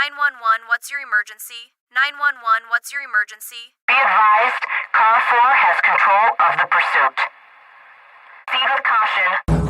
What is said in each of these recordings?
911, what's your emergency? 911, what's your emergency? Be advised, Car 4 has control of the pursuit. Proceed with caution.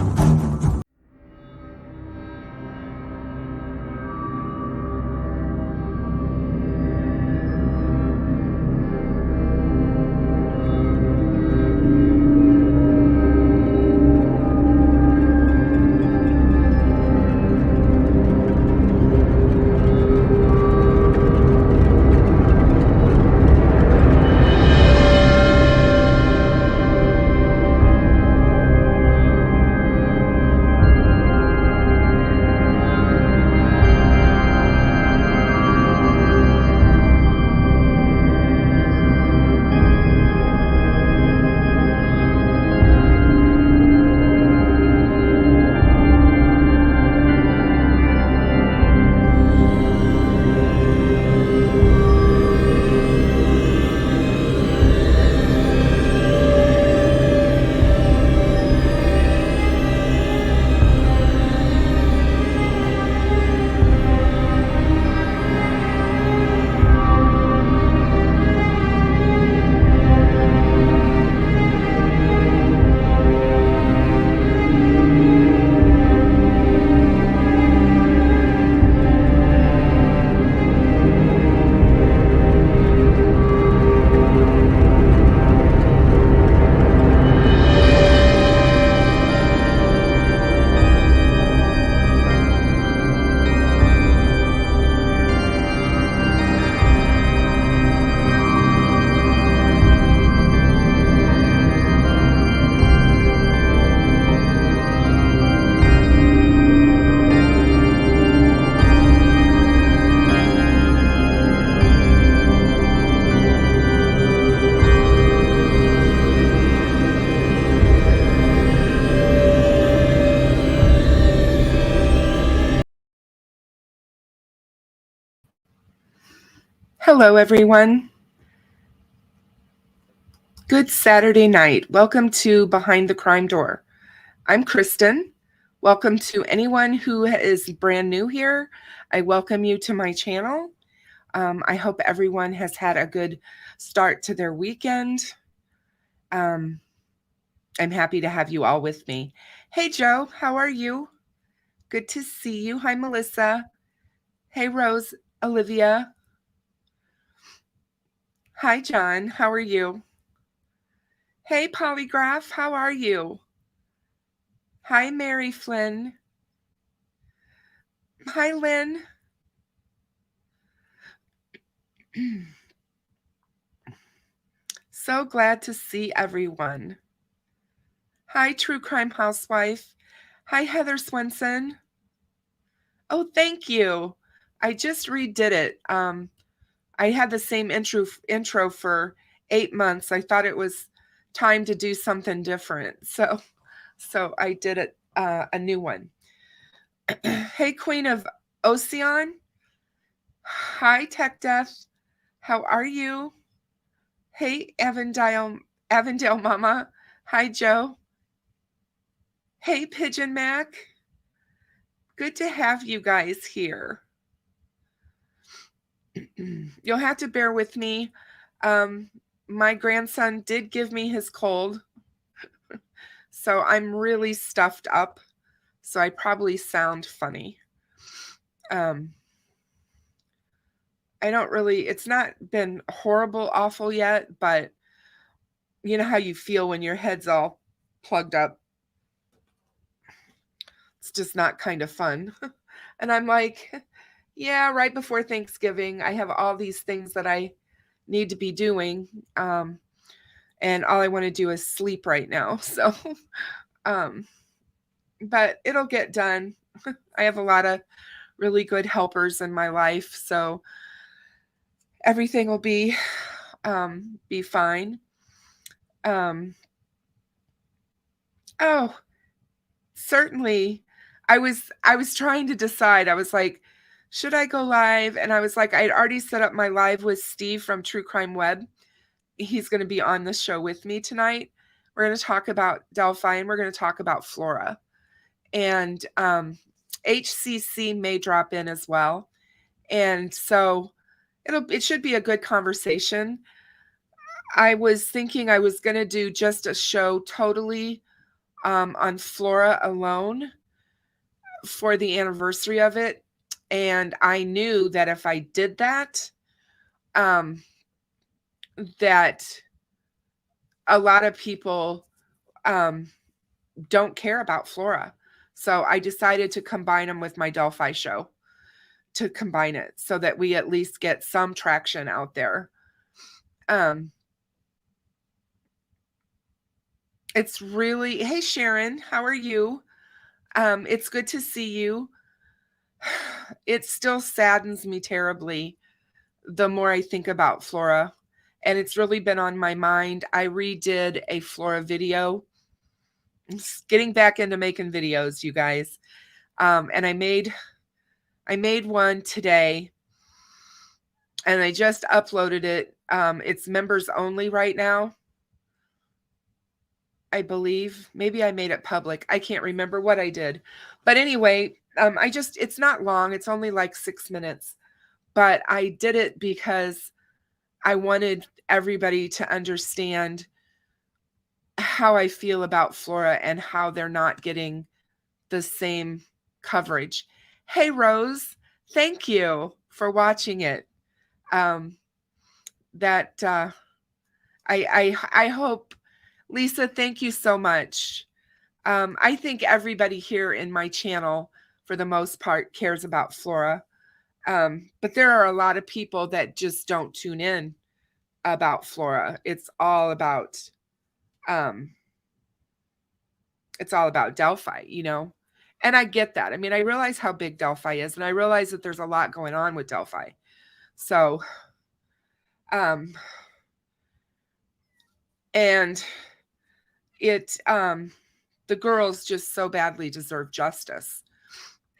Hello, everyone. Good Saturday night. Welcome to Behind the Crime Door. I'm Kristen. Welcome to anyone who is brand new here. I welcome you to my channel. I hope everyone has had a good start to their weekend. I'm happy to have you all with me. Hey, Joe, how are you? Good to see you. Hi, Melissa. Hey, Rose, Olivia. Hi, John. How are you? Hey, Polygraph. How are you? Hi, Mary Flynn. Hi, Lynn. So glad to see everyone. Hi, True Crime Housewife. Hi, Heather Swenson. Oh, thank you. I just redid it. I had the same intro for 8 months. I thought it was time to do something different. So I did it, a new one. Hey, Queen of Ocean. Hi, Tech Death. How are you? Hey, Avondale Mama. Hi, Joe. Hey, Pigeon Mac. Good to have you guys here. You'll have to bear with me. My grandson did give me his cold, so I'm really stuffed up, so I probably sound funny. It's not been horrible, awful yet, but you know how you feel when your head's all plugged up. It's just not kind of fun. And I'm like, yeah, right before Thanksgiving, I have all these things that I need to be doing. And all I want to do is sleep right now. So, but it'll get done. I have a lot of really good helpers in my life, so everything will be fine. Oh, certainly. I was trying to decide. I was like, should I go live? And I was like, I'd already set up my live with Steve from True Crime Web. He's going to be on the show with me tonight. We're going to talk about Delphi and we're going to talk about Flora. And HCC may drop in as well. And so it should be a good conversation. I was thinking I was going to do just a show totally on Flora alone for the anniversary of it. And I knew that if I did that, that a lot of people don't care about Flora. So I decided to combine them with my Delphi show, to combine it so that we at least get some traction out there. It's really, hey Sharon, how are you? It's good to see you. It still saddens me terribly the more I think about Flora, and it's really been on my mind. I redid a Flora video. I'm getting back into making videos, you guys. And I made one today, and I just uploaded it. It's members only right now, I believe. Maybe I made it public. I can't remember what I did. But anyway, it's not long. It's only like 6 minutes. But I did it because I wanted everybody to understand how I feel about Flora and how they're not getting the same coverage. Hey, Rose, thank you for watching it. I hope, Lisa, thank you so much. I think everybody here in my channel, for the most part, cares about Flora. But there are a lot of people that just don't tune in about Flora. It's all about Delphi, you know? And I get that. I mean, I realize how big Delphi is, and I realize that there's a lot going on with Delphi. So, and the girls just so badly deserve justice.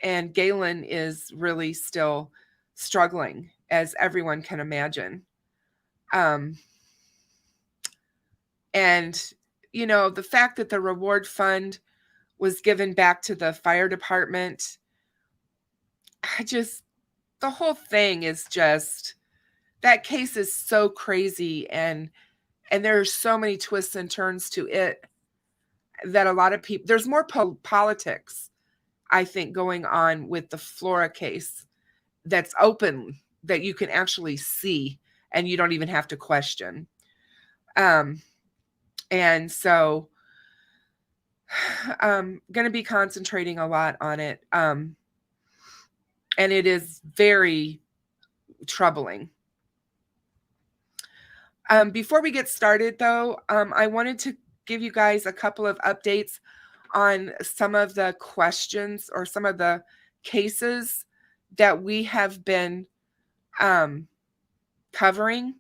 And Galen is really still struggling, as everyone can imagine. And, you know, the fact that the reward fund was given back to the fire department, the whole thing is just, that case is so crazy, and there are so many twists and turns to it that a lot of people, there's more politics, I think, going on with the Flora case that's open, that you can actually see and you don't even have to question. And so I'm going to be concentrating a lot on it. And it is very troubling. Before we get started, though, I wanted to give you guys a couple of updates on some of the questions or some of the cases that we have been covering.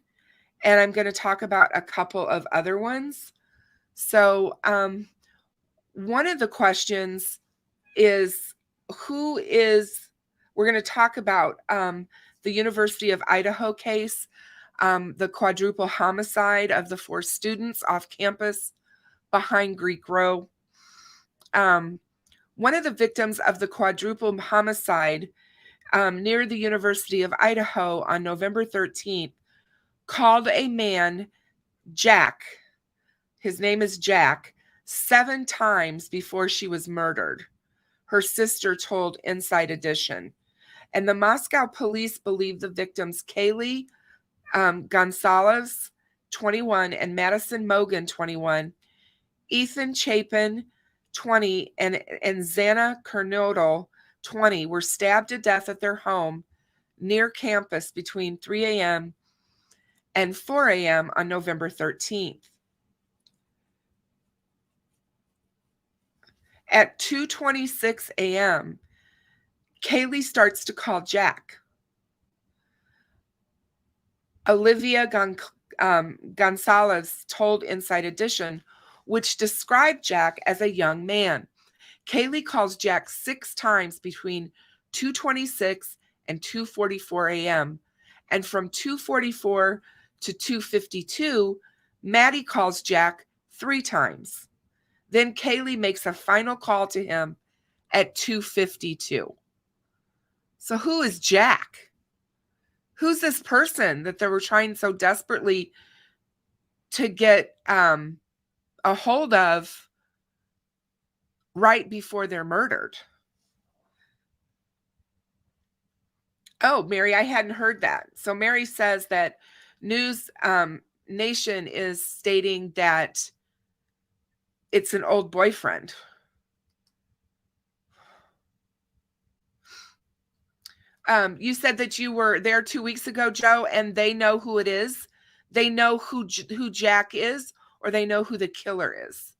And I'm going to talk about a couple of other ones. So one of the questions is, we're going to talk about the University of Idaho case, the quadruple homicide of the 4 students off campus behind Greek Row. One of the victims of the quadruple homicide near the University of Idaho on November 13th called a man Jack. His name is Jack, 7 times before she was murdered, her sister told Inside Edition. And the Moscow police believe the victims Kaylee Gonzalez, 21, and Madison Mogan, 21, Ethan Chapin, 20, and Xana Kernodle, 20, were stabbed to death at their home near campus between 3 a.m. and 4 a.m. on November 13th. At 2:26 a.m., Kaylee starts to call Jack. Olivia Gonzalez told Inside Edition, which described Jack as a young man. Kaylee calls Jack 6 times between 2:26 and 2:44 a.m. And from 2:44 to 2:52, Maddie calls Jack 3 times. Then Kaylee makes a final call to him at 2:52. So who is Jack? who's this person that they were trying so desperately to get a hold of right before they're murdered? Oh, Mary, I hadn't heard that. So Mary says that News Nation is stating that it's an old boyfriend. You said that you were there 2 weeks ago, Joe, and they know who it is. They know who Jack is, or they know who the killer is.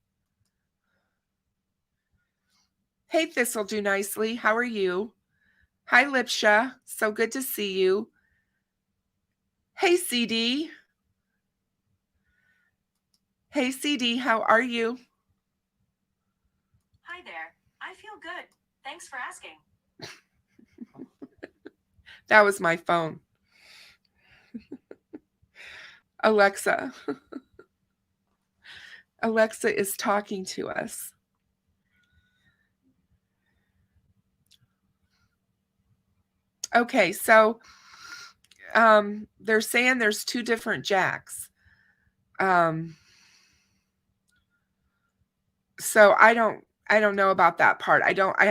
Hey, This'll Do Nicely. How are you? Hi, Lipsha. So good to see you. Hey, CD. Hey, CD. How are you? Hi there. I feel good. Thanks for asking. That was my phone. Alexa. Alexa is talking to us. Okay, so they're saying there's 2 different Jacks. So I don't know about that part. I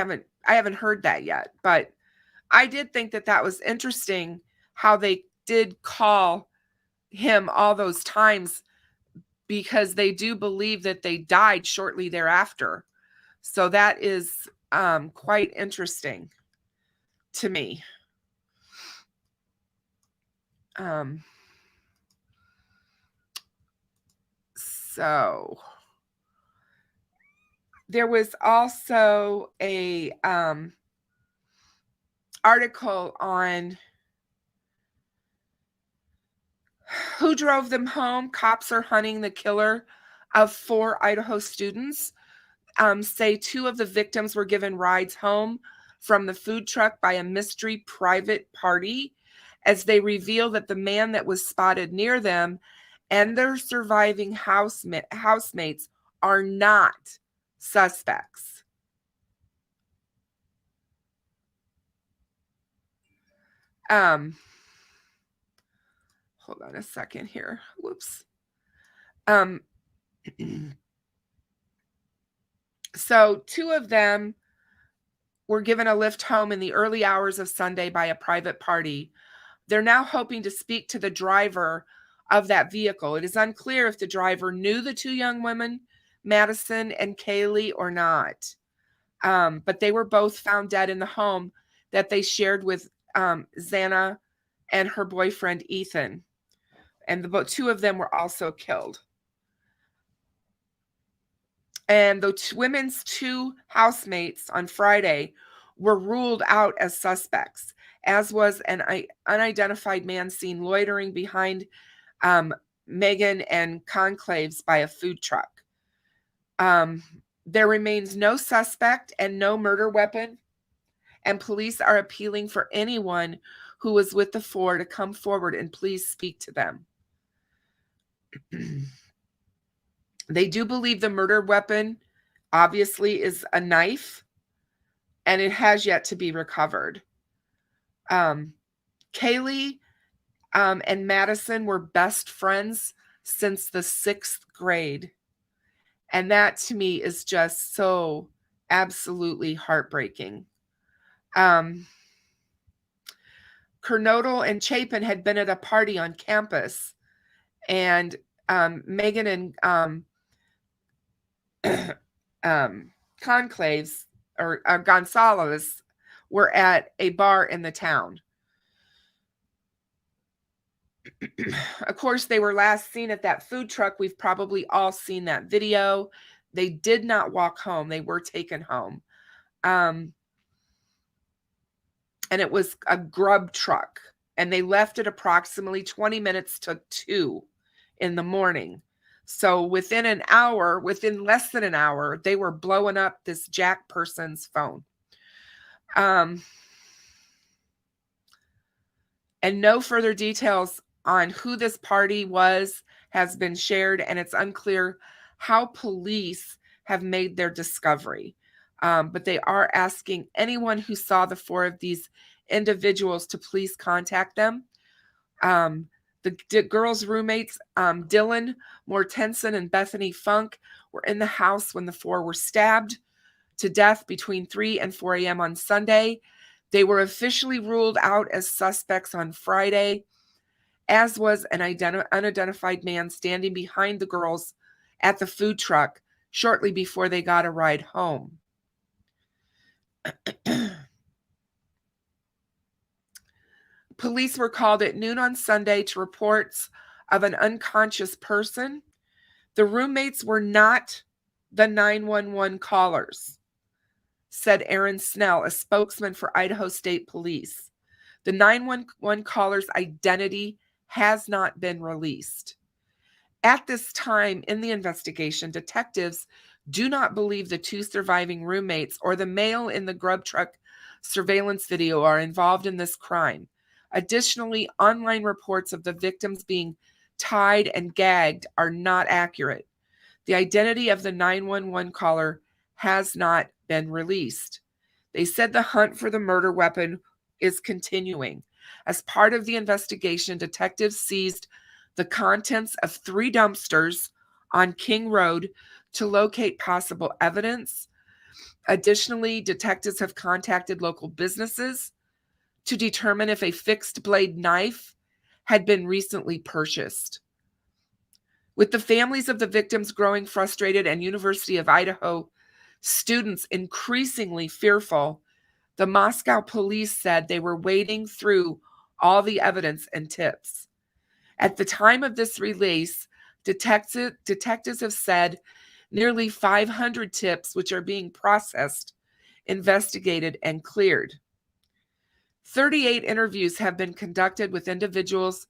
haven't heard that yet, but I did think that was interesting how they did call him all those times, because they do believe that they died shortly thereafter. So that is quite interesting to me. So there was also a article on who drove them home. Cops are hunting the killer of 4 Idaho students. Say 2 of the victims were given rides home from the food truck by a mystery private party, as they reveal that the man that was spotted near them and their surviving housemates are not suspects. Hold on a second here. Whoops. So 2 of them were given a lift home in the early hours of Sunday by a private party. They're now hoping to speak to the driver of that vehicle. It is unclear if the driver knew the 2 young women, Madison and Kaylee, or not. But they were both found dead in the home that they shared with Xana and her boyfriend, Ethan. And the 2 of them were also killed. And the women's 2 housemates on Friday were ruled out as suspects, as was an unidentified man seen loitering behind Megan and Conclaves by a food truck. There remains no suspect and no murder weapon, and police are appealing for anyone who was with the 4 to come forward and please speak to them. They do believe the murder weapon obviously is a knife, and it has yet to be recovered. Kaylee and Madison were best friends since the 6th grade. And that to me is just so absolutely heartbreaking. Kernodle and Chapin had been at a party on campus, and Megan and Conclaves or Gonzalez were at a bar in the town. Of course, they were last seen at that food truck. We've probably all seen that video. They did not walk home. They were taken home. And it was a grub truck. And they left at approximately 20 minutes to 2 in the morning. So within less than an hour, they were blowing up this Jack person's phone. And no further details on who this party was has been shared, and it's unclear how police have made their discovery. But they are asking anyone who saw the 4 of these individuals to please contact them. The girls' roommates, Dylan Mortensen and Bethany Funk, were in the house when the four were stabbed to death between 3 and 4 a.m. on Sunday. They were officially ruled out as suspects on Friday, as was an unidentified man standing behind the girls at the food truck shortly before they got a ride home. Police were called at noon on Sunday to reports of an unconscious person. The roommates were not the 911 callers, said Aaron Snell, a spokesman for Idaho State Police. The 911 caller's identity has not been released. At this time in the investigation, detectives do not believe the two surviving roommates or the male in the grub truck surveillance video are involved in this crime. Additionally, online reports of the victims being tied and gagged are not accurate. The identity of the 911 caller has not been released. They said the hunt for the murder weapon is continuing. As part of the investigation, detectives seized the contents of 3 dumpsters on King Road to locate possible evidence. Additionally, detectives have contacted local businesses to determine if a fixed blade knife had been recently purchased. With the families of the victims growing frustrated and University of Idaho students increasingly fearful, the Moscow police said they were wading through all the evidence and tips. At the time of this release, detectives have said nearly 500 tips which are being processed, investigated, and cleared. 38 interviews have been conducted with individuals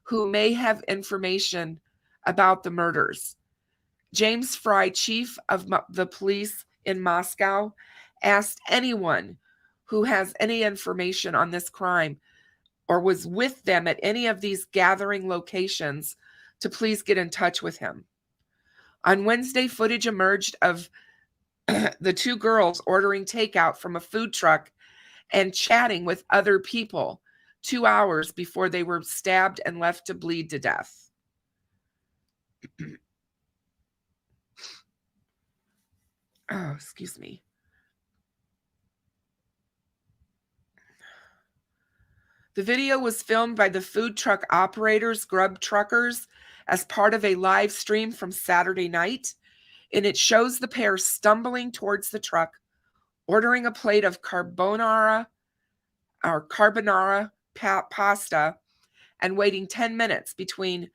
who may have information about the murders. James Fry, chief of the police in Moscow, asked anyone who has any information on this crime or was with them at any of these gathering locations to please get in touch with him. On Wednesday, footage emerged of the 2 girls ordering takeout from a food truck and chatting with other people 2 hours before they were stabbed and left to bleed to death. Oh, excuse me. The video was filmed by the food truck operators, Grub Truckers, as part of a live stream from Saturday night, and it shows the pair stumbling towards the truck, ordering a plate of carbonara pasta, and waiting 10 minutes between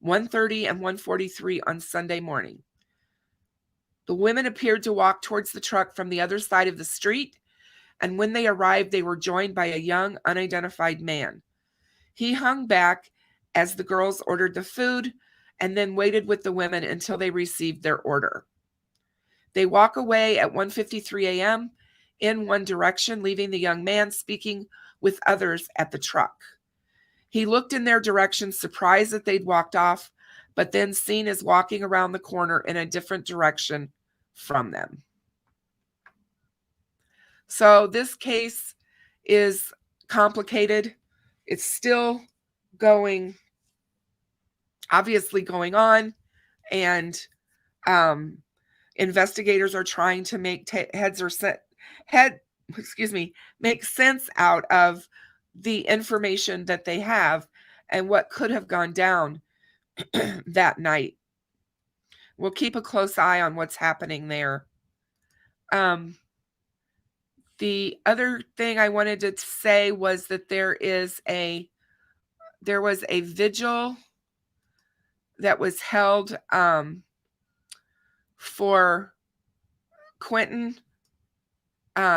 1:30 and 1:43 on Sunday morning. The women appeared to walk towards the truck from the other side of the street, and when they arrived, they were joined by a young, unidentified man. He hung back as the girls ordered the food and then waited with the women until they received their order. They walk away at 1:53 a.m. in one direction, leaving the young man speaking with others at the truck. He looked in their direction, surprised that they'd walked off, but then seen as walking around the corner in a different direction from them. So this case is complicated. It's still obviously going on, and investigators are trying to make make sense out of the information that they have and what could have gone down that night. We'll keep a close eye on what's happening there. The other thing I wanted to say was that there was a vigil that was held for Quentin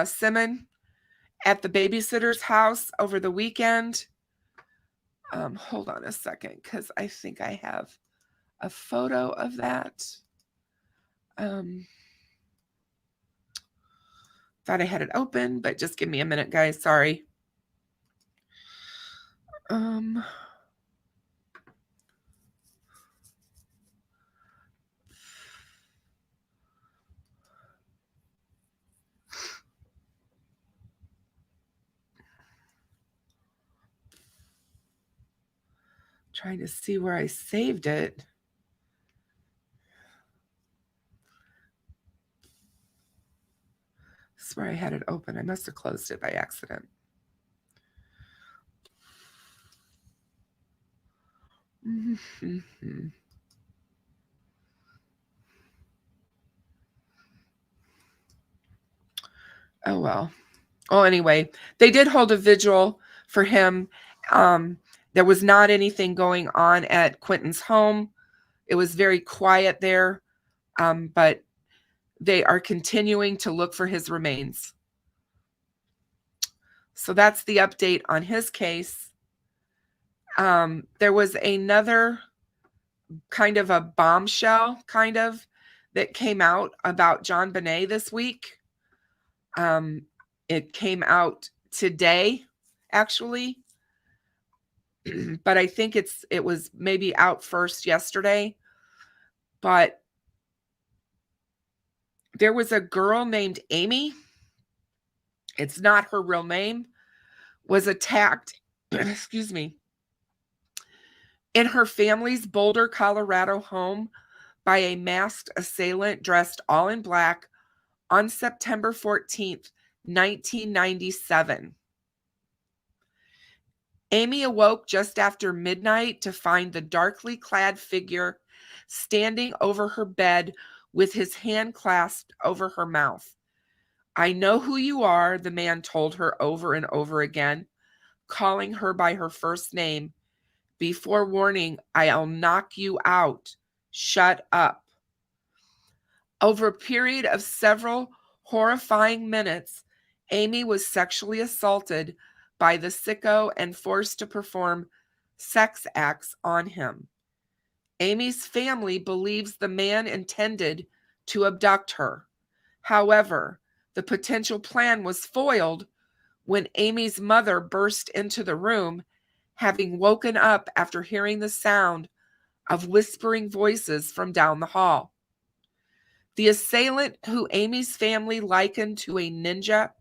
Simon at the babysitter's house over the weekend. Hold on a second, because I think I have a photo of that. Thought I had it open, but just give me a minute, guys. Sorry. Trying to see where I saved it. I swear I had it open. I must have closed it by accident. Oh, well. Well, anyway, they did hold a vigil for him. There was not anything going on at Quentin's home. It was very quiet there, but they are continuing to look for his remains. So that's the update on his case. There was another kind of a bombshell that came out about JonBenet this week. It came out today, actually, but I think it was maybe out first yesterday. But there was a girl named Amy. It's not her real name. Was attacked, excuse me, in her family's Boulder, Colorado home by a masked assailant dressed all in black on September 14th, 1997. Amy awoke just after midnight to find the darkly clad figure standing over her bed with his hand clasped over her mouth. "I know who you are," the man told her over and over again, calling her by her first name. "Before warning, I'll knock you out. Shut up." Over a period of several horrifying minutes, Amy was sexually assaulted by the sicko and forced to perform sex acts on him. Amy's family believes the man intended to abduct her. However, the potential plan was foiled when Amy's mother burst into the room, having woken up after hearing the sound of whispering voices from down the hall. The assailant, who Amy's family likened to a ninja,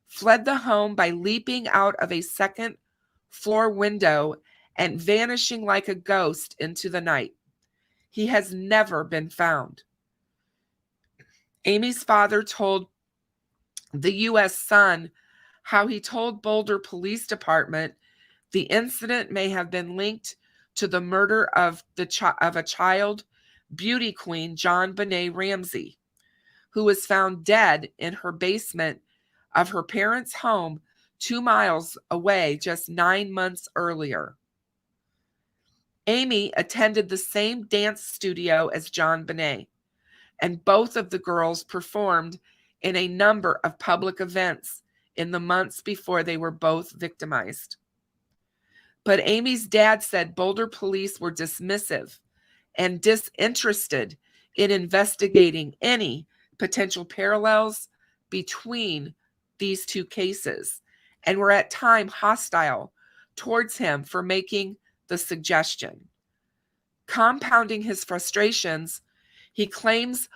fled the home by leaping out of a second-floor window and vanishing like a ghost into the night. He has never been found. Amy's father told the U.S. Sun how he told Boulder Police Department the incident may have been linked to the murder of a child beauty queen, JonBenet Ramsey, who was found dead in her basement of her parents' home 2 miles away just 9 months earlier. Amy attended the same dance studio as JonBenet, and both of the girls performed in a number of public events in the months before they were both victimized. But Amy's dad said Boulder police were dismissive and disinterested in investigating any potential parallels between these two cases, and were at times hostile towards him for making the suggestion. Compounding his frustrations, he claims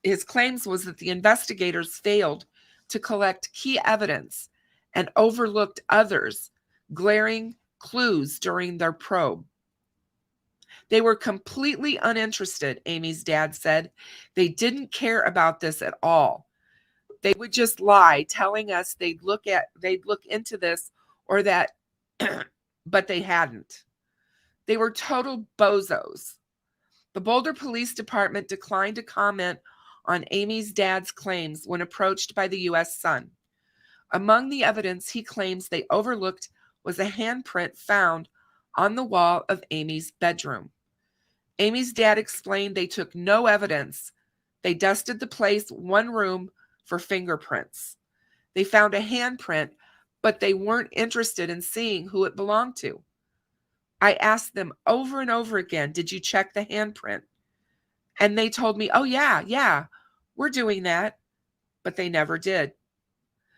his claims was that the investigators failed to collect key evidence and overlooked others glaring clues during their probe. They were completely uninterested, Amy's dad said. They didn't care about this at all. They would just lie, telling us they'd look into this or that, but they hadn't. They were total bozos. The Boulder Police Department declined to comment on Amy's dad's claims when approached by the U.S. Sun. Among the evidence he claims they overlooked was a handprint found on the wall of Amy's bedroom. Amy's dad explained they took no evidence. They dusted the place, one room, for fingerprints. They found a handprint, but they weren't interested in seeing who it belonged to. I asked them over and over again, "Did you check the handprint?" And they told me, "Oh, yeah, we're doing that." But they never did.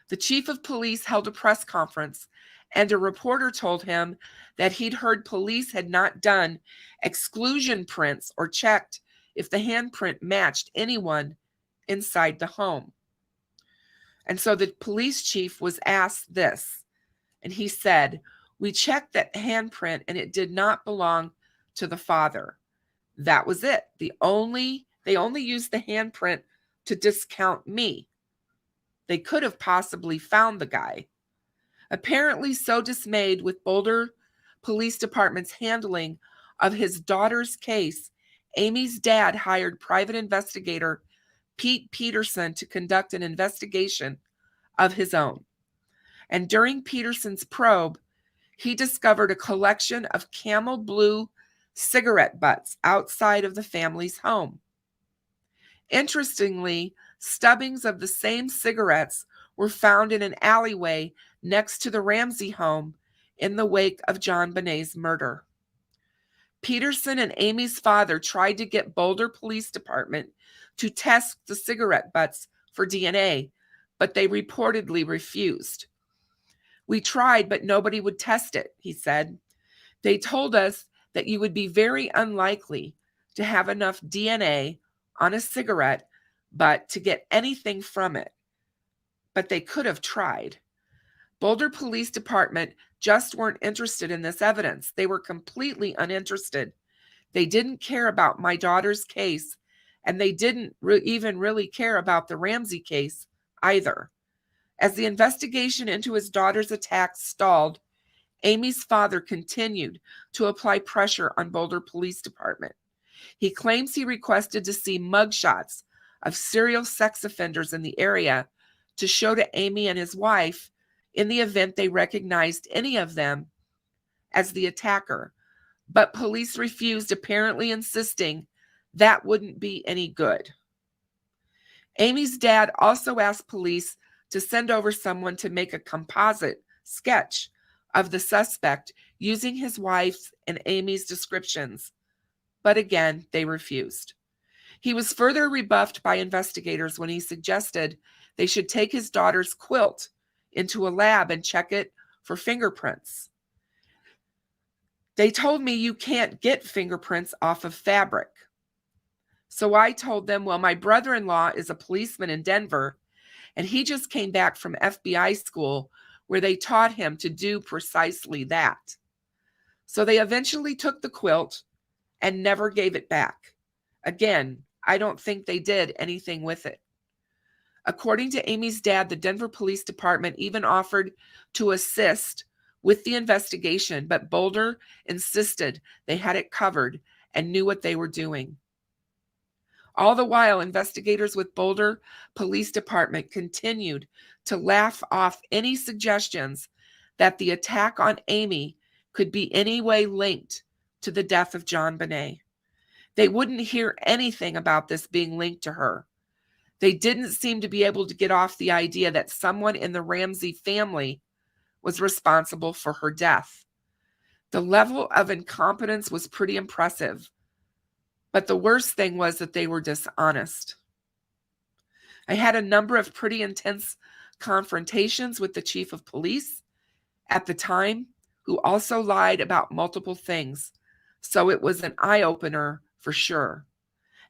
The chief of police held a press conference, and a reporter told him that he'd heard police had not done exclusion prints or checked if the handprint matched anyone inside the home. And so the police chief was asked this, and he said, We checked that handprint and it did not belong to the father. That was it. They only used the handprint to discount me. They could have possibly found the guy. Apparently so dismayed with Boulder Police Department's handling of his daughter's case, Amy's dad hired private investigator Pete Peterson to conduct an investigation of his own. And during Peterson's probe, he discovered a collection of camel blue cigarette butts outside of the family's home. Interestingly, stubbings of the same cigarettes were found in an alleyway next to the Ramsey home in the wake of JonBenet's murder. Peterson and Amy's father tried to get Boulder Police Department to test the cigarette butts for DNA, but they reportedly refused. We tried, but nobody would test it, he said. They told us that you would be very unlikely to have enough DNA on a cigarette butt to get anything from it. But they could have tried. Boulder Police Department just weren't interested in this evidence. They were completely uninterested. They didn't care about my daughter's case, and they didn't even really care about the Ramsey case either. As the investigation into his daughter's attack stalled, Amy's father continued to apply pressure on Boulder Police Department. He claims he requested to see mugshots of serial sex offenders in the area to show to Amy and his wife in the event they recognized any of them as the attacker. But police refused, apparently insisting that wouldn't be any good. Amy's dad also asked police to send over someone to make a composite sketch of the suspect using his wife's and Amy's descriptions. But again, they refused. He was further rebuffed by investigators when he suggested they should take his daughter's quilt into a lab and check it for fingerprints. They told me you can't get fingerprints off of fabric. So I told them, well, my brother-in-law is a policeman in Denver, and he just came back from FBI school where they taught him to do precisely that. So they eventually took the quilt and never gave it back. Again, I don't think they did anything with it. According to Amy's dad, the Denver Police Department even offered to assist with the investigation, but Boulder insisted they had it covered and knew what they were doing. All the while, investigators with Boulder Police Department continued to laugh off any suggestions that the attack on Amy could be any way linked to the death of JonBenet. They wouldn't hear anything about this being linked to her. They didn't seem to be able to get off the idea that someone in the Ramsey family was responsible for her death. The level of incompetence was pretty impressive, but the worst thing was that they were dishonest. I had a number of pretty intense confrontations with the chief of police at the time, who also lied about multiple things, so it was an eye-opener for sure.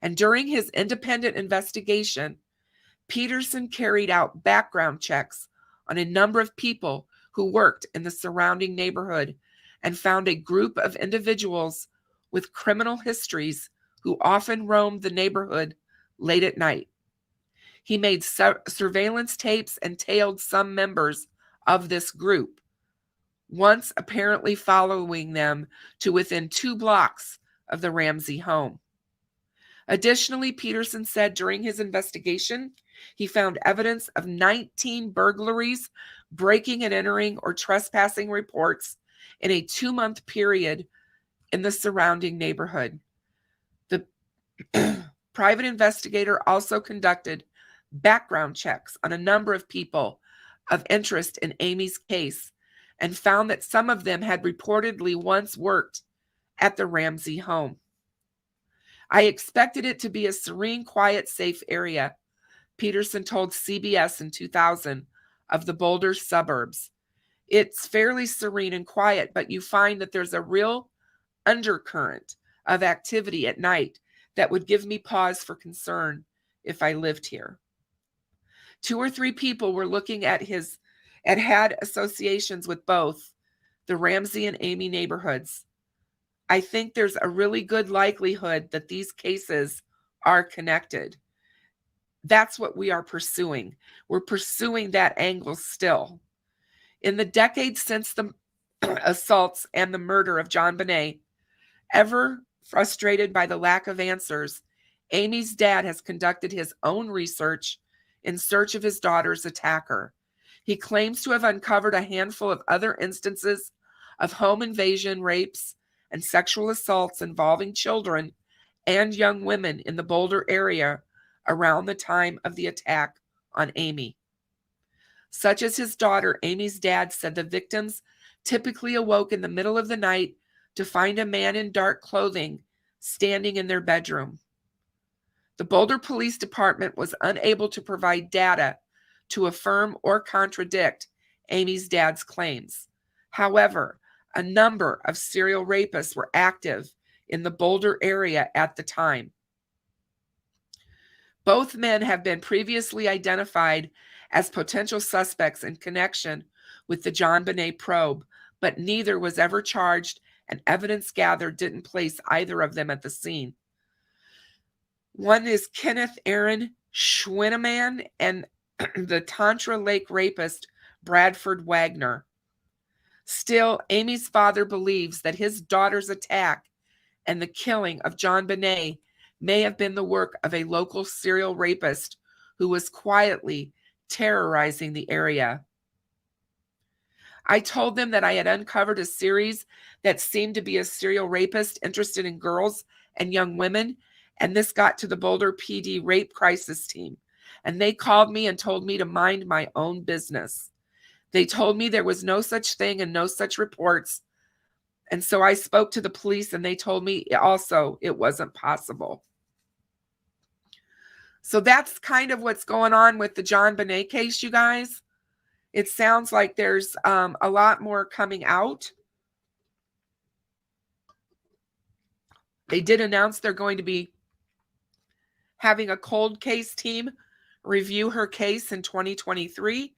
And during his independent investigation, Peterson carried out background checks on a number of people who worked in the surrounding neighborhood and found a group of individuals with criminal histories who often roamed the neighborhood late at night. He made surveillance tapes and tailed some members of this group, once apparently following them to within 2 blocks of the Ramsey home. Additionally, Peterson said during his investigation, he found evidence of 19 burglaries, breaking and entering, or trespassing reports in a 2-month period in the surrounding neighborhood. The private investigator also conducted background checks on a number of people of interest in Amy's case and found that some of them had reportedly once worked at the Ramsey home. I expected it to be a serene, quiet, safe area, Peterson told CBS in 2000 of the Boulder suburbs. It's fairly serene and quiet, but you find that there's a real undercurrent of activity at night that would give me pause for concern if I lived here. 2 or 3 people were looking at had associations with both the Ramsey and Amy neighborhoods. I think there's a really good likelihood that these cases are connected. That's what we are pursuing. We're pursuing that angle still. In the decades since the assaults and the murder of JonBenet, ever frustrated by the lack of answers, Amy's dad has conducted his own research in search of his daughter's attacker. He claims to have uncovered a handful of other instances of home invasion, rapes, and sexual assaults involving children and young women in the Boulder area around the time of the attack on Amy. Such as his daughter, Amy's dad said the victims typically awoke in the middle of the night to find a man in dark clothing standing in their bedroom. The Boulder Police Department was unable to provide data to affirm or contradict Amy's dad's claims. However, a number of serial rapists were active in the Boulder area at the time. Both men have been previously identified as potential suspects in connection with the JonBenet probe, but neither was ever charged, and evidence gathered didn't place either of them at the scene. One is Kenneth Aaron Schwinneman and the Tantra Lake rapist Bradford Wagner. Still, Amy's father believes that his daughter's attack and the killing of JonBenet may have been the work of a local serial rapist who was quietly terrorizing the area. I told them that I had uncovered a series that seemed to be a serial rapist interested in girls and young women, and this got to the Boulder PD rape crisis team, and they called me and told me to mind my own business. They told me there was no such thing and no such reports, and so I spoke to the police, and they told me also it wasn't possible. So that's kind of what's going on with the JonBenet case, you guys. It sounds like there's a lot more coming out. They did announce they're going to be having a cold case team review her case in 2023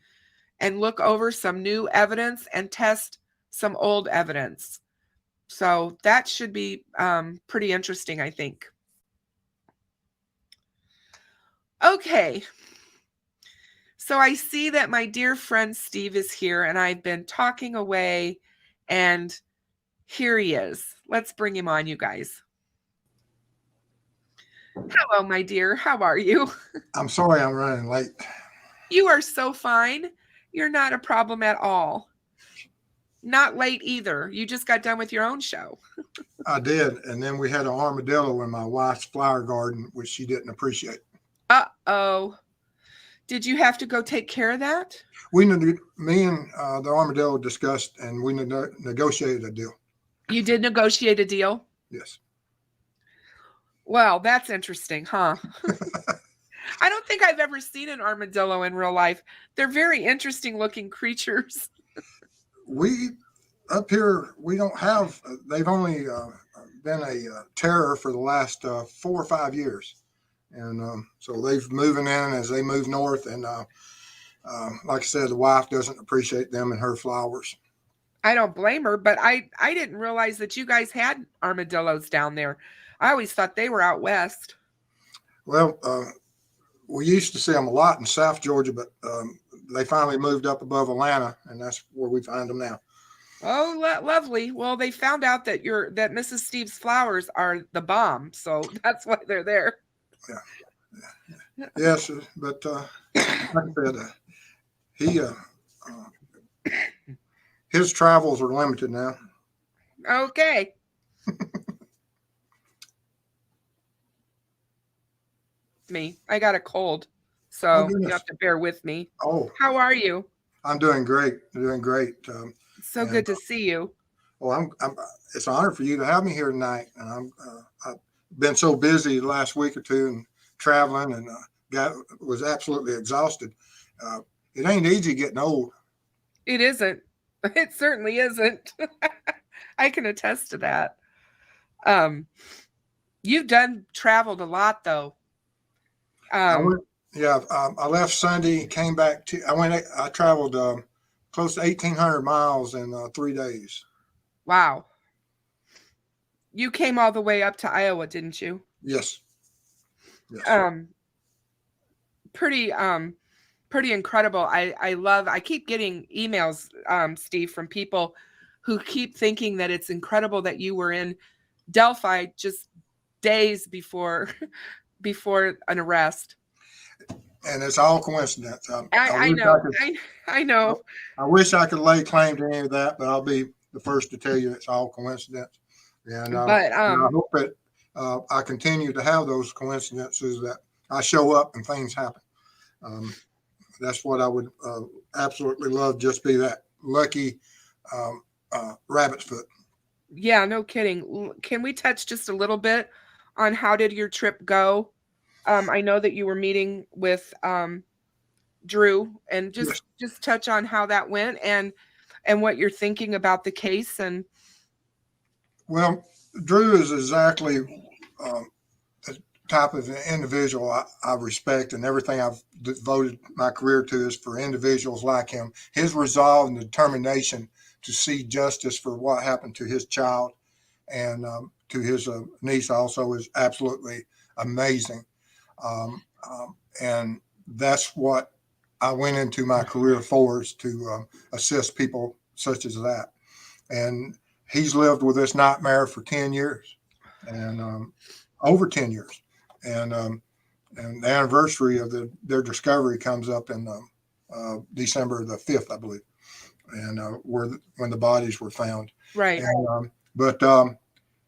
and look over some new evidence and test some old evidence. So that should be pretty interesting, I think. Okay. So I see that my dear friend Steve is here, and I've been talking away, and here he is. Let's bring him on, you guys. Hello, my dear. How are you? I'm sorry I'm running late. You are so fine. You're not a problem at all. Not late either. You just got done with your own show. I did, and then we had an armadillo in my wife's flower garden, which she didn't appreciate. Uh-oh. Did you have to go take care of that? Me and the armadillo discussed, and we negotiated a deal. You did negotiate a deal? Yes. Well, that's interesting, huh? I don't think I've ever seen an armadillo in real life. They're very interesting looking creatures. We up here, we don't have, they've only been a terror for the last 4 or 5 years. And so they've moving in as they move north. And like I said, the wife doesn't appreciate them and her flowers. I don't blame her, but I didn't realize that you guys had armadillos down there. I always thought they were out west. Well, we used to see them a lot in South Georgia, but they finally moved up above Atlanta, and that's where we find them now. Oh, lovely. Well, they found out that Mrs. Steve's flowers are the bomb, so that's why they're there. Yeah. Yes, but like I said, his travels are limited now. Okay. I got a cold, so you have to bear with me. Oh, how are you? I'm doing great. So good to see you. Well, it's an honor for you to have me here tonight, and I've been so busy the last week or two and traveling, and was absolutely exhausted. It ain't easy getting old. It isn't. It certainly isn't. I can attest to that. You've traveled a lot, though. I left Sunday, came back I traveled close to 1,800 miles in 3 days. Wow. You came all the way up to Iowa, didn't you? Yes. Pretty pretty incredible. I keep getting emails, Steve, from people who keep thinking that it's incredible that you were in Delphi just days before before an arrest. And it's all coincidence. I know. I know. I wish I could lay claim to any of that, but I'll be the first to tell you it's all coincidence. And, But and I hope that I continue to have those coincidences, that I show up and things happen. That's what I would absolutely love, just be that lucky rabbit's foot. yeah, no kidding. Can we touch just a little bit on how did your trip go? I know that you were meeting with Drew, and Yes. just touch on how that went and what you're thinking about the case. And Well, Drew is exactly the type of individual I respect, and everything I've devoted my career to is for individuals like him. His resolve and determination to see justice for what happened to his child and to his niece also is absolutely amazing. And that's what I went into my career for, is to assist people such as that. And he's lived with this nightmare for 10 years and over 10 years. And the anniversary of their discovery comes up in December the 5th, I believe, and when the bodies were found. right. And, but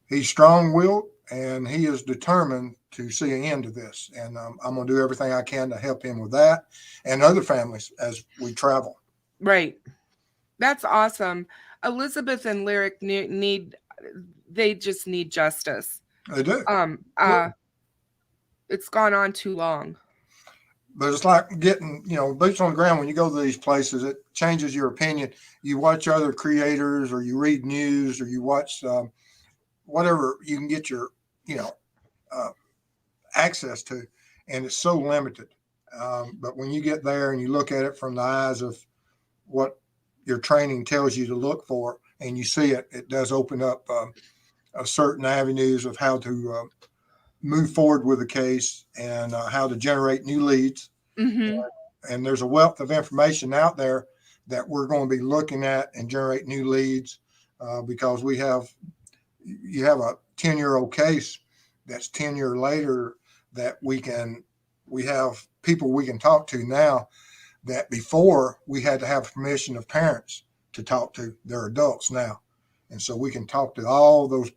he's strong-willed, and he is determined to see an end to this. And I'm going to do everything I can to help him with that and other families as we travel. Right. That's awesome. Elizabeth and Lyric they just need justice. They do. It's gone on too long. But it's like getting, boots on the ground. When you go to these places, it changes your opinion. You watch other creators, or you read news, or you watch whatever you can get your, access to, and it's so limited. But when you get there and you look at it from the eyes of what your training tells you to look for, and you see it, it does open up certain avenues of how to move forward with the case and how to generate new leads. Mm-hmm. And there's a wealth of information out there that we're going to be looking at and generate new leads because you have a 10-year-old case that's 10 years later that we have people we can talk to now that before we had to have permission of parents to talk to. They're adults now. And so we can talk to all those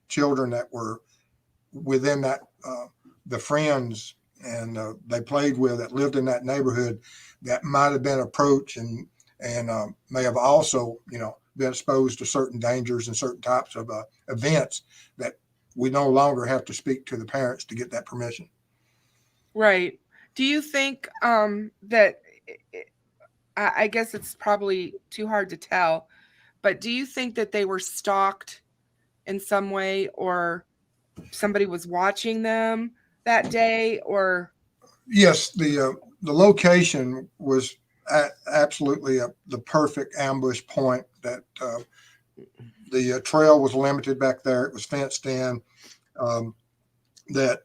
children that were within that, the friends and they played with that lived in that neighborhood that might have been approached and may have also, been exposed to certain dangers and certain types of events that we no longer have to speak to the parents to get that permission. Right. Do you think that, I guess it's probably too hard to tell, but do you think that they were stalked in some way, or somebody was watching them that day? Or Yes, the location was absolutely the perfect ambush point. That the trail was limited back there; it was fenced in. That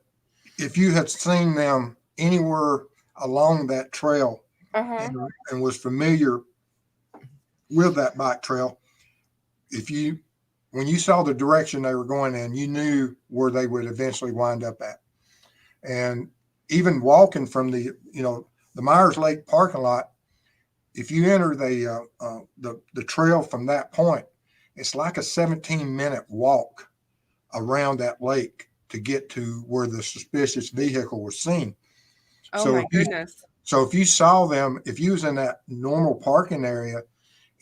if you had seen them anywhere along that trail and was familiar with that bike trail, when you saw the direction they were going in, you knew where they would eventually wind up at. And even walking from the Myers Lake parking lot, if you enter the trail from that point, it's like a 17-minute walk around that lake to get to where the suspicious vehicle was seen. oh my goodness. So if you saw them, if you was in that normal parking area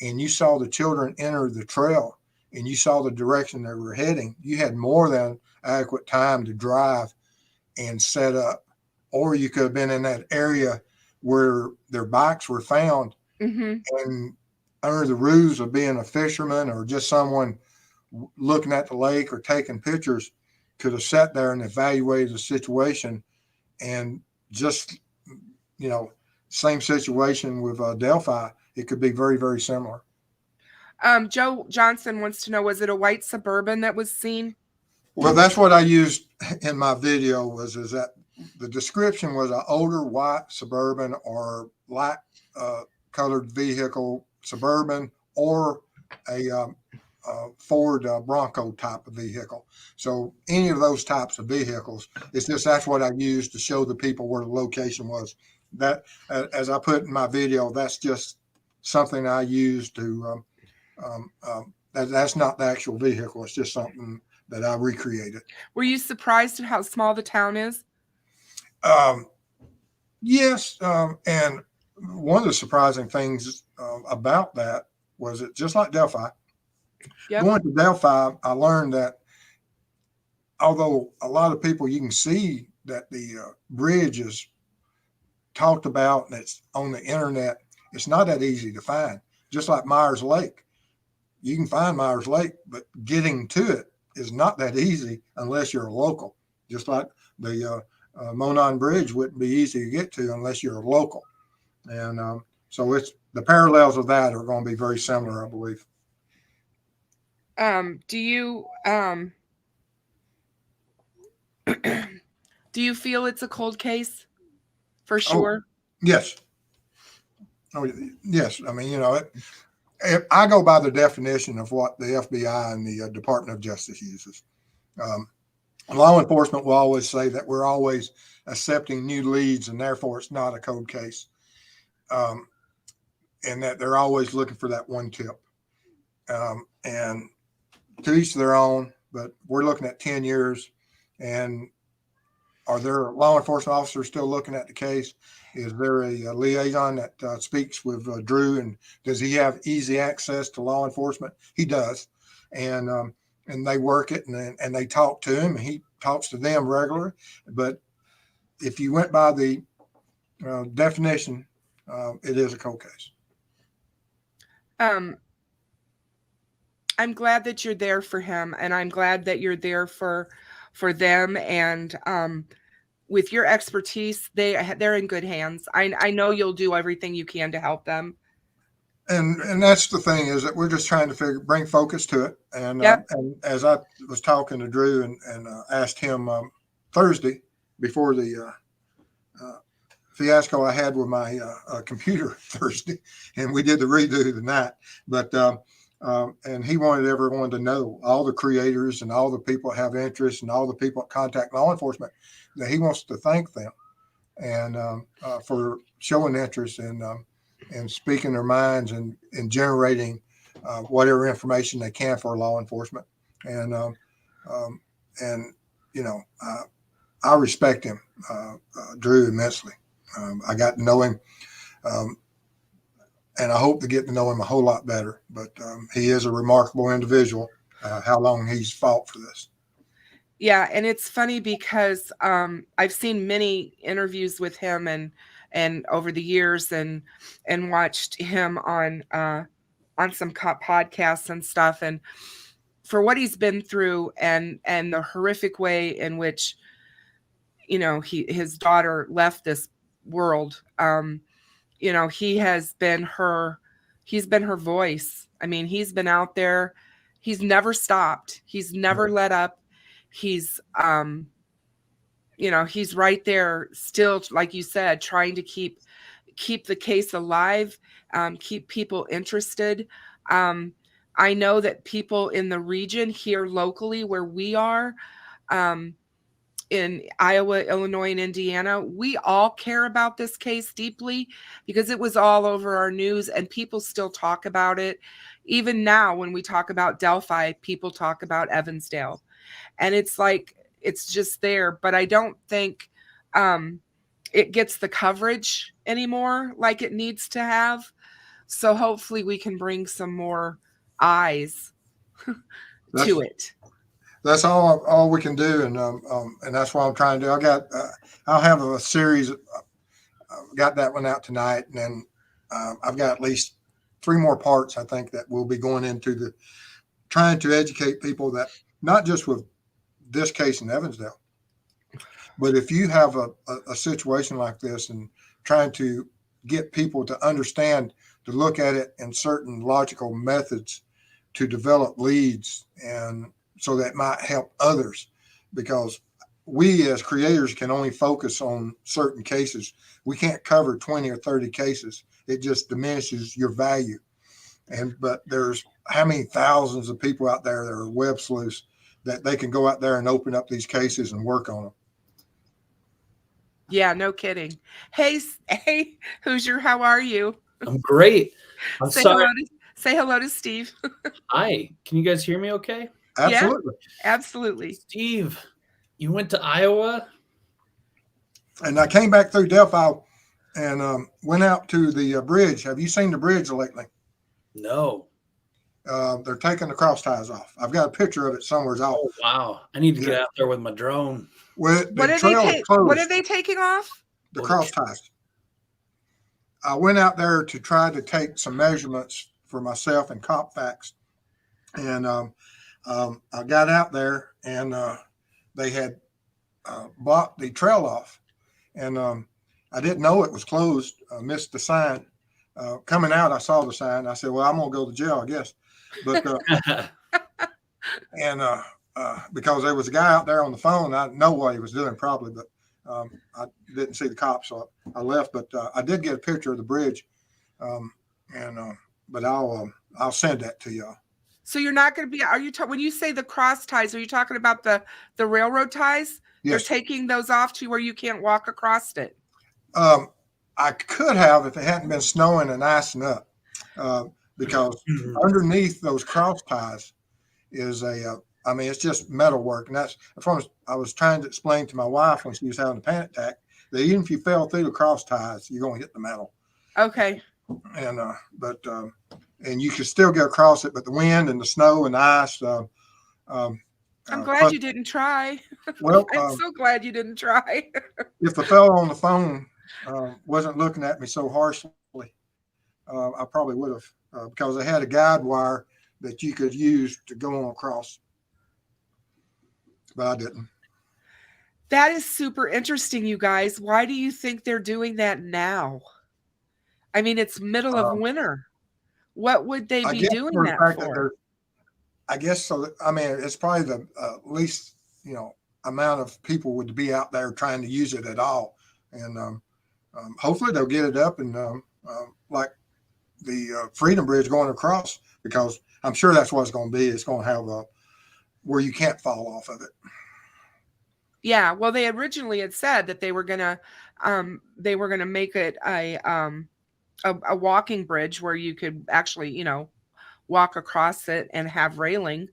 and you saw the children enter the trail and you saw the direction they were heading, you had more than adequate time to drive and set up. Or you could have been in that area where their bikes were found, and under the ruse of being a fisherman or just someone looking at the lake or taking pictures, could have sat there and evaluated the situation. And just, same situation with Delphi. it could be very, very similar. Joe Johnson wants to know, was it a white Suburban that was seen? Well, that's what I used in my video is that the description was an older white Suburban or light colored vehicle, Suburban, or a Ford Bronco type of vehicle. So any of those types of vehicles, it's just that's what I used to show the people where the location was. That, as I put in my video, that's just something I used to. That's not the actual vehicle. It's just something that I recreated. Were you surprised at how small the town is? Yes, and one of the surprising things about that was it just like Delphi. Yep. Going to Delphi, I learned that although a lot of people you can see that the bridge is talked about and it's on the internet, it's not that easy to find. Just like Myers Lake, you can find Myers Lake, but getting to it is not that easy unless you're a local. Just like the Monon Bridge wouldn't be easy to get to unless you're a local. And so it's the parallels of that are going to be very similar, I believe. Do you feel it's a cold case for sure? Yes. Oh, yes. I mean, if I go by the definition of what the FBI and the Department of Justice uses. Law enforcement will always say that we're always accepting new leads and therefore it's not a cold case. And that they're always looking for that one tip. And to each their own, but we're looking at 10 years. And are there law enforcement officers still looking at the case? Is there a liaison that speaks with Drew? And does he have easy access to law enforcement? He does. And they work it and they talk to him and he talks to them regularly. But if you went by the definition, it is a cold case. I'm glad that you're there for him, and I'm glad that you're there for them. And with your expertise, they're in good hands. I know you'll do everything you can to help them. And that's the thing is that we're just trying to bring focus to it. And Yep. And as I was talking to Drew and asked him Thursday before the fiasco I had with my computer Thursday, and we did the redo tonight. But and he wanted everyone to know, all the creators and all the people that have interest and all the people that contact law enforcement, that he wants to thank them and for showing interest and speaking their minds and generating whatever information they can for law enforcement. And I respect him, Drew, immensely. I got to know him, and I hope to get to know him a whole lot better. But he is a remarkable individual, how long he's fought for this. Yeah, and it's funny because I've seen many interviews with him and over the years and watched him on some podcasts and stuff, and for what he's been through and the horrific way in which his daughter left this world. He's been her voice. I mean, he's been out there. He's never stopped. He's never let up. He's he's right there still, like you said, trying to keep the case alive, keep people interested. I know that people in the region here locally where we are, in Iowa, Illinois, and Indiana, we all care about this case deeply because it was all over our news and people still talk about it. Even now, when we talk about Delphi, people talk about Evansdale. And it's like, it's just there. But I don't think it gets the coverage anymore like it needs to have. So hopefully we can bring some more eyes to it. That's all we can do, and that's what I'm trying to do. I'll have a series. Got that one out tonight, and then I've got at least 3 more parts. I think that we'll be going into trying to educate people that not just with this case in Evansdale, but if you have a situation like this and trying to get people to understand, to look at it in certain logical methods to develop leads, and so that might help others, because we as creators can only focus on certain cases. We can't cover 20 or 30 cases. It just diminishes your value. But there's how many thousands of people out there that are web sleuths that they can go out there and open up these cases and work on them. Yeah, no kidding. Hey, Hoosier, how are you? I'm great. I'm sorry. Say hello to Steve. Hi. Can you guys hear me okay? Absolutely. Yeah, absolutely. Steve, you went to Iowa? And I came back through Delphi and went out to the bridge. Have you seen the bridge lately? No. They're taking the cross ties off. I've got a picture of it somewhere. Oh, wow. I need to get out there with my drone. Well, what are they taking off? The cross ties. I went out there to try to take some measurements for myself and cop Faxx. And I got out there, and they had blocked the trail off. And I didn't know it was closed. I missed the sign. Coming out, I saw the sign. I said, well, I'm going to go to jail, I guess. But and because there was a guy out there on the phone, I know what he was doing probably, but I didn't see the cops, so I left. But I did get a picture of the bridge, but I'll send that to y'all. So you're not going to be? Are you when you say the cross ties? Are you talking about the railroad ties? Yes. They're taking those off to where you can't walk across it. I could have if it hadn't been snowing and icing up, because underneath those cross ties is it's just metal work. And that's what I was trying to explain to my wife when she was having a panic attack, that even if you fell through the cross ties, you're going to hit the metal. Okay. And, and you could still get across it, but the wind and the snow and the ice. I'm glad you didn't try. Well, I'm so glad you didn't try. If the fellow on the phone wasn't looking at me so harshly, I probably would have, because I had a guide wire that you could use to go on across, but I didn't. That is super interesting, you guys. Why do you think they're doing that now? I mean, it's middle of winter. What would they be doing that for? I guess so. I mean, it's probably the least, amount of people would be out there trying to use it at all. And hopefully they'll get it up and like the Freedom Bridge going across, because I'm sure that's what it's going to be. It's going to have where you can't fall off of it. Yeah. Well, they originally had said that they were gonna make it a walking bridge where you could actually, walk across it and have railing.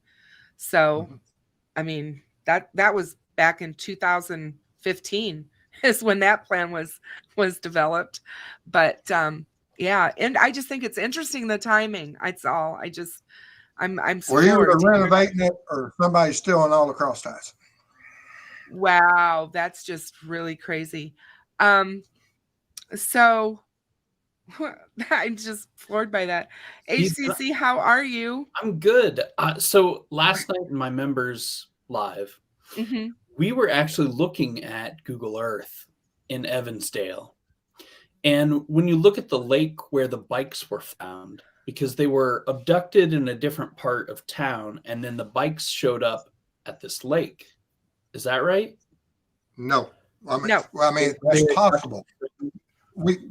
So, I mean, that was back in 2015 is when that plan was developed. But yeah, and I just think it's interesting, the timing. That's all. I'm Well, either renovating it or somebody's stealing all the cross ties. Wow, that's just really crazy. So I'm just floored by that. HCC, how are you? I'm good. So last night in my members live, we were actually looking at Google Earth in Evansdale. And when you look at the lake where the bikes were found, because they were abducted in a different part of town, and then the bikes showed up at this lake. Is that right? No. No. Well, I mean, that's possible.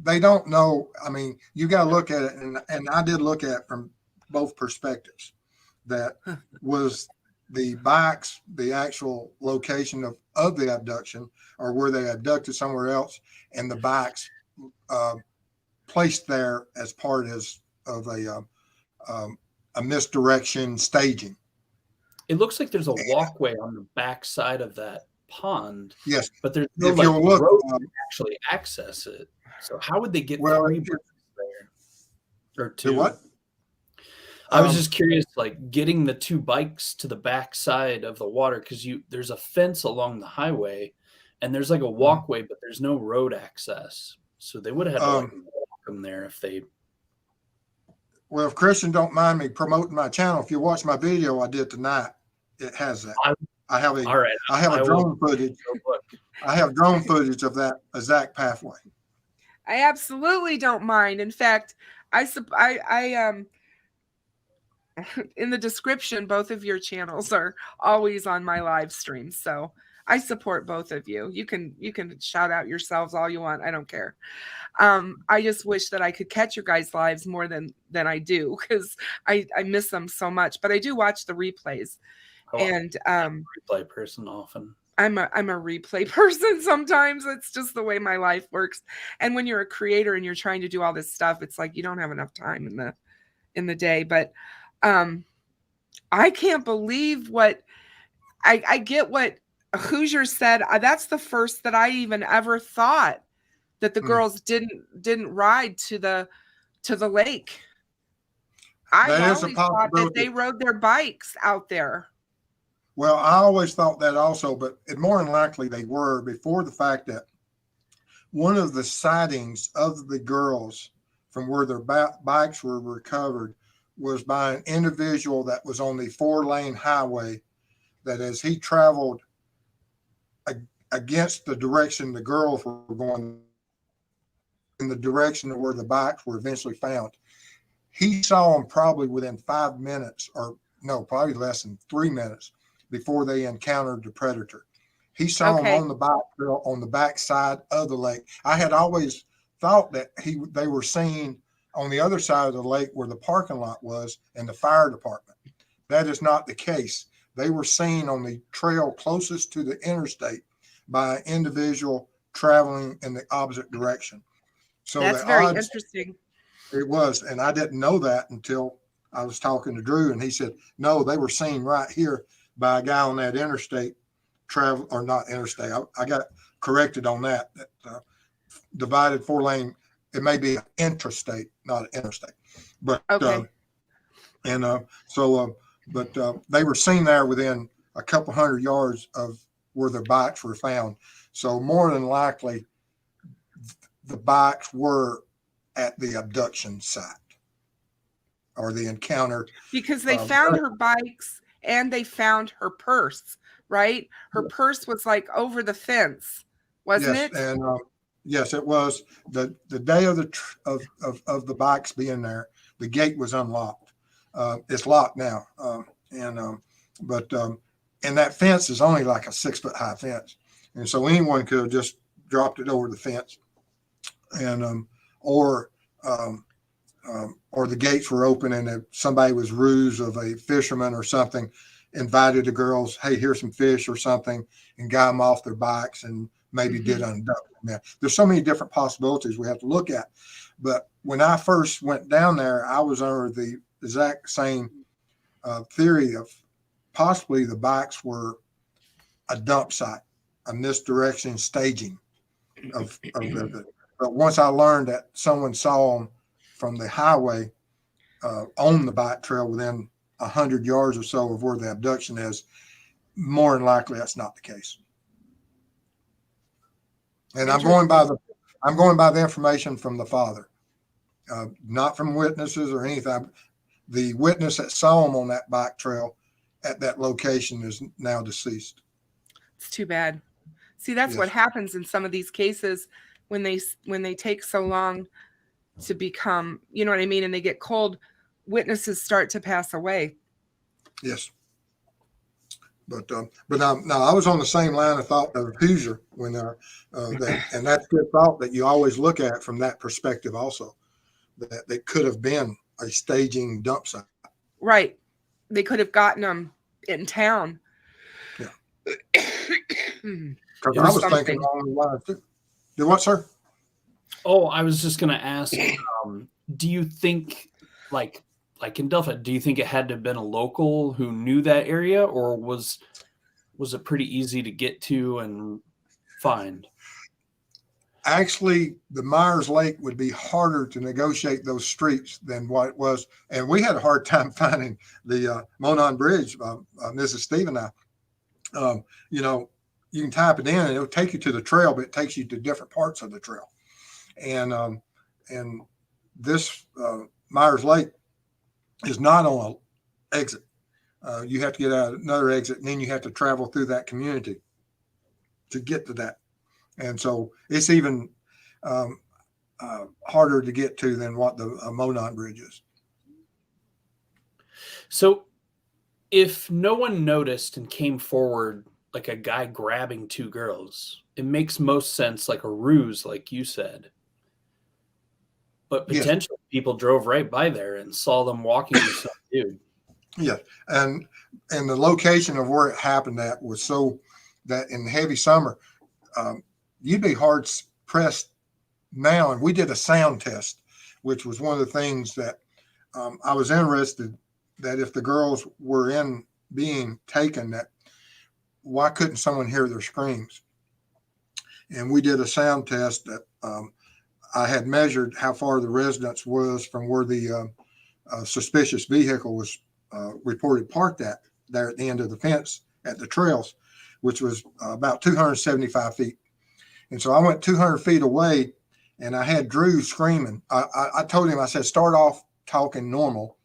They don't know. I mean, you got to look at it, and I did look at it from both perspectives. That was the bikes, the actual location of the abduction, or were they abducted somewhere else, and the bikes placed there as part of a misdirection staging. It looks like there's a walkway on the back side of that pond. Yes, but there's no if you'll look, road to actually access it. So how would they get three bridges there? Or two? What? I was just curious, like getting the two bikes to the back side of the water, because there's a fence along the highway, and there's like a walkway, but there's no road access. So they would have had to walk them there if they. Well, if Christian don't mind me promoting my channel, if you watch my video I did tonight, it has that. I have drone footage. I have drone footage of that exact pathway. I absolutely don't mind. In fact, I in the description, both of your channels are always on my live streams. So I support both of you. You can shout out yourselves all you want. I don't care. I just wish that I could catch your guys' lives more than I do, because I miss them so much. But I do watch the replays. And replay person often. I'm a replay person sometimes. It's just the way my life works. And when you're a creator and you're trying to do all this stuff, it's like you don't have enough time in the day. But I can't believe what I get what Hoosier said. That's the first that I even ever thought, that the girls didn't ride to the lake. I always thought that they rode their bikes out there. Well, I always thought that also, but more than likely they were, before the fact that one of the sightings of the girls from where their bikes were recovered was by an individual that was on the 4-lane highway, that as he traveled against the direction the girls were going, in the direction of where the bikes were eventually found, he saw them probably within 5 minutes, or no, probably less than 3 minutes before they encountered the predator. He saw them on the bike trail on the back side of the lake. I had always thought that they were seen on the other side of the lake where the parking lot was and the fire department. That is not the case. They were seen on the trail closest to the interstate by an individual traveling in the opposite direction. So that's very interesting. It was, and I didn't know that until I was talking to Drew, and he said, no, they were seen right here by a guy on that interstate travel, or not interstate. I got corrected on that. Divided 4-lane. It may be an intrastate, not an interstate. But but they were seen there within a couple hundred yards of where their bikes were found. So more than likely, the bikes were at the abduction site or the encounter, because they found her bikes and they found her purse, right? Her purse was like over the fence, wasn't it? And yes, it was. The day of the bikes being there, the gate was unlocked. It's locked now, and that fence is only like a 6-foot high fence, and so anyone could have just dropped it over the fence, and or the gates were open, and if somebody was ruse of a fisherman or something, invited the girls, hey, here's some fish or something, and got them off their bikes and maybe did unduct them. There's so many different possibilities we have to look at. But when I first went down there, I was under the exact same theory of possibly the bikes were a dump site, a misdirection staging of the. But once I learned that someone saw them from the highway on the bike trail within 100 yards or so of where the abduction is, more than likely that's not the case. And I'm going by the information from the father, not from witnesses or anything. The witness that saw him on that bike trail at that location is now deceased. It's too bad. See, that's what happens in some of these cases when they take so long to become, you know what I mean, and they get cold. Witnesses start to pass away. Yes. But now I was on the same line of thought of Hoosier when and that's good thought that you always look at from that perspective also, that they could have been a staging dump site. Right. They could have gotten them in town. Yeah. Because I was thinking along the lines too. Do what, sir? Oh, I was just going to ask, do you think, like in Delphi, do you think it had to have been a local who knew that area, or was it pretty easy to get to and find? Actually, the Myers Lake would be harder to negotiate those streets than what it was. And we had a hard time finding the Monon Bridge, Mrs. Steve and I. You can type it in and it'll take you to the trail, but it takes you to different parts of the trail. And this Myers Lake is not on an exit. You have to get out another exit, and then you have to travel through that community to get to that. And so it's even, harder to get to than what the Monon Bridge is. So if no one noticed and came forward like a guy grabbing two girls, it makes most sense like a ruse, like you said. But potentially people drove right by there and saw them walking with some dude. Yeah. And the location of where it happened at was so that in heavy summer, you'd be hard pressed now. And we did a sound test, which was one of the things that I was interested that if the girls were being taken, that why couldn't someone hear their screams? And we did a sound test that I had measured how far the residence was from where the suspicious vehicle was reported parked there at the end of the fence at the trails, which was about 275 feet. And so I went 200 feet away and I had Drew screaming. I told him, I said, start off talking normal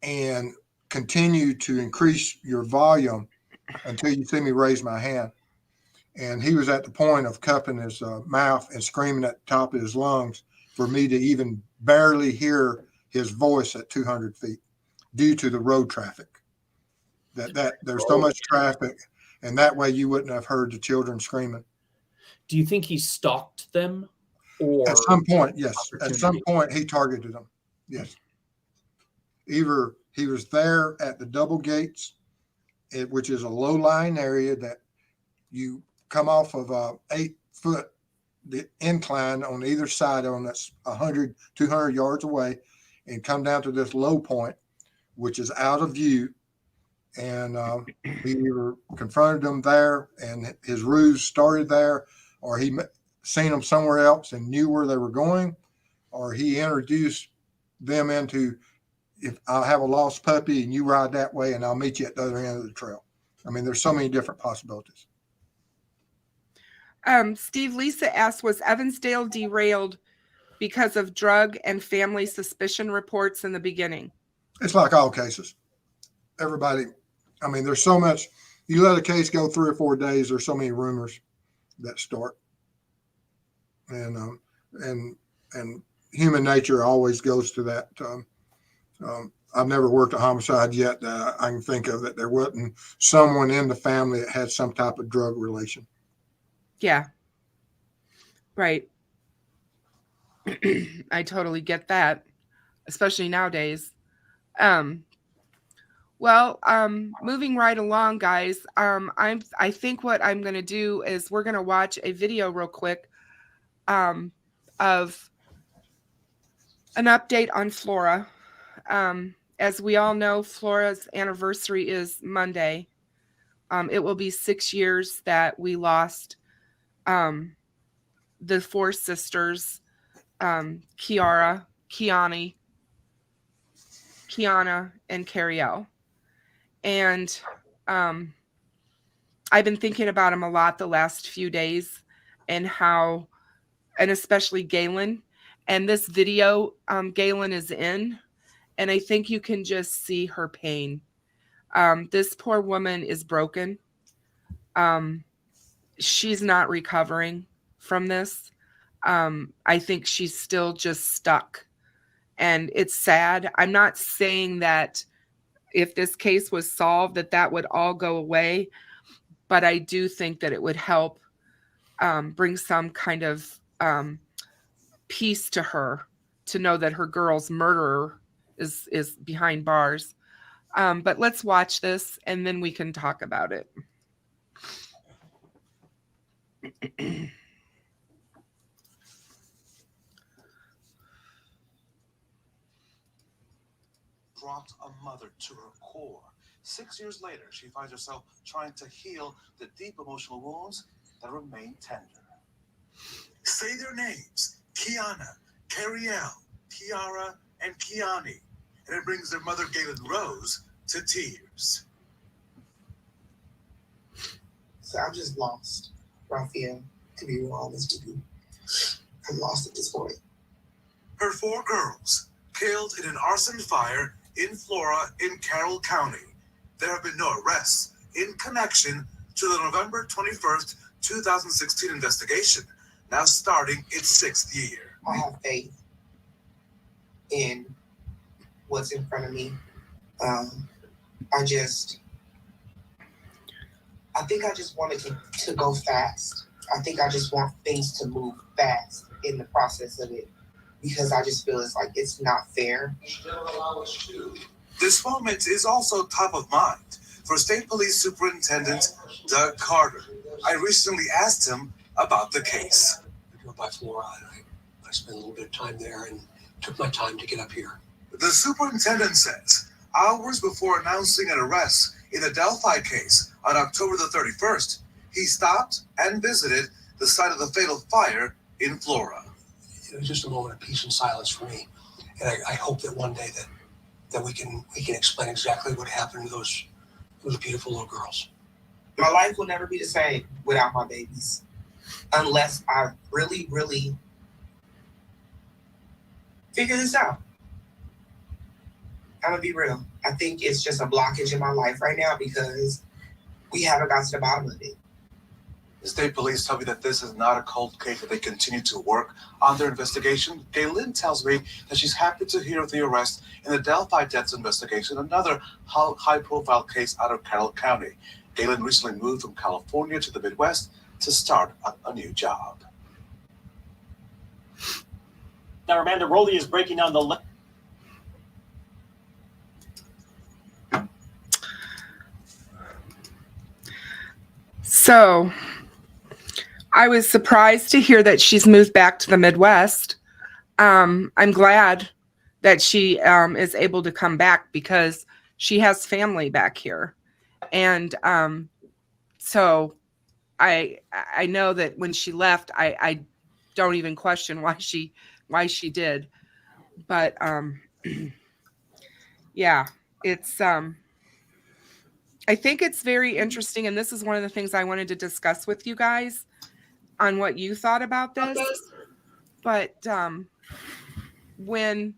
and continue to increase your volume until you see me raise my hand. And he was at the point of cupping his mouth and screaming at the top of his lungs for me to even barely hear his voice at 200 feet due to the road traffic. That there's so much traffic, and that way you wouldn't have heard the children screaming. Do you think he stalked them? Or at some point, yes. At some point, he targeted them. Yes. Either he was there at the double gates, which is a low-lying area that you come off of a 8-foot incline on either side on that's 100, 200 yards away and come down to this low point, which is out of view. And he either confronted them there and his ruse started there, or he seen them somewhere else and knew where they were going, or he introduced them into, if I'll have a lost puppy and you ride that way and I'll meet you at the other end of the trail. I mean, there's so many different possibilities. Steve, Lisa asked, was Evansdale derailed because of drug and family suspicion reports in the beginning? It's like all cases. Everybody, I mean, there's so much, you let a case go 3 or 4 days, there's so many rumors that start. And human nature always goes to that. I've never worked a homicide yet that I can think of that there wasn't someone in the family that had some type of drug relation. Yeah. Right. I totally get that, especially nowadays. Moving right along, guys. I think what I'm going to do is we're going to watch a video real quick of an update on Flora. As we all know, Flora's anniversary is Monday. It will be 6 years that we lost the 4 sisters, Kiana, and Carrielle. And I've been thinking about them a lot the last few days and especially Galen. And this video Galen is in, and I think you can just see her pain. This poor woman is broken. She's not recovering from this. I think she's still just stuck. And it's sad. I'm not saying that if this case was solved, that would all go away. But I do think that it would help bring some kind of peace to her to know that her girl's murderer is behind bars. But let's watch this and then we can talk about it. Brought a mother to her core. 6 years later, she finds herself trying to heal the deep emotional wounds that remain tender. Say their names: Kiana, Carrielle, Tiara, and Kiani. And it brings their mother, Galen Rose, to tears. So I've just lost Raphael, to be real honest with you. I'm lost at this point. Her 4 girls, killed in an arson fire in Flora in Carroll County. There have been no arrests in connection to the November 21st, 2016 investigation, now starting its 6th year. I have faith in what's in front of me. I think I just wanted to go fast. I think I just want things to move fast in the process of it, because I just feel it's like it's not fair. This moment is also top of mind for State Police Superintendent Doug Carter. I recently asked him about the case. I drove by Flora and I spent a little bit of time there and took my time to get up here. The superintendent says hours before announcing an arrest in the Delphi case on October the 31st, he stopped and visited the site of the fatal fire in Flora. It was just a moment of peace and silence for me. And I hope that one day that we can explain exactly what happened to those beautiful little girls. My life will never be the same without my babies, unless I really, really figure this out. I'm gonna be real. I think it's just a blockage in my life right now because we haven't got to the bottom of it. The state police tell me that this is not a cold case, that they continue to work on their investigation. Gaylin tells me that she's happy to hear of the arrest in the Delphi deaths investigation, another high-profile case out of Carroll County. Gaylin recently moved from California to the Midwest to start a new job. Now, Amanda Rowley is breaking down the... So I was surprised to hear that she's moved back to the Midwest. I'm glad that she is able to come back because she has family back here. And so I know that when she left, I don't even question why she did. But yeah, it's I think it's very interesting, and this is one of the things I wanted to discuss with you guys on what you thought about this. But when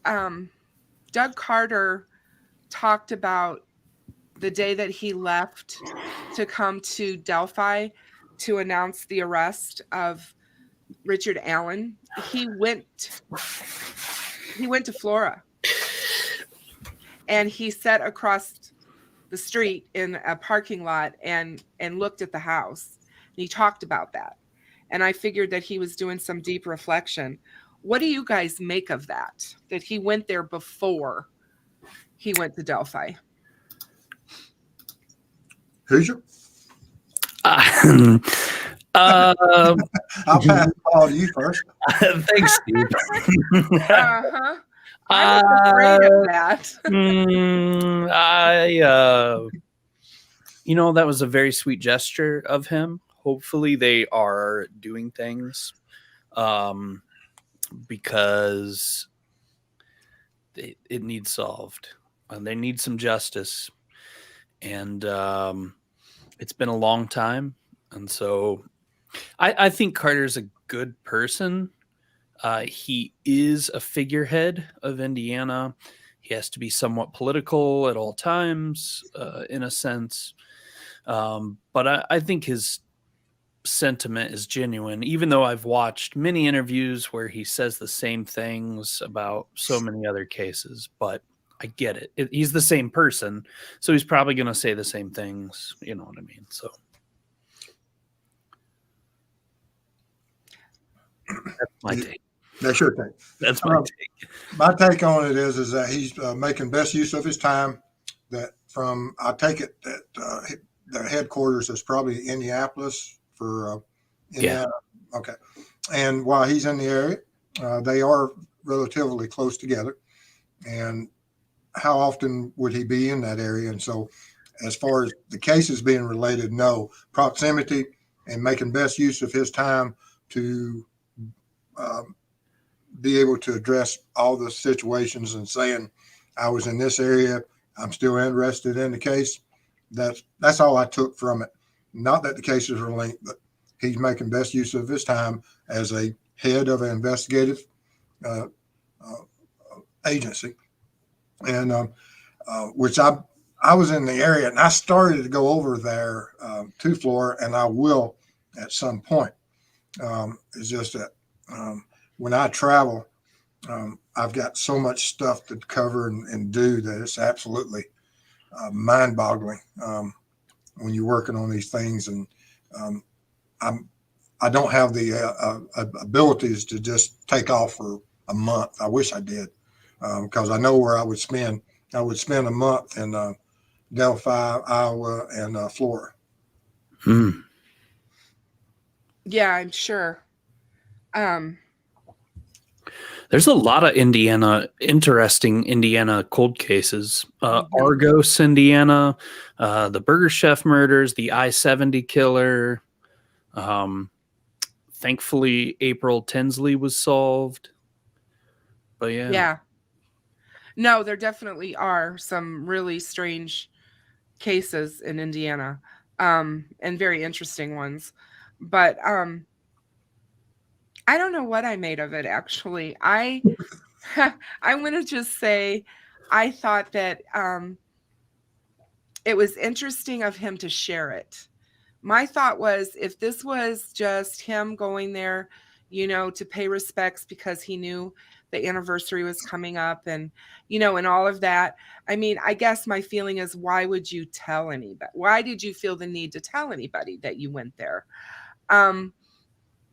Doug Carter talked about the day that he left to come to Delphi to announce the arrest of Richard Allen, he went to Flora, and he sat across the street in a parking lot and looked at the house. And he talked about that. And I figured that he was doing some deep reflection. What do you guys make of that? That he went there before he went to Delphi? Who's you? I'll pass the ball to you first. Thanks, Steve. Uh-huh. I was afraid of that. That was a very sweet gesture of him. Hopefully they are doing things because it needs solved. They need some justice. And it's been a long time. And so I think Carter's a good person. He is a figurehead of Indiana. He has to be somewhat political at all times, in a sense. But I think his sentiment is genuine, even though I've watched many interviews where he says the same things about so many other cases. But I get it. He's the same person, so he's probably going to say the same things. You know what I mean? So that's my take. That's your take. That's my take. My take on it is that he's making best use of his time. That I take it that their headquarters is probably Indianapolis for Indiana. Yeah. Okay. And while he's in the area, they are relatively close together. And how often would he be in that area? And so as far as the cases being related, no. Proximity and making best use of his time to be able to address all the situations and saying, I was in this area, I'm still interested in the case. That's all I took from it. Not that the cases are linked, but he's making best use of his time as a head of an investigative agency. And which I was in the area, and I started to go over there to Flora, and I will at some point. It's just that When I travel, I've got so much stuff to cover and do that it's absolutely mind-boggling when you're working on these things. And I don't have the abilities to just take off for a month. I wish I did, because I know where I would spend. I would spend a month in Delphi, Iowa, and Flora. Yeah, I'm sure. There's a lot of interesting Indiana cold cases. Argos, Indiana, the Burger Chef murders, the I-70 killer. Thankfully, April Tinsley was solved. But yeah. Yeah. No, there definitely are some really strange cases in Indiana, and very interesting ones. But I don't know what I made of it, actually. I'm going to just say I thought that it was interesting of him to share it. My thought was, if this was just him going there, to pay respects because he knew the anniversary was coming up and, and all of that. I mean, I guess my feeling is, why would you tell anybody? Why did you feel the need to tell anybody that you went there?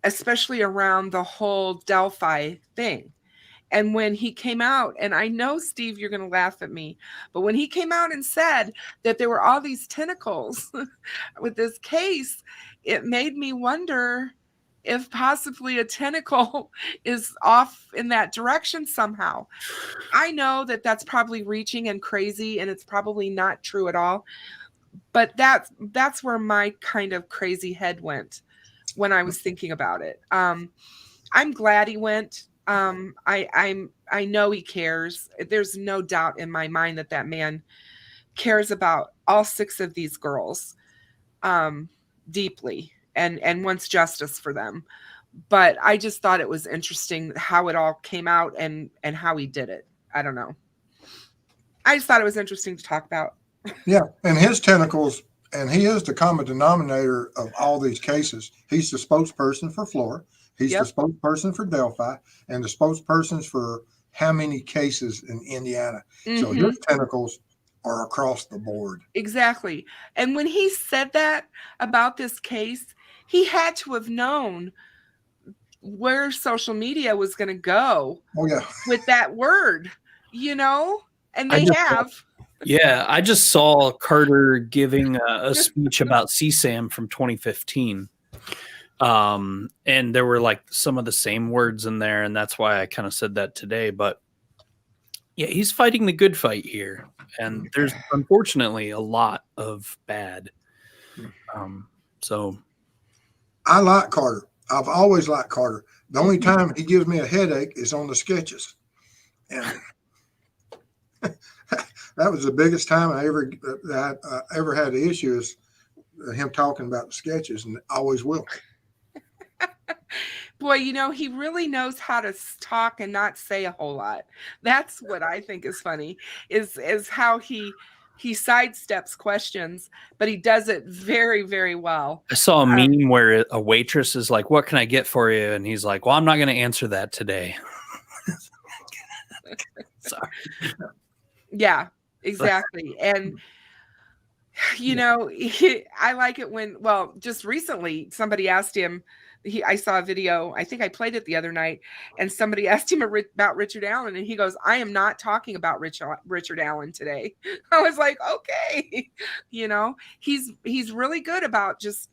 Especially around the whole Delphi thing. And when he came out, and I know, Steve, you're going to laugh at me, but when he came out and said that there were all these tentacles with this case, it made me wonder if possibly a tentacle is off in that direction somehow. I know that that's probably reaching and crazy, and it's probably not true at all, but that's where my kind of crazy head went when I was thinking about it. I'm glad he went. I know he cares. There's no doubt in my mind that man cares about all 6 of these girls deeply and wants justice for them. But I just thought it was interesting how it all came out and how he did it. I don't know. I just thought it was interesting to talk about. Yeah, and his tentacles, and he is the common denominator of all these cases. He's the spokesperson for Flora. He's the spokesperson for Delphi, and the spokespersons for how many cases in Indiana. So his tentacles are across the board. Exactly. And when he said that about this case, he had to have known where social media was going to go. Oh, yeah. With that word, and they have. Yeah, I just saw Carter giving a speech about CSAM from 2015. And there were like some of the same words in there, and that's why I kind of said that today. But yeah, he's fighting the good fight here, and there's unfortunately a lot of bad. So I like Carter. I've always liked Carter. The only time he gives me a headache is on the sketches, and that was the biggest time I ever had the issue, is him talking about the sketches, and always will. Boy, he really knows how to talk and not say a whole lot. That's what I think is funny, is how he sidesteps questions, but he does it very, very well. I saw a meme where a waitress is like, "What can I get for you?" And he's like, "Well, I'm not going to answer that today." Sorry. Yeah, exactly. And I like it when, just recently somebody asked him, I saw a video, I think I played it the other night, and somebody asked him about Richard Allen, and he goes, "I am not talking about Richard Allen today." I was like, okay. He's really good about just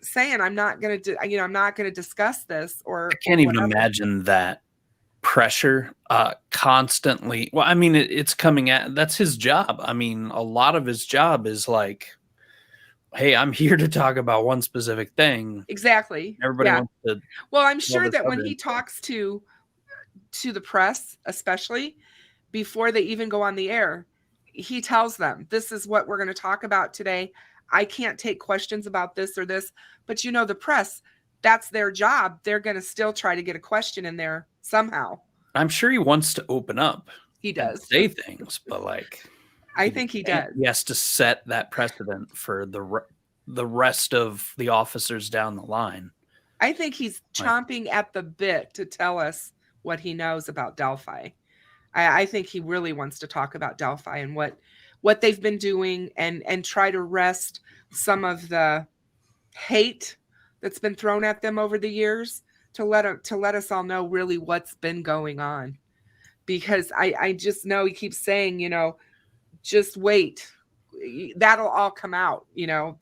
saying, I'm not going to discuss this, or I can't even imagine that pressure constantly. Well, I mean, it's coming at, that's his job. I mean, a lot of his job is like, hey, I'm here to talk about one specific thing. Exactly. Everybody wants to. Well, I'm sure that when he talks to the press, especially before they even go on the air, he tells them, this is what we're going to talk about today. I can't take questions about this or this, but the press, that's their job. They're going to still try to get a question in there somehow. I'm sure he wants to open up. He does say things, but I think he does. He has to set that precedent for the rest of the officers down the line. I think he's chomping at the bit to tell us what he knows about Delphi. I think he really wants to talk about Delphi and what they've been doing and try to rest some of the hate that's been thrown at them over the years to let us all know really what's been going on. Because I just know he keeps saying, just wait. That'll all come out,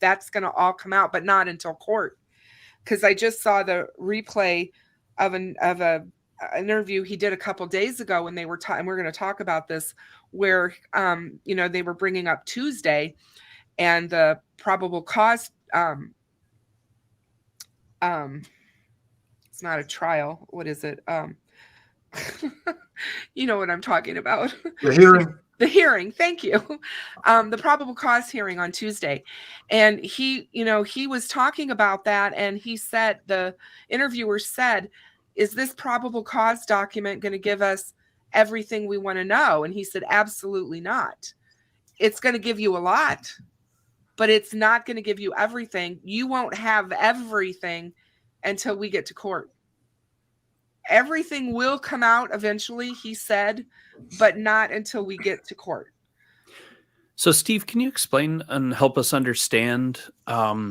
that's going to all come out, but not until court. Because I just saw the replay of a interview he did a couple days ago when they were and we're going to talk about this, where they were bringing up Tuesday and the probable cause. It's not a trial. What is it? You know what I'm talking about. The hearing. The hearing. Thank you. The probable cause hearing on Tuesday. And he was talking about that. And he said, the interviewer said, is this probable cause document going to give us everything we want to know? And he said, absolutely not. It's going to give you a lot, but it's not going to give you everything. You won't have everything until we get to court. Everything will come out eventually, he said, but not until we get to court. So, Steve, can you explain and help us understand the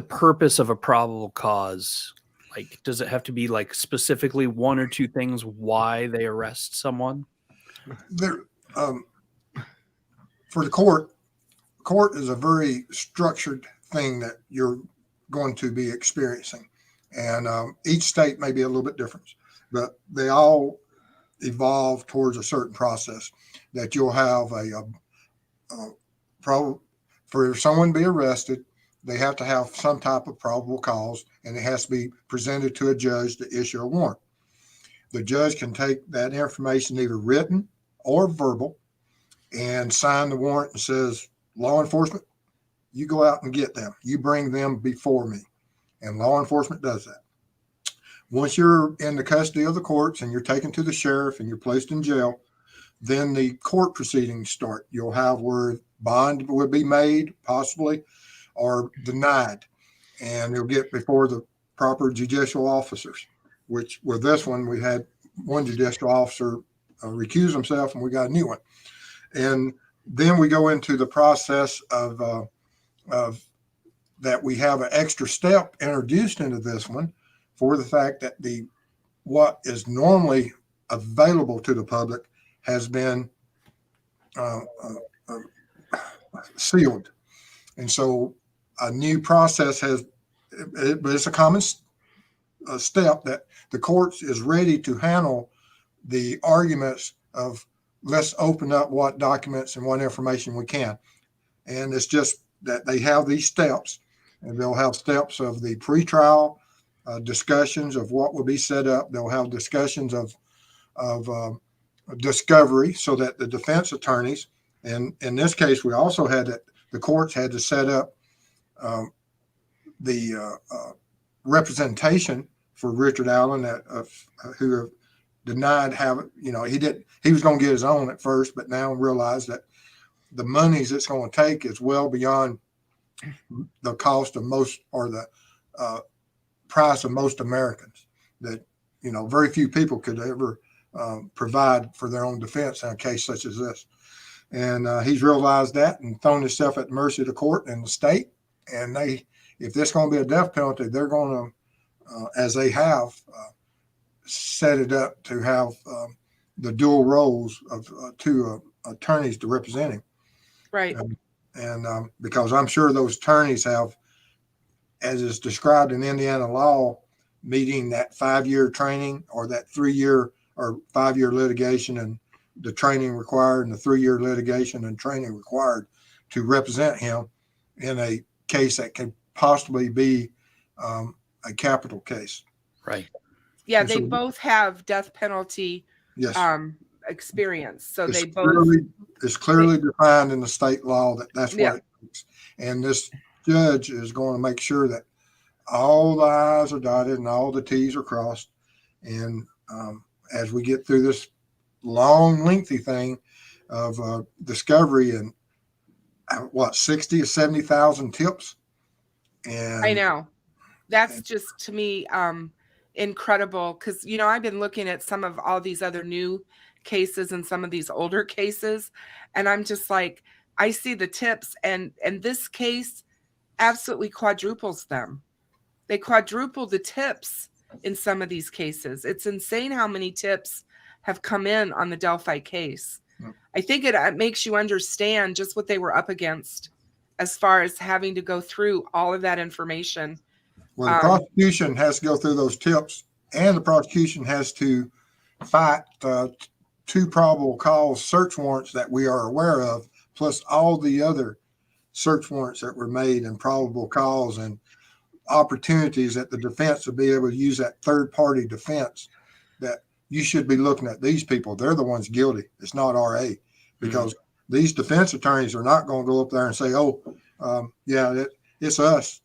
purpose of a probable cause? Like, does it have to be like specifically one or two things why they arrest someone? There, for the court is a very structured thing that you're going to be experiencing. And each state may be a little bit different, but they all evolve towards a certain process that you'll have for someone to be arrested, they have to have some type of probable cause, and it has to be presented to a judge to issue a warrant. The judge can take that information, either written or verbal, and sign the warrant and says, law enforcement, you go out and get them. You bring them before me. And law enforcement does that. Once you're in the custody of the courts and you're taken to the sheriff and you're placed in jail, then the court proceedings start. You'll have where bond will be made, possibly, or denied. And you'll get before the proper judicial officers, which with this one, we had one judicial officer recuse himself and we got a new one. And then we go into the process of that we have an extra step introduced into this one for the fact that what is normally available to the public has been sealed. And so a new process but it's a common step that the courts is ready to handle the arguments of let's open up what documents and what information we can. And it's just that they have these steps, and they'll have steps of the pretrial discussions of what will be set up. They'll have discussions of discovery so that the defense attorneys, and in this case, we also had that the courts had to set up the representation for Richard Allen who denied having, he was going to get his own at first, but now realized that the monies it's going to take is well beyond the cost of most, or the price of most Americans, that, very few people could ever provide for their own defense in a case such as this. And he's realized that and thrown himself at the mercy of the court and the state. And if there's going to be a death penalty, they're going to, as they have, set it up to have the dual roles of two attorneys to represent him. Right. And because I'm sure those attorneys have, as is described in Indiana law, meeting that 5-year training or that 3-year or 5-year litigation and the training required, and the 3-year litigation and training required to represent him in a case that could possibly be a capital case. Right. Yeah, they both have death penalty experience. So it's clearly defined in the state law that's what it takes. And this judge is going to make sure that all the I's are dotted and all the T's are crossed. And as we get through this long, lengthy thing of discovery and 60 or 70,000 tips, And I know. That's just, to me, incredible, because, I've been looking at some of all these other new cases and some of these older cases, and I'm just like, I see the tips, and this case absolutely quadruples them. They quadruple the tips in some of these cases. It's insane how many tips have come in on the Delphi case. I think it makes you understand just what they were up against as far as having to go through all of that information. Well, the prosecution has to go through those tips, and the prosecution has to fight 2 probable cause search warrants that we are aware of, plus all the other search warrants that were made and probable cause and opportunities that the defense will be able to use that third-party defense, that you should be looking at these people. They're the ones guilty. It's not RA, because these defense attorneys are not going to go up there and say, it's us.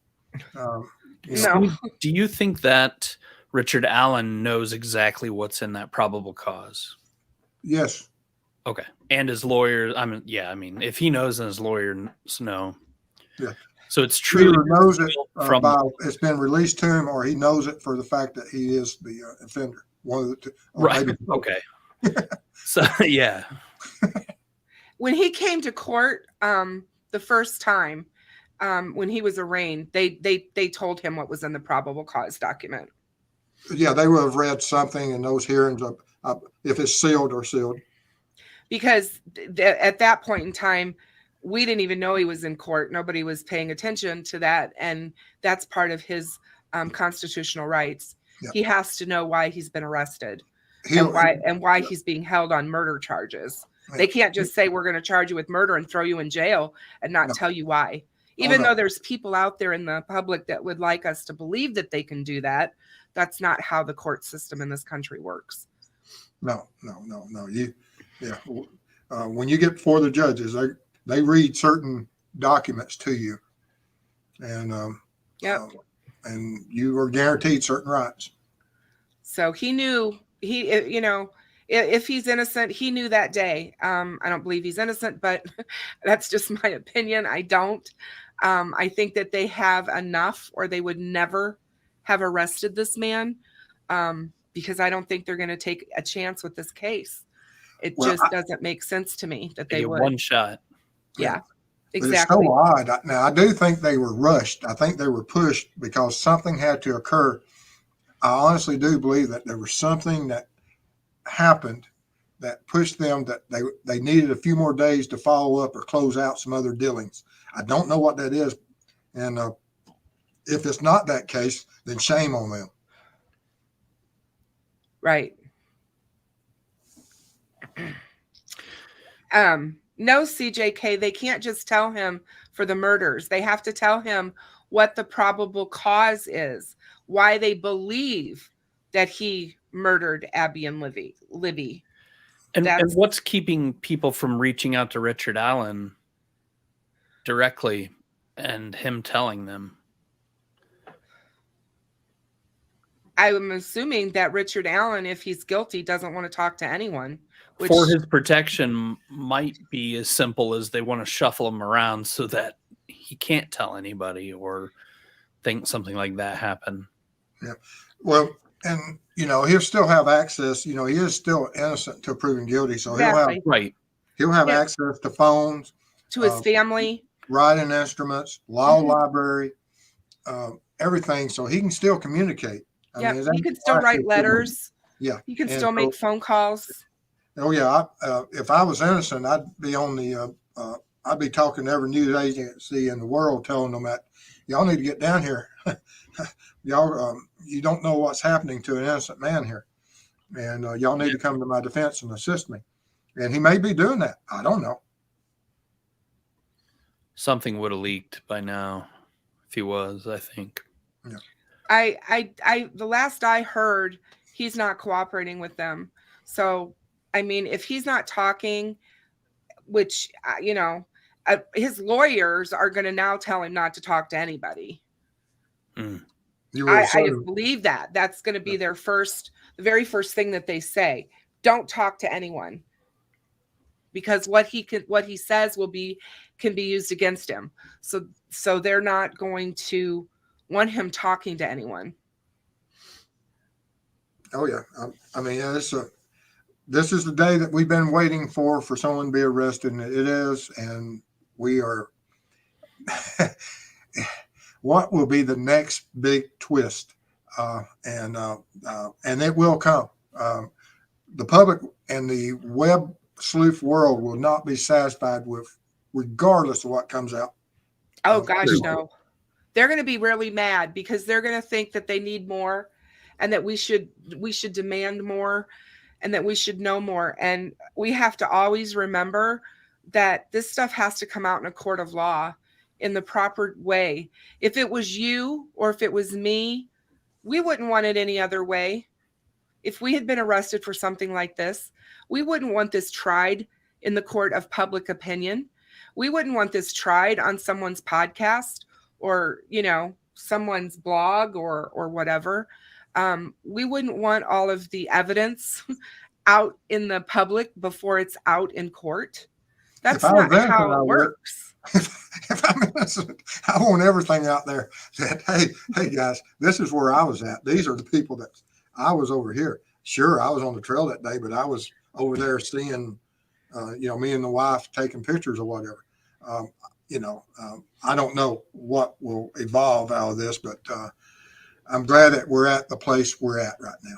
No. Do you think that Richard Allen knows exactly what's in that probable cause? Yes. Okay. And his lawyer, if he knows and his lawyers know. Yeah. So it's true. Either knows it it's been released to him, or he knows it for the fact that he is the offender. One of the two. Right. Okay. So, yeah. When he came to court the first time, when he was arraigned, they told him what was in the probable cause document. Yeah, they would have read something in those hearings, if it's sealed or sealed. Because at that point in time, we didn't even know he was in court. Nobody was paying attention to that. And that's part of his constitutional rights. Yeah. He has to know why he's been arrested and why he's being held on murder charges. Yeah. They can't just say, we're going to charge you with murder and throw you in jail and not tell you why. Even though there's people out there in the public that would like us to believe that they can do that, that's not how the court system in this country works. No. When you get before the judges, they read certain documents to you, and and you are guaranteed certain rights. So he knew if he's innocent, he knew that day. I don't believe he's innocent, but that's just my opinion. I don't. I think that they have enough, or they would never have arrested this man, because I don't think they're going to take a chance with this case. It just doesn't make sense to me that they would. One shot. Yeah, exactly. But it's so odd. Now, I do think they were rushed. I think they were pushed because something had to occur. I honestly do believe that there was something that happened that pushed them, that they needed a few more days to follow up or close out some other dealings. I don't know what that is. And if it's not that case, then shame on them. Right. No, CJK, they can't just tell him for the murders. They have to tell him what the probable cause is, why they believe that he murdered Abby and Libby. And what's keeping people from reaching out to Richard Allen directly and him telling them? I'm assuming that Richard Allen, if he's guilty, doesn't want to talk to anyone. For his protection might be as simple as they want to shuffle him around so that he can't tell anybody or think something like that happened. Yeah. Well, and, he'll still have access. He is still innocent until proven guilty. So he'll have access to phones. To his family. Writing instruments, law library, everything. So he can still communicate. Yeah, he can still write letters. Yeah. He can still make phone calls. Oh yeah, if I was innocent, I'd be on I'd be talking to every news agency in the world, telling them that y'all need to get down here. Y'all, you don't know what's happening to an innocent man here, and y'all need to come to my defense and assist me. And he may be doing that. I don't know. Something would have leaked by now if he was, I think. Yeah. I the last I heard, he's not cooperating with them. So, I mean, if he's not talking, which, his lawyers are going to now tell him not to talk to anybody. Mm. I just believe that. That's going to be the very first thing that they say. Don't talk to anyone. Because what he says can be used against him. So So they're not going to want him talking to anyone. Oh yeah. I mean, this is the day that we've been waiting for someone to be arrested, and it is, and we are. What will be the next big twist? And it will come. The public and the web sleuth world will not be satisfied with, regardless of what comes out. Oh gosh, no. They're going to be really mad because they're going to think that they need more, and that we should demand more, and that we should know more. And we have to always remember that this stuff has to come out in a court of law in the proper way. If it was you or if it was me, we wouldn't want it any other way. If we had been arrested for something like this, we wouldn't want this tried in the court of public opinion. We wouldn't want this tried on someone's podcast or, someone's blog or whatever. We wouldn't want all of the evidence out in the public before it's out in court. That's not how it works. If I'm innocent, I want everything out there that, hey guys, this is where I was at. These are the people that I was over here. Sure, I was on the trail that day, but I was over there seeing, me and the wife taking pictures or whatever. I don't know what will evolve out of this, but I'm glad that we're at the place we're at right now.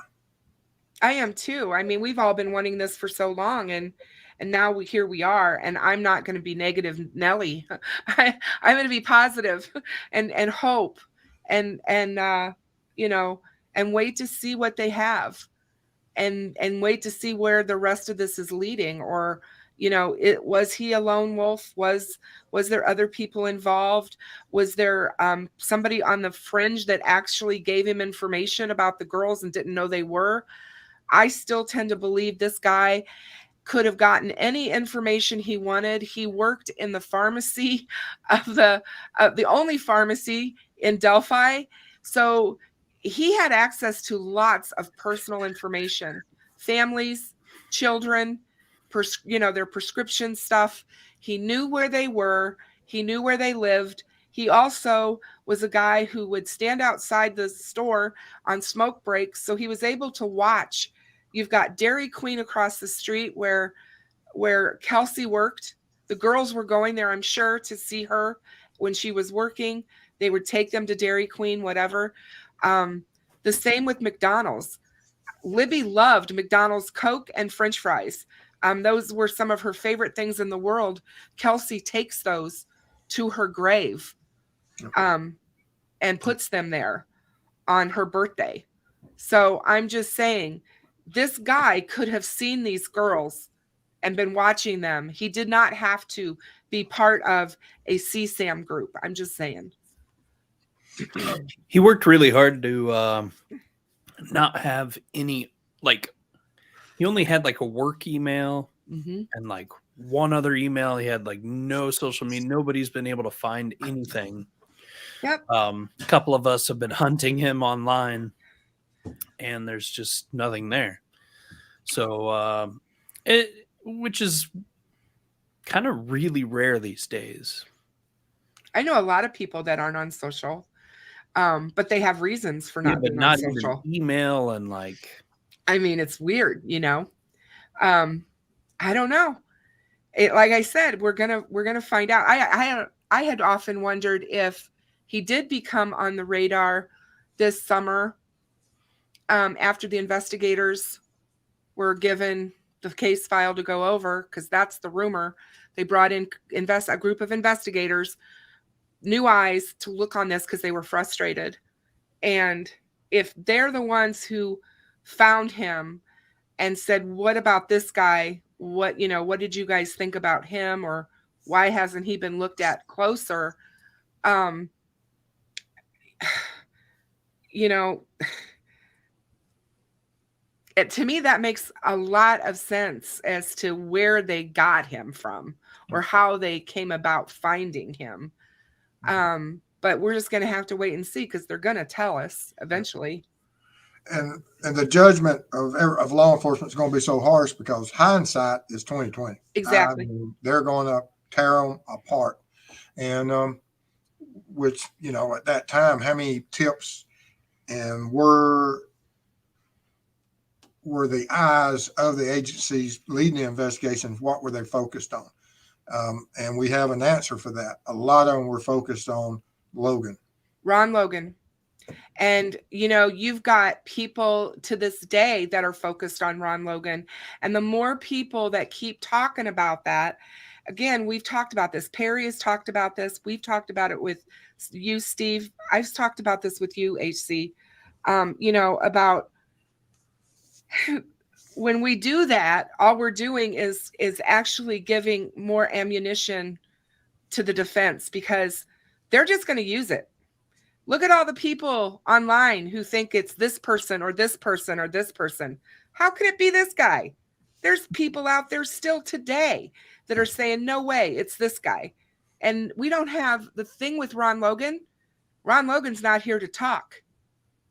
I am too. I mean, we've all been wanting this for so long, and now here we are. And I'm not going to be negative Nelly. I'm going to be positive and hope and wait to see what they have, and wait to see where the rest of this is leading. Or, was he a lone wolf? Was there other people involved? Was there somebody on the fringe that actually gave him information about the girls and didn't know they were? I still tend to believe this guy could have gotten any information he wanted. He worked in the pharmacy of the only pharmacy in Delphi. So he had access to lots of personal information, families, children, their prescription stuff. He knew where they were. He knew where they lived. He also was a guy who would stand outside the store on smoke breaks. So he was able to watch. You've got Dairy Queen across the street where Kelsey worked. The girls were going there, I'm sure, to see her when she was working. They would take them to Dairy Queen, whatever. The same with McDonald's. Libby loved McDonald's Coke and French fries. Those were some of her favorite things in the world. Kelsey takes those to her grave and puts them there on her birthday. So I'm just saying, this guy could have seen these girls and been watching them. He did not have to be part of a CSAM group. I'm just saying. He worked really hard to not have any, he only had a work email and one other email. He had no social media. Nobody's been able to find anything. Yep. A couple of us have been hunting him online, and there's just nothing there. So, which is kind of really rare these days. I know a lot of people that aren't on social, but they have reasons for not being on social. Even email and I mean, it's weird, I don't know. Like I said, we're gonna find out. I had often wondered if he did become on the radar this summer, after the investigators were given the case file to go over, because that's the rumor. They brought in a group of investigators, new eyes, to look on this because they were frustrated. And if they're the ones who found him and said, what about this guy? What did you guys think about him? Or why hasn't he been looked at closer? To me, that makes a lot of sense as to where they got him from or how they came about finding him. But we're just going to have to wait and see, because they're going to tell us eventually. And the judgment of law enforcement is going to be so harsh because hindsight is 20/20. Exactly. They're going to tear them apart. And which, you know, at that time, how many tips and were the eyes of the agencies leading the investigations, what were they focused on? And we have an answer for that. A lot of them were focused on Logan. Ron Logan. And, you know, you've got people to this day that are focused on Ron Logan. And the more people that keep talking about that, again, we've talked about this. Perry has talked about this. We've talked about it with you, Steve. I've talked about this with you, HC, you know, about when we do that, all we're doing is actually giving more ammunition to the defense, because they're just going to use it. Look at all the people online who think it's this person or this person or this person. How could it be this guy? There's people out there still today that are saying, no way, it's this guy. And we don't have the thing with Ron Logan. Ron Logan's not here to talk.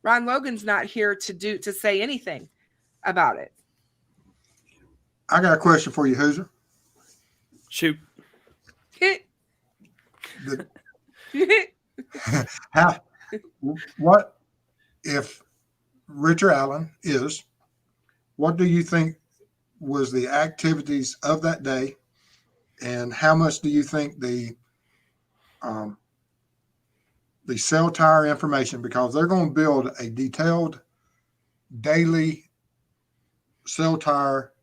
Ron Logan's not here to say anything about it. I got a question for you, Hooser. Shoot. What if Richard Allen is, what do you think was the activities of that day, and how much do you think the cell tower information, because they're going to build a detailed daily cell tower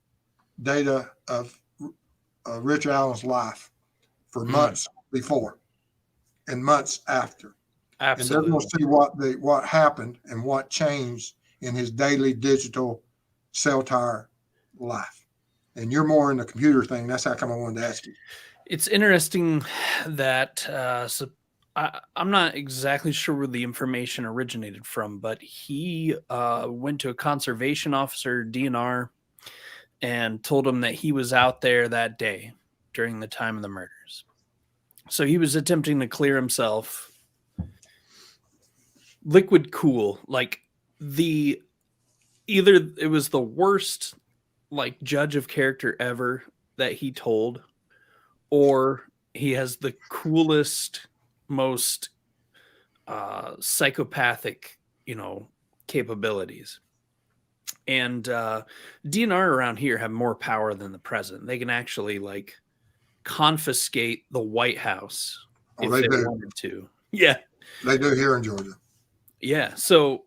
data of Richard Allen's life for months before and months after. Absolutely. And they're going to see what happened and what changed in his daily digital cell tower life. And you're more in the computer thing. That's how come I wanted to ask you. It's interesting that I'm not exactly sure where the information originated from, but he went to a conservation officer, DNR, and told him that he was out there that day during the time of the murders. So he was attempting to clear himself. Liquid cool, like either it was the worst like judge of character ever that he told, or he has the coolest, most psychopathic, you know, capabilities. And DNR around here have more power than the president. They can actually like confiscate the White House if they wanted to. Yeah, they do here in Georgia. Yeah, so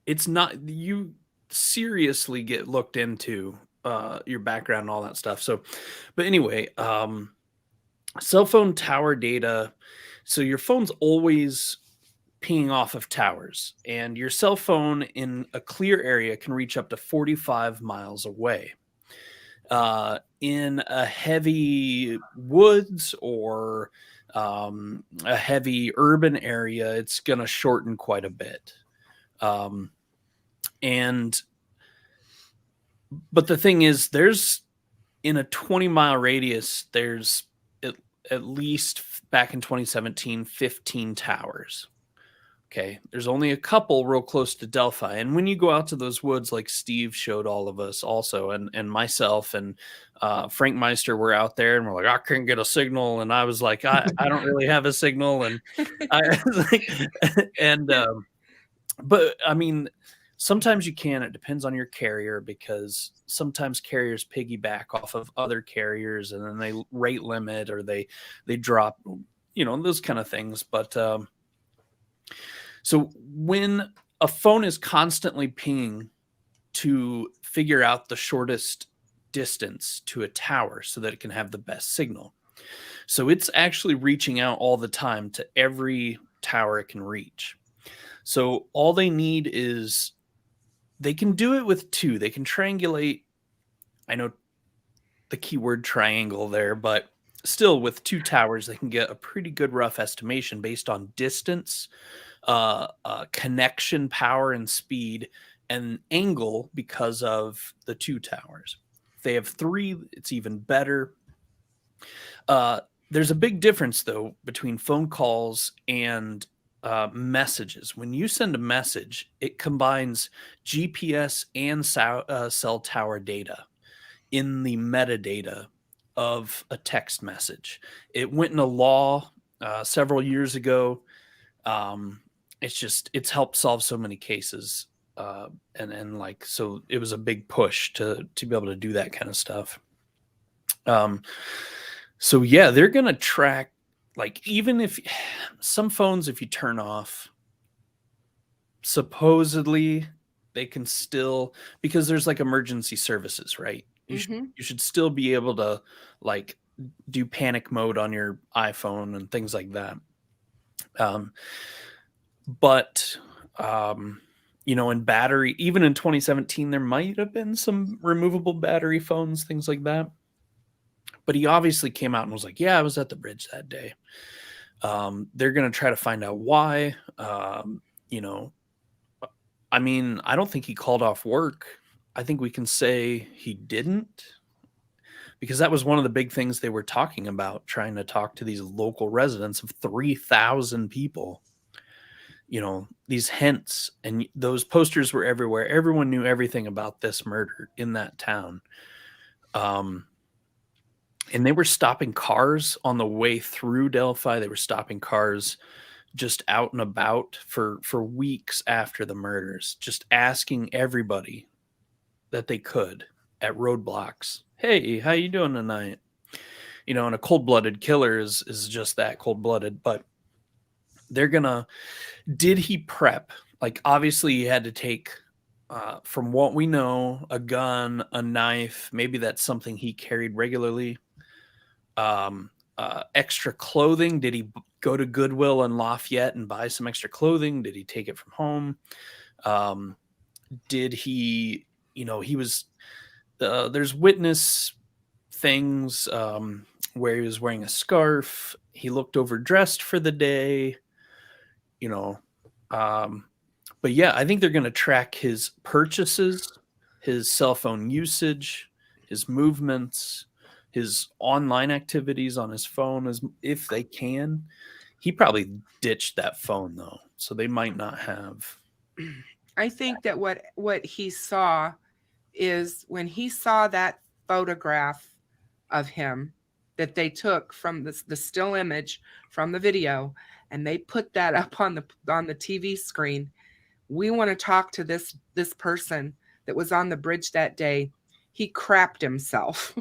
it's not, you seriously get looked into your background and all that stuff. So, but anyway, cell phone tower data. So your phone's always pinging off of towers, and your cell phone in a clear area can reach up to 45 miles away. In a heavy woods or a heavy urban area, it's going to shorten quite a bit. But the thing is, there's in a 20-mile radius, there's at least back in 2017, 15 towers. Okay, there's only a couple real close to Delphi. And when you go out to those woods, like Steve showed all of us also, and myself and Frank Meister were out there, and we're like, I couldn't get a signal. And I was like, I don't really have a signal. And I was like, but I mean, sometimes you can. It depends on your carrier, because sometimes carriers piggyback off of other carriers, and then they rate limit or they drop, you know, those kind of things. But so when a phone is constantly pinging to figure out the shortest distance to a tower so that it can have the best signal. So it's actually reaching out all the time to every tower it can reach. So all they need is, they can do it with two. They can triangulate. I know the keyword triangle there, but still with two towers, they can get a pretty good rough estimation based on distance, connection power and speed, and angle because of the two towers. If they have three, it's even better. There's a big difference, though, between phone calls and messages. When you send a message, it combines GPS and cell tower data in the metadata of a text message. It went into law several years ago. It's helped solve so many cases. And like, so it was a big push to be able to do that kind of stuff. So yeah, they're going to track, like, even if some phones, if you turn off, supposedly they can still, because there's like emergency services, right? You should still be able to like do panic mode on your iPhone and things like that. But in battery, even in 2017, there might have been some removable battery phones, things like that. But he obviously came out and was like, yeah, I was at the bridge that day. They're going to try to find out why. I mean, I don't think he called off work. I think we can say he didn't, because that was one of the big things they were talking about, trying to talk to these local residents of 3,000 people. These hints, and those posters were everywhere. Everyone knew everything about this murder in that town. And they were stopping cars on the way through Delphi. They were stopping cars just out and about for weeks after the murders, just asking everybody that they could at roadblocks, hey, how you doing tonight? And a cold-blooded killer is just that, cold-blooded. But did he prep? Like, obviously he had to take, from what we know, a gun, a knife. Maybe that's something he carried regularly. Extra clothing. Did he go to Goodwill in Lafayette and buy some extra clothing? Did he take it from home? Did he, he was, there's witness things where he was wearing a scarf. He looked overdressed for the day, but yeah, I think they're going to track his purchases, his cell phone usage, his movements, his online activities on his phone, as if they can. He probably ditched that phone though, so they might not have. I think that what he saw is, when he saw that photograph of him that they took from the still image from the video, and they put that up on the TV screen. We want to talk to this person that was on the bridge that day. He crapped himself.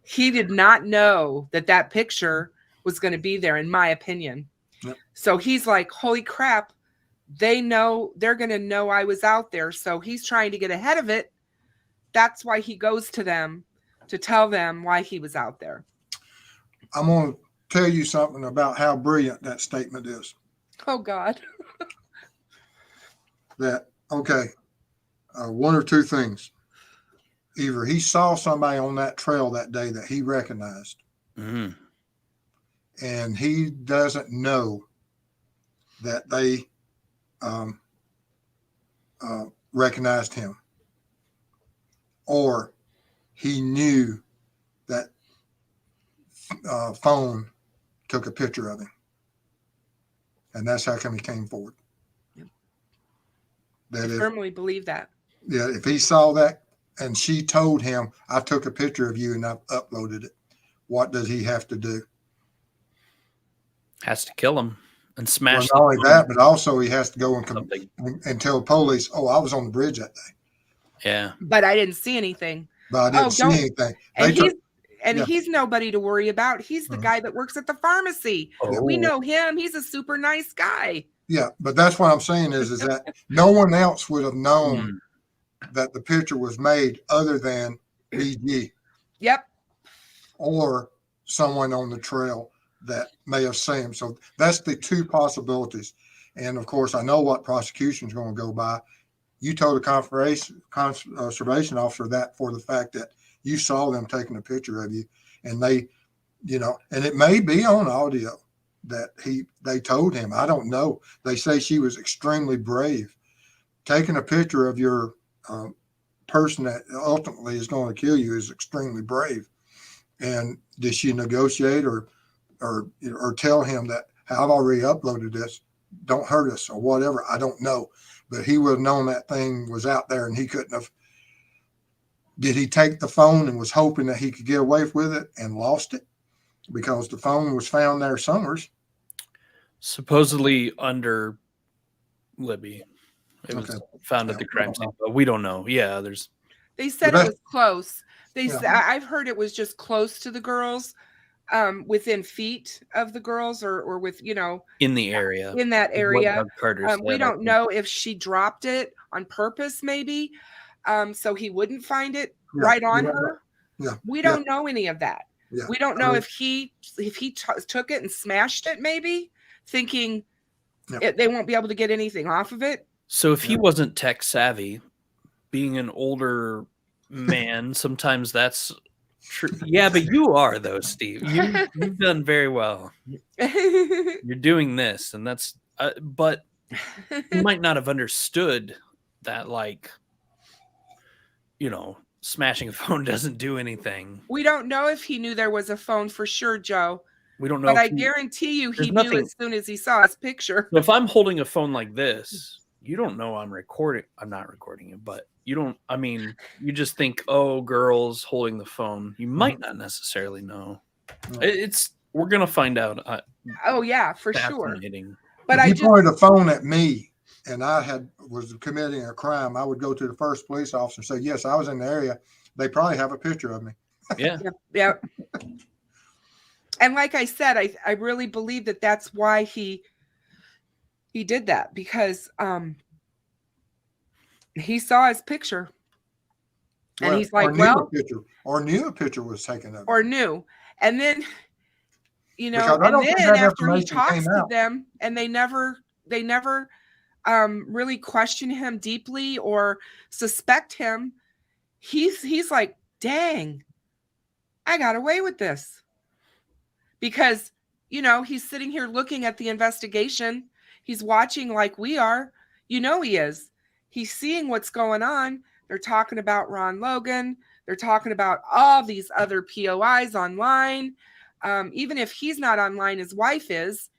He did not know that picture was going to be there, in my opinion. Yep. So he's like, holy crap, they're going to know I was out there. So he's trying to get ahead of it. That's why he goes to them to tell them why he was out there. I'm going to tell you something about how brilliant that statement is. Oh, God. One or two things. Either he saw somebody on that trail that day that he recognized, and he doesn't know that they recognized him, or he knew that phone took a picture of him, and that's how come he came forward. Yep. I firmly believe that. Yeah, if he saw that and she told him, I took a picture of you and I've uploaded it, what does he have to do? Has to kill him and smash. Well, not only that, but also he has to go and tell police, oh, I was on the bridge that day. Yeah. But I didn't see anything. But I didn't see anything. He's nobody to worry about. He's the guy that works at the pharmacy. Oh. We know him. He's a super nice guy. Yeah, but that's what I'm saying is that no one else would have known that the picture was made other than BG. Yep. Or someone on the trail that may have seen him. So that's the two possibilities. And of course, I know what prosecution is going to go by. You told a conservation officer that for the fact that you saw them taking a picture of you, and they, and it may be on audio that they told him. I don't know. They say she was extremely brave. Taking a picture of your person that ultimately is going to kill you is extremely brave. And did she negotiate or tell him that, I've already uploaded this, don't hurt us or whatever? I don't know. But he would have known that thing was out there and he couldn't have. Did he take the phone and was hoping that he could get away with it and lost it? Because the phone was found there somewhere. Supposedly under Libby. It was found at the crime scene, but we don't know. Yeah, there's. They said it was close. I've heard it was just close to the girls, within feet of the girls, or with in the area. In that area, we don't know if she dropped it on purpose, maybe, so he wouldn't find it right on her. Yeah, we don't know any of that. Yeah. We don't know if he took it and smashed it, maybe thinking they won't be able to get anything off of it. So if he wasn't tech savvy, being an older man, sometimes that's true. Yeah, but you are though, Steve. You've done very well. You're doing this, and that's. But you might not have understood that, like, smashing a phone doesn't do anything. We don't know if he knew there was a phone for sure, Joe. We don't know. But I guarantee you he knew as soon as he saw his picture. So if I'm holding a phone like this, you don't know I'm recording. I'm not recording it, but you don't. I mean, you just think, oh, girls holding the phone. You might not necessarily know. We're gonna find out. Oh yeah, for sure. But if you pointed a phone at me and I was committing a crime, I would go to the first police officer and say, yes, I was in the area. They probably have a picture of me. Yeah. Yep. And like I said, I really believe that that's why he did that, because he saw his picture and he's like, knew a picture was taken of it. Or knew. And then, and then after he talks to them and they never really question him deeply or suspect him, he's like, dang, I got away with this. Because, he's sitting here looking at the investigation. He's watching like we are. He is. He's seeing what's going on. They're talking about Ron Logan. They're talking about all these other POIs online. Even if he's not online, his wife is.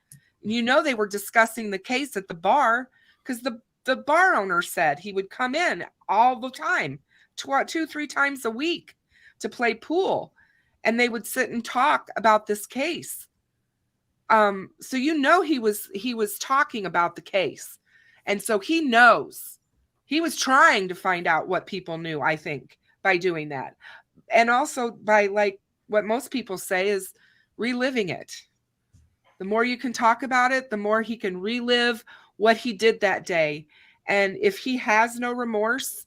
They were discussing the case at the bar because the bar owner said he would come in all the time, 2-3 times a week to play pool. And they would sit and talk about this case. So he was talking about the case. And so he knows. He was trying to find out what people knew, I think, by doing that. And also by, like, what most people say is reliving it. The more you can talk about it, the more he can relive what he did that day. And if he has no remorse,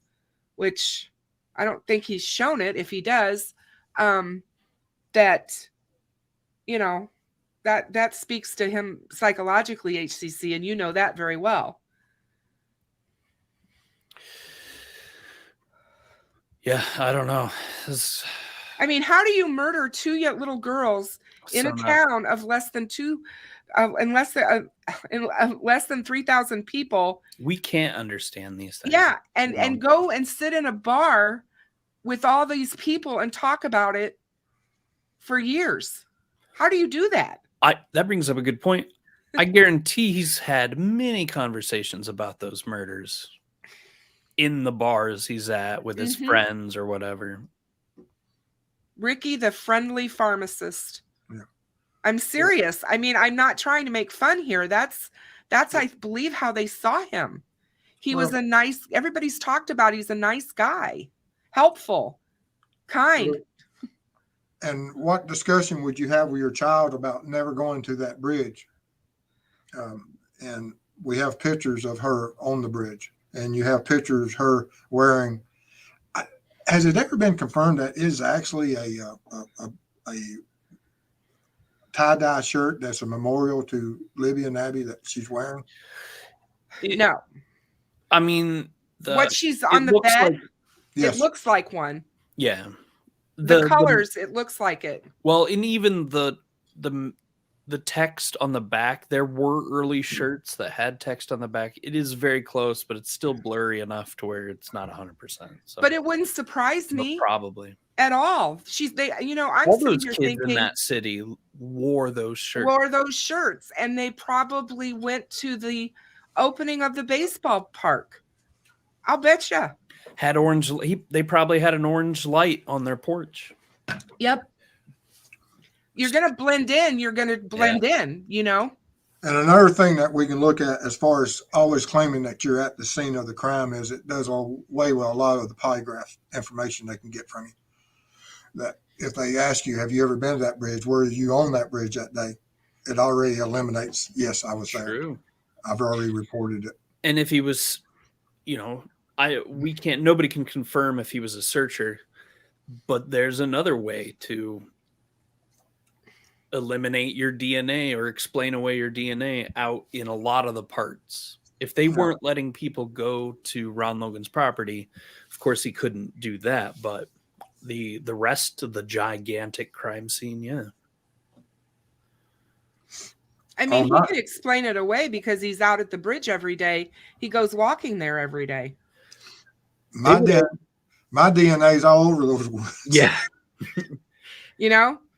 which I don't think he's shown it, if he does, that speaks to him psychologically, HCC, and you know that very well. Yeah, I don't know. I mean, how do you murder 2 little girls in a town of less than 3,000 people? We can't understand these things. Yeah, and go and sit in a bar with all these people and talk about it for years. How do you do that? That brings up a good point. I guarantee he's had many conversations about those murders in the bars he's at with his friends or whatever. Ricky, the friendly pharmacist. Yeah. I'm serious. I mean, I'm not trying to make fun here. That's I believe how they saw him. He was everybody's talked about he's a nice guy, helpful, kind. And what discussion would you have with your child about never going to that bridge? And we have pictures of her on the bridge, and you have pictures of her wearing. Has it ever been confirmed that is actually a tie-dye shirt that's a memorial to Libby and Abby that she's wearing? No. I mean, what she's on the bed, yes. It looks like one. Yeah. The colors, it looks like it. Well, and even the text on the back, there were early shirts that had text on the back. It is very close, but it's still blurry enough to where it's not 100%. So, but it wouldn't surprise me probably at all. I'm all those kids in that city wore those shirts. And they probably went to the opening of the baseball park. I'll bet you. Had orange. They probably had an orange light on their porch. Yep. You're going to blend in. You're going to blend in, And another thing that we can look at as far as always claiming that you're at the scene of the crime is it does away with a lot of the polygraph information they can get from you. That if they ask you, have you ever been to that bridge? Were you on that bridge that day? It already eliminates, yes, I was there. True. I've already reported it. And if he was, nobody can confirm if he was a searcher, but there's another way to eliminate your DNA or explain away your DNA out in a lot of the parts. If they weren't letting people go to Ron Logan's property, of course he couldn't do that, but the rest of the gigantic crime scene, yeah. I mean, he could explain it away because he's out at the bridge every day. He goes walking there every day. My DNA's all over those woods. Yeah.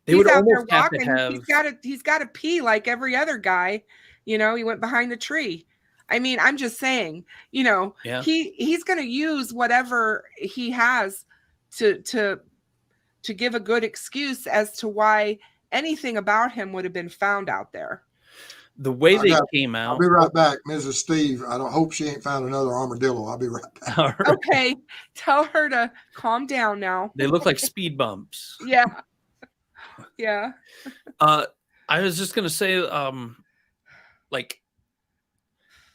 They he's out there walking. He's got to pee like every other guy. He went behind the tree. I mean, I'm just saying, he's going to use whatever he has to give a good excuse as to why anything about him would have been found out there. The way they came out. I'll be right back, Mrs. Steve. I don't hope she ain't found another armadillo. I'll be right back. Right. Okay, tell her to calm down now. They look like speed bumps. Yeah. Yeah. I was just gonna say, like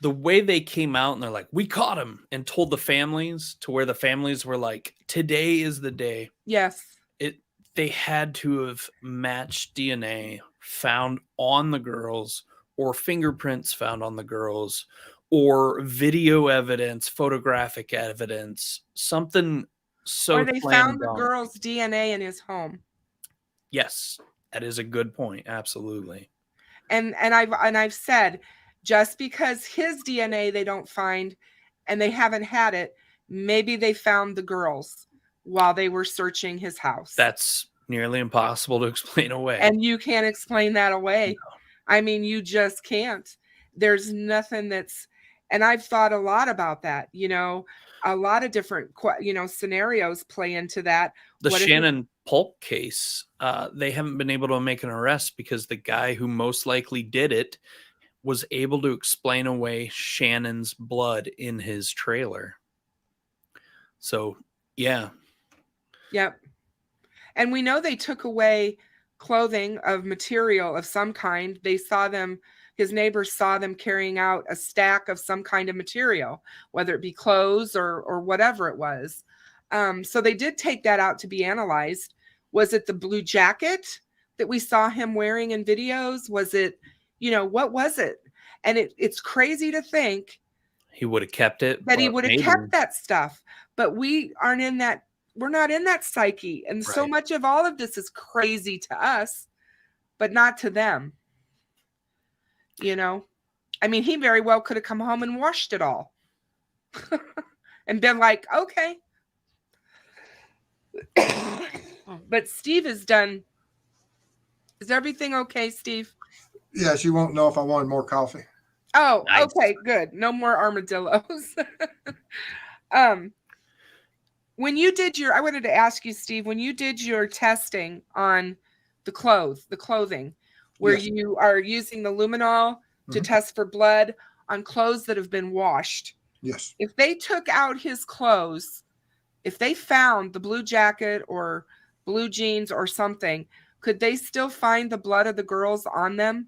the way they came out and they're like, we caught him, and told the families, to where the families were like, today is the day. Yes. They had to have matched DNA found on the girls, or fingerprints found on the girls, or video evidence, photographic evidence, something so. Or they found the girl's DNA in his home. Yes, that is a good point. Absolutely. And I've said, just because his DNA they don't find, and they haven't had it, maybe they found the girls while they were searching his house. That's nearly impossible to explain away. And you can't explain that away. No. I mean, you just can't. There's nothing that's, and I've thought a lot about that, a lot of different, scenarios play into that. The Shannon Polk case, they haven't been able to make an arrest because the guy who most likely did it was able to explain away Shannon's blood in his trailer. So, yeah. Yep. And we know they took away clothing of material of some kind. They saw them, his neighbors saw them carrying out a stack of some kind of material, whether it be clothes or whatever it was. So they did take that out to be analyzed. Was it the blue jacket that we saw him wearing in videos? Was it, what was it? And it's crazy to think he would have kept it. That he would have kept that stuff. But we aren't in that. We're not in that psyche. And so much of all of this is crazy to us, but not to them. I mean, he very well could have come home and washed it all and been like, okay. But Steve has done. Is everything okay, Steve? Yeah, she won't know if I wanted more coffee. Oh, nice. Okay, good. No more armadillos. When you did I wanted to ask you, Steve, when you did your testing on the clothing, where you are using the luminol to test for blood on clothes that have been washed. Yes. If they took out his clothes, if they found the blue jacket or blue jeans or something, could they still find the blood of the girls on them?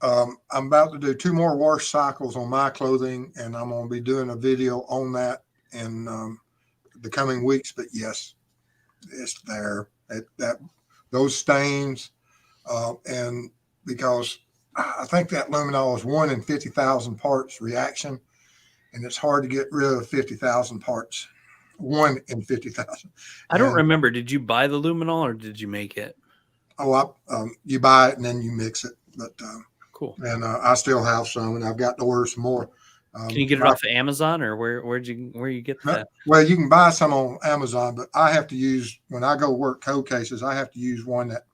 I'm about to do 2 more wash cycles on my clothing, and I'm going to be doing a video on that in the coming weeks. But yes, it's there. Those stains, and because I think that luminol is 1 in 50,000 parts reaction, and it's hard to get rid of 50,000 parts. 1 in 50,000. I don't remember. Did you buy the luminol or did you make it? Oh, you buy it and then you mix it. But cool. And I still have some, and I've got to order some more. Can you get it off of Amazon, or where you get that? Well, you can buy some on Amazon, but I have to use, when I go work code cases, I have to use one that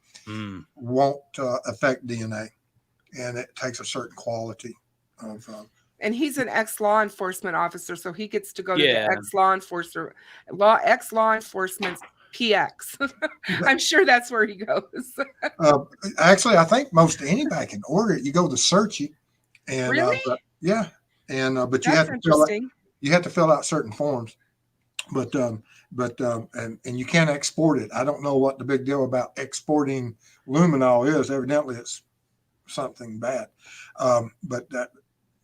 won't affect DNA, and it takes a certain quality of. And he's an ex-law enforcement officer, so he gets to go to the ex-law enforcement's PX. I'm sure that's where he goes. Actually, I think most anybody can order it. You go to search it, And Really? yeah, and but you That's have to interesting. fill out certain forms, but and you can't export it. I don't know what the big deal about exporting luminol is. Evidently, it's something bad. But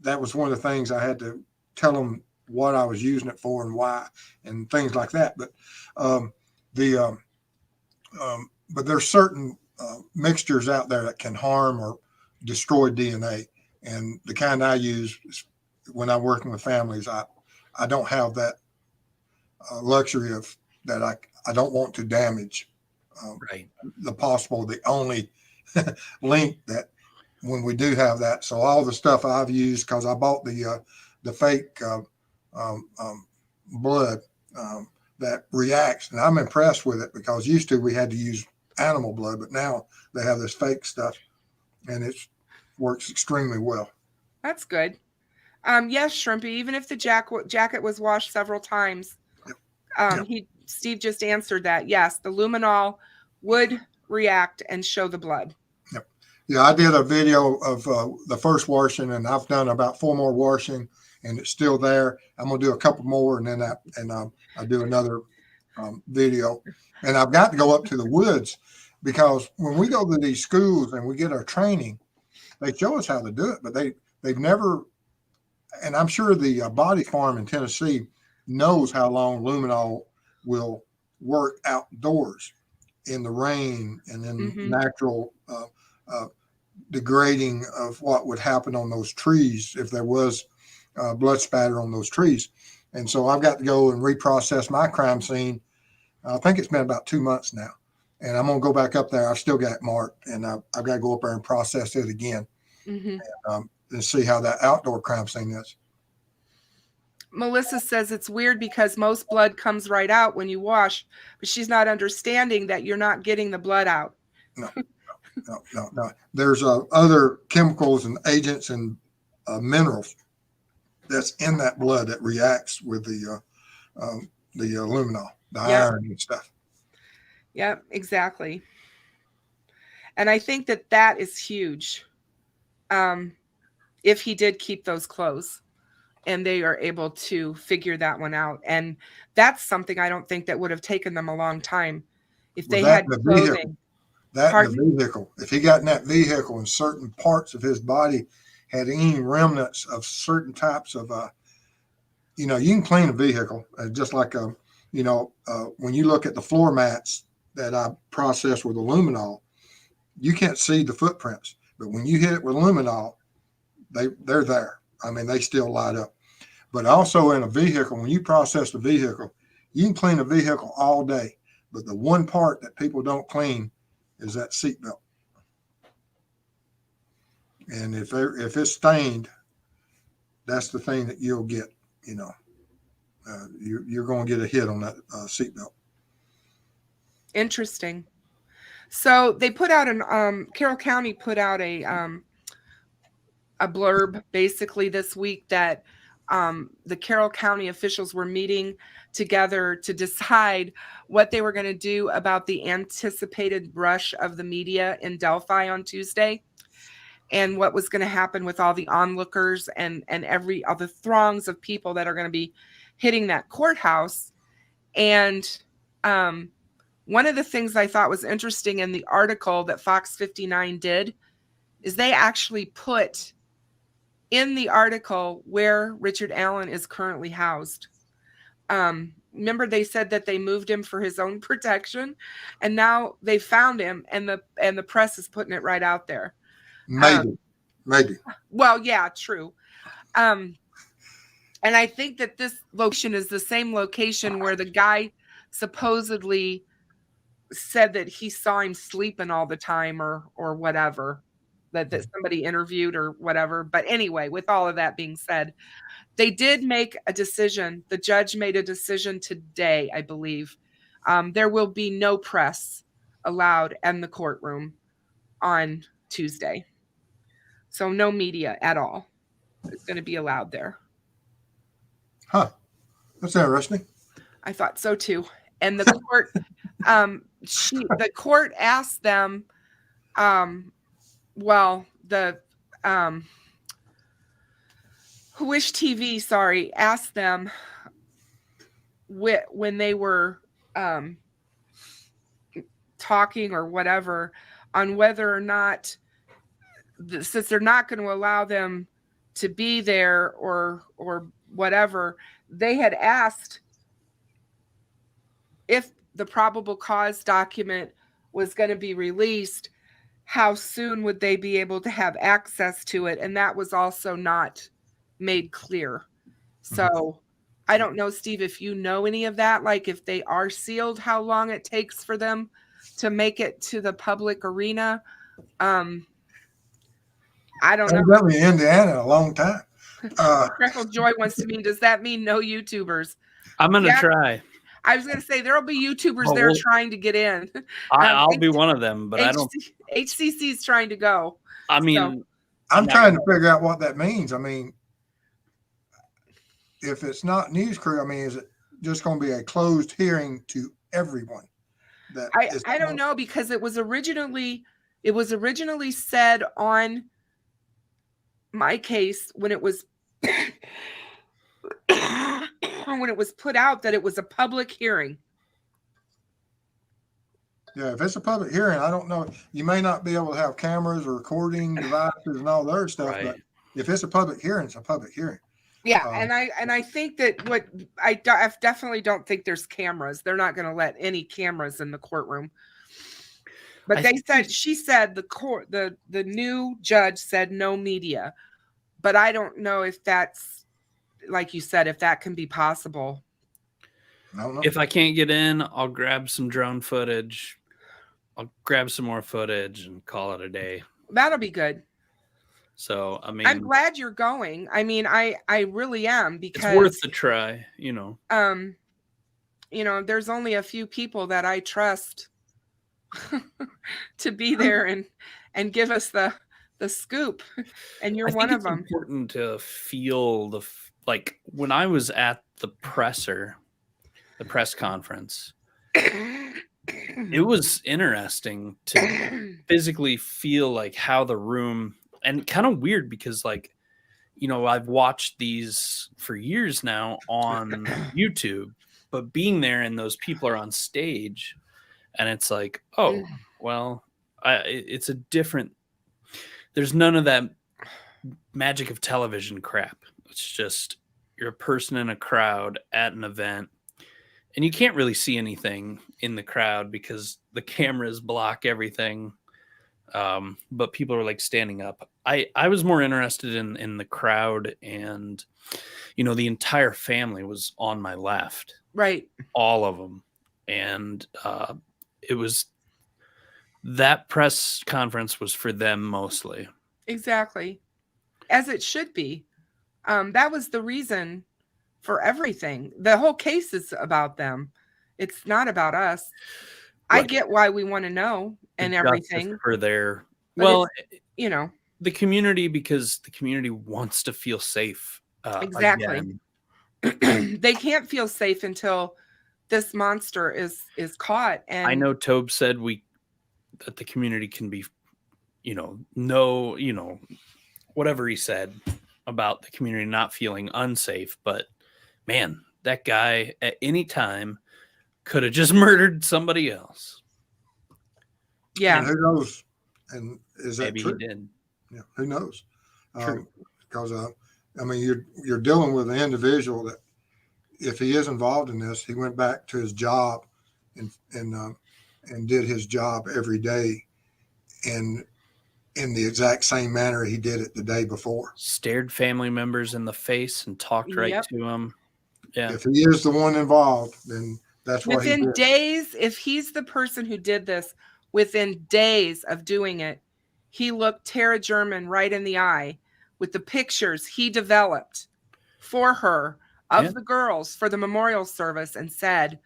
that was one of the things I had to tell them what I was using it for and why and things like that. But but there's certain mixtures out there that can harm or destroy DNA, and the kind I use when I'm working with families, I don't have that luxury of that. I don't want to damage Right. the only link that when we do have that. So all the stuff I've used, because I bought the fake blood that reacts, and I'm impressed with it, because used to we had to use animal blood, but now they have this fake stuff, and it works extremely well. That's good. Yes, Shrimpy, even if the jacket was washed several times, Steve just answered that. Yes, the luminol would react and show the blood. Yep. Yeah, I did a video of the first washing, and I've done about 4 more washing, and it's still there. I'm gonna do a couple more, and then I do another video. And I've got to go up to the woods, because when we go to these schools and we get our training, they show us how to do it, but they've never. And I'm sure the body farm in Tennessee knows how long luminol will work outdoors in the rain and in natural degrading of what would happen on those trees if there was blood spatter on those trees. And so I've got to go and reprocess my crime scene. I think it's been about 2 months now, and I'm going to go back up there. I've still got it marked, and I've got to go up there and process it again and see how that outdoor crime scene is. Melissa says it's weird because most blood comes right out when you wash, but she's not understanding that you're not getting the blood out. No. There's other chemicals and agents and minerals that's in that blood that reacts with the luminol, the iron and stuff. Yep, exactly. And I think that is huge. If he did keep those clothes, and they are able to figure that one out. And that's something I don't think that would have taken them a long time if they had clothing. The vehicle. If he got in that vehicle and certain parts of his body had any remnants of certain types of, you can clean a vehicle just like, when you look at the floor mats that I process with aluminol, you can't see the footprints, but when you hit it with luminol, they're there. I mean, they still light up. But also in a vehicle, when you process the vehicle, you can clean a vehicle all day. But the one part that people don't clean is that seatbelt. And if it's stained, that's the thing that you'll get. You're going to get a hit on that seatbelt. Interesting. So they put out Carroll County put out a blurb basically this week that the Carroll County officials were meeting together to decide what they were going to do about the anticipated rush of the media in Delphi on Tuesday, and what was going to happen with all the onlookers and all the throngs of people that are going to be hitting that courthouse. And one of the things I thought was interesting in the article that Fox 59 did is they actually put in the article where Richard Allen is currently housed. Remember they said that they moved him for his own protection, and now they found him, and the press is putting it right out there. Maybe. Well, yeah, true. And I think that this location is the same location where the guy supposedly said that he saw him sleeping all the time or whatever. That somebody interviewed or whatever. But anyway, with all of that being said, they did make a decision. The judge made a decision today, I believe. There will be no press allowed in the courtroom on Tuesday. So no media at all is going to be allowed there. Huh. That's interesting. I thought so too. And the court, the court asked them, Wish TV, sorry, asked them when they were talking or whatever on whether or not, since they're not going to allow them to be there or whatever, they had asked if the probable cause document was going to be released, how soon would they be able to have access to it? And that was also not made clear. So I don't know, Steve, if you know any of that, like if they are sealed, how long it takes for them to make it to the public arena. I don't know. Definitely Indiana, a long time. Freckle Joy wants to mean, does that mean no YouTubers? I'm going to try. I was going to say there'll be YouTubers there trying to get in. I'll be one of them, but I don't. HCC's trying to go. I mean, I'm trying to figure out what that means. I mean, if it's not news crew, I mean, is it just going to be a closed hearing to everyone? I don't know, because it was originally said on my case when it was when it was put out that it was a public hearing. Yeah, if it's a public hearing, I don't know. You may not be able to have cameras or recording devices and all the other stuff, but if it's a public hearing, it's a public hearing. Yeah, and I think that I definitely don't think there's cameras. They're not going to let any cameras in the courtroom. But she said the new judge said no media. But I don't know if that's, like you said, if that can be possible. I don't know. If I can't get in, I'll grab some drone footage. I'll grab some more footage and call it a day. That'll be good. So, I mean, I'm glad you're going. I mean, I really am, because it's worth the try, you know. There's only a few people that I trust to be there and give us the scoop, and you're one of them. It's important to feel like when I was at the press conference, it was interesting to physically feel like how the room. And kind of weird because, like, you know, I've watched these for years now on YouTube, but being there and those people are on stage and it's like, oh, well, it's a different, there's none of that magic of television crap. It's just you're a person in a crowd at an event and you can't really see anything in the crowd because the cameras block everything. But people are like standing up. I was more interested in the crowd, and you know, the entire family was on my left, right? All of them. And it was, that press conference was for them mostly. Exactly, as it should be. That was the reason for everything. The whole case is about them. It's not about us. Right. I get why we want to know and everything for their, well, you know, the community, because the community wants to feel safe. Exactly. They can't feel safe until this monster is caught. And I know Tobe said that the community can be, whatever he said about the community not feeling unsafe, but man, that guy at any time could have just murdered somebody else. Yeah. And who knows? And is that maybe true? He did. Yeah, who knows? True. Because I mean, you're dealing with an individual that, if he is involved in this, he went back to his job and did his job every day, and in the exact same manner he did it the day before. Stared family members in the face and talked right to them. Yeah. If he is the one involved, then that's what he did. Within days, if he's the person who did this, within days of doing it, he looked Tara German right in the eye with the pictures he developed for her of the girls for the memorial service and said,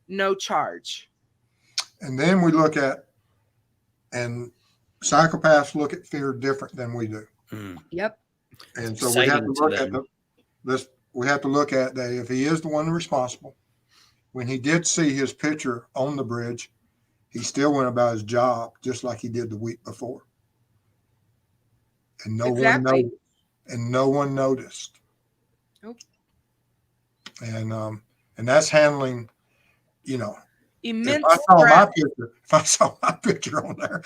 no charge. And then we look at, and psychopaths look at fear different than we do. Yep. And so we have to look at we have to look at that. If he is the one responsible, when he did see his picture on the bridge, he still went about his job just like he did the week before. And no one noticed. Nope. And that's handling, you know, Immense if stress. I saw my picture on there,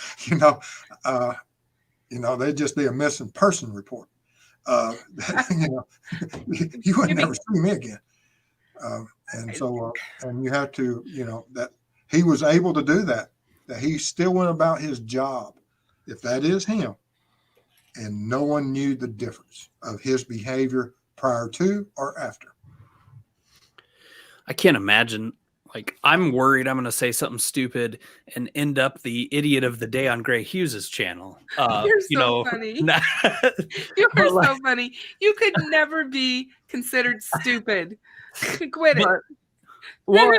they'd just be a missing person report. You would never see me again. And you have to, that he was able to do that he still went about his job, if that is him, and no one knew the difference of his behavior prior to or after. I can't imagine. Like, I'm worried I'm going to say something stupid and end up the idiot of the day on Gray Hughes's channel. You're so funny. You're so funny. You could never be considered stupid. Quit it. Well,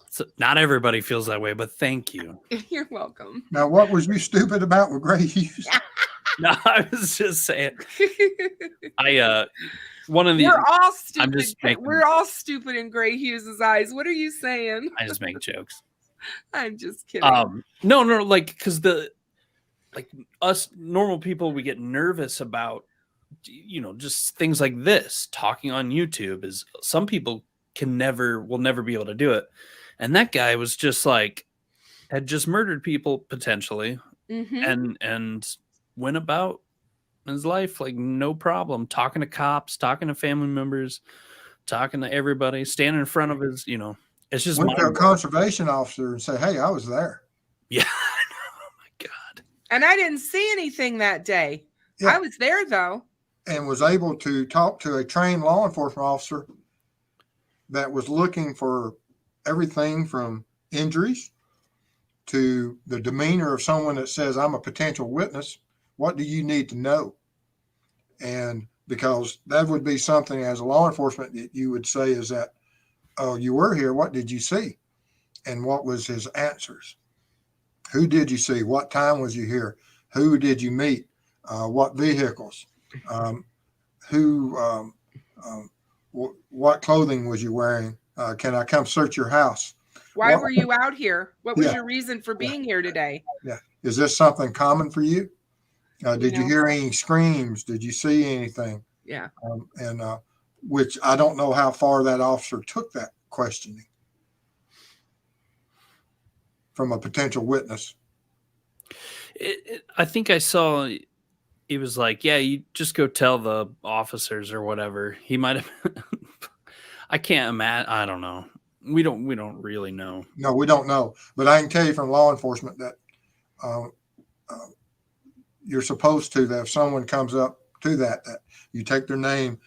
so not everybody feels that way, but thank you. You're welcome. Now, what was you stupid about with Gray Hughes? No, I was just saying. One of these. We're all stupid. We're all stupid in Gray Hughes's eyes. What are you saying? I just make jokes. I'm just kidding. No, like, because us normal people, we get nervous about, just things like this. Talking on YouTube is, some people will never be able to do it. And that guy was just like, had just murdered people potentially, and went about his life like no problem, talking to cops, talking to family members, talking to everybody, standing in front of his, it's just went to a conservation officer and say, "Hey, I was there." Yeah, I know. Oh my God. And I didn't see anything that day. Yeah. I was there though, and was able to talk to a trained law enforcement officer that was looking for everything from injuries to the demeanor of someone that says, "I'm a potential witness. What do you need to know?" And because that would be something as a law enforcement that you would say is that, "Oh, you were here. What did you see?" And what was his answers? Who did you see? What time was you here? Who did you meet? What vehicles? What clothing was you wearing? Can I come search your house? Why were you out here? What was your reason for being here today? Yeah. Is this something common for you? Did you hear any screams? Did you see anything? Yeah. Which I don't know how far that officer took that questioning from a potential witness. I think I saw it was like, yeah, you just go tell the officers or whatever. He might have. I can't imagine. I don't know. We don't really know. No, we don't know. But I can tell you from law enforcement that you're supposed to, that if someone comes up to that you take their name,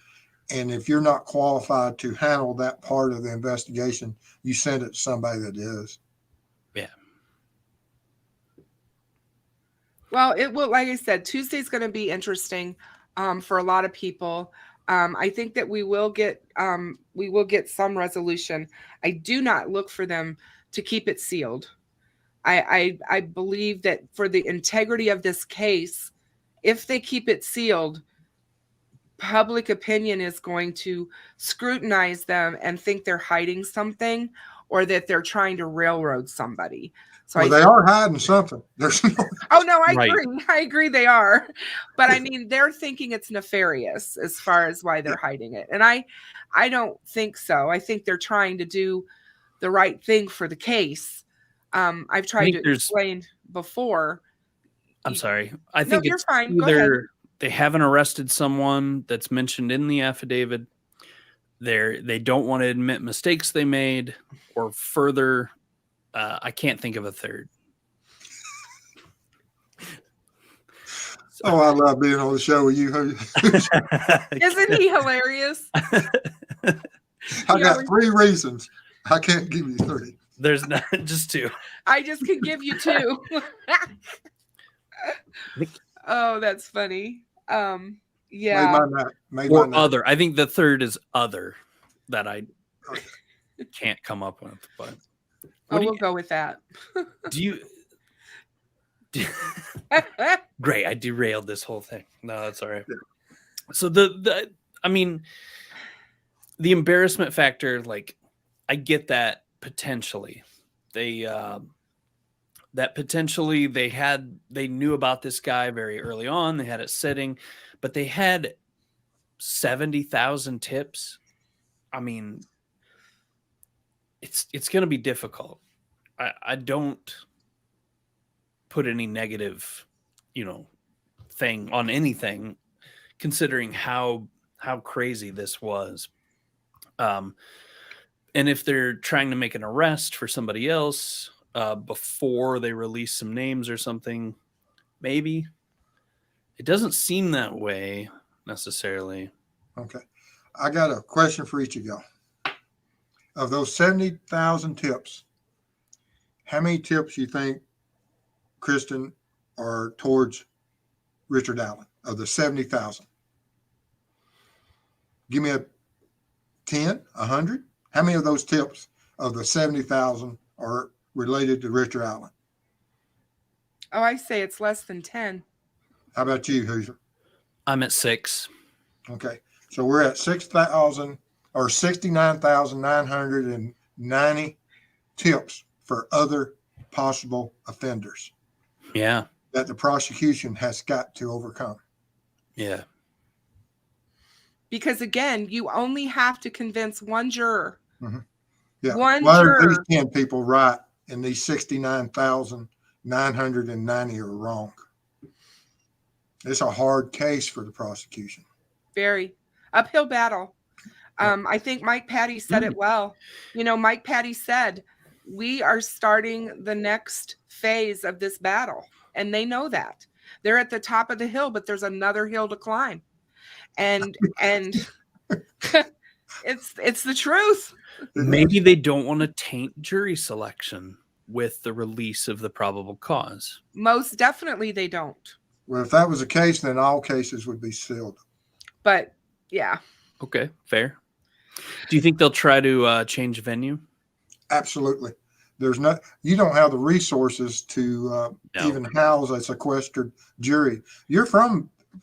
and if you're not qualified to handle that part of the investigation, you send it to somebody that is. Yeah. Well, it will, like I said, Tuesday's going to be interesting for a lot of people. I think that we will get some resolution. I do not look for them to keep it sealed. I believe that for the integrity of this case, if they keep it sealed, public opinion is going to scrutinize them and think they're hiding something, or that they're trying to railroad somebody. So they are hiding something. There's no. Oh no, I agree. I agree they are, but I mean, they're thinking it's nefarious as far as why they're hiding it, and I don't think so. I think they're trying to do the right thing for the case. I've tried to explain before. I'm sorry. I think you're fine. Go either ahead. They haven't arrested someone that's mentioned in the affidavit. They don't want to admit mistakes they made, or further. I can't think of a third. Oh, I love being on the show with you. Isn't he hilarious? I got 3 reasons. I can't give you 3. There's not, just 2. I just can give you 2. Oh, that's funny. Yeah. Or other. I think the third is other that I can't come up with. But we'll go with that. Do you? Great, I derailed this whole thing. No, that's all right. Yeah. So the embarrassment factor, like, I get that potentially. They knew about this guy very early on. They had it sitting, but they had 70,000 tips. I mean, it's going to be difficult. I don't put any negative, thing on anything, considering how crazy this was. And if they're trying to make an arrest for somebody else before they release some names or something, maybe. It doesn't seem that way necessarily. Okay. I got a question for each of y'all. Of those 70,000 tips, how many tips you think, Kristen, are towards Richard Allen of the 70,000? Give me a 10, 100. How many of those tips of the 70,000 are related to Richard Allen? Oh, I say it's less than 10. How about you, Hoosier? I'm at 6. Okay. So we're at 6,000 or 69,990 tips for other possible offenders. Yeah. That the prosecution has got to overcome. Yeah. Because again, you only have to convince one juror. Mm-hmm. Yeah. One Why juror. are these 10 people right and these 69,990 are wrong? It's a hard case for the prosecution. Very uphill battle. I think Mike Patty said it well. Mike Patty said, we are starting the next phase of this battle. And they know that. They're at the top of the hill, but there's another hill to climb. And it's the truth. Maybe they don't want to taint jury selection with the release of the probable cause. Most definitely they don't. Well, if that was the case, then all cases would be sealed. But yeah. Okay, fair. Do you think they'll try to change venue? Absolutely. You don't have the resources to even house a sequestered jury. You're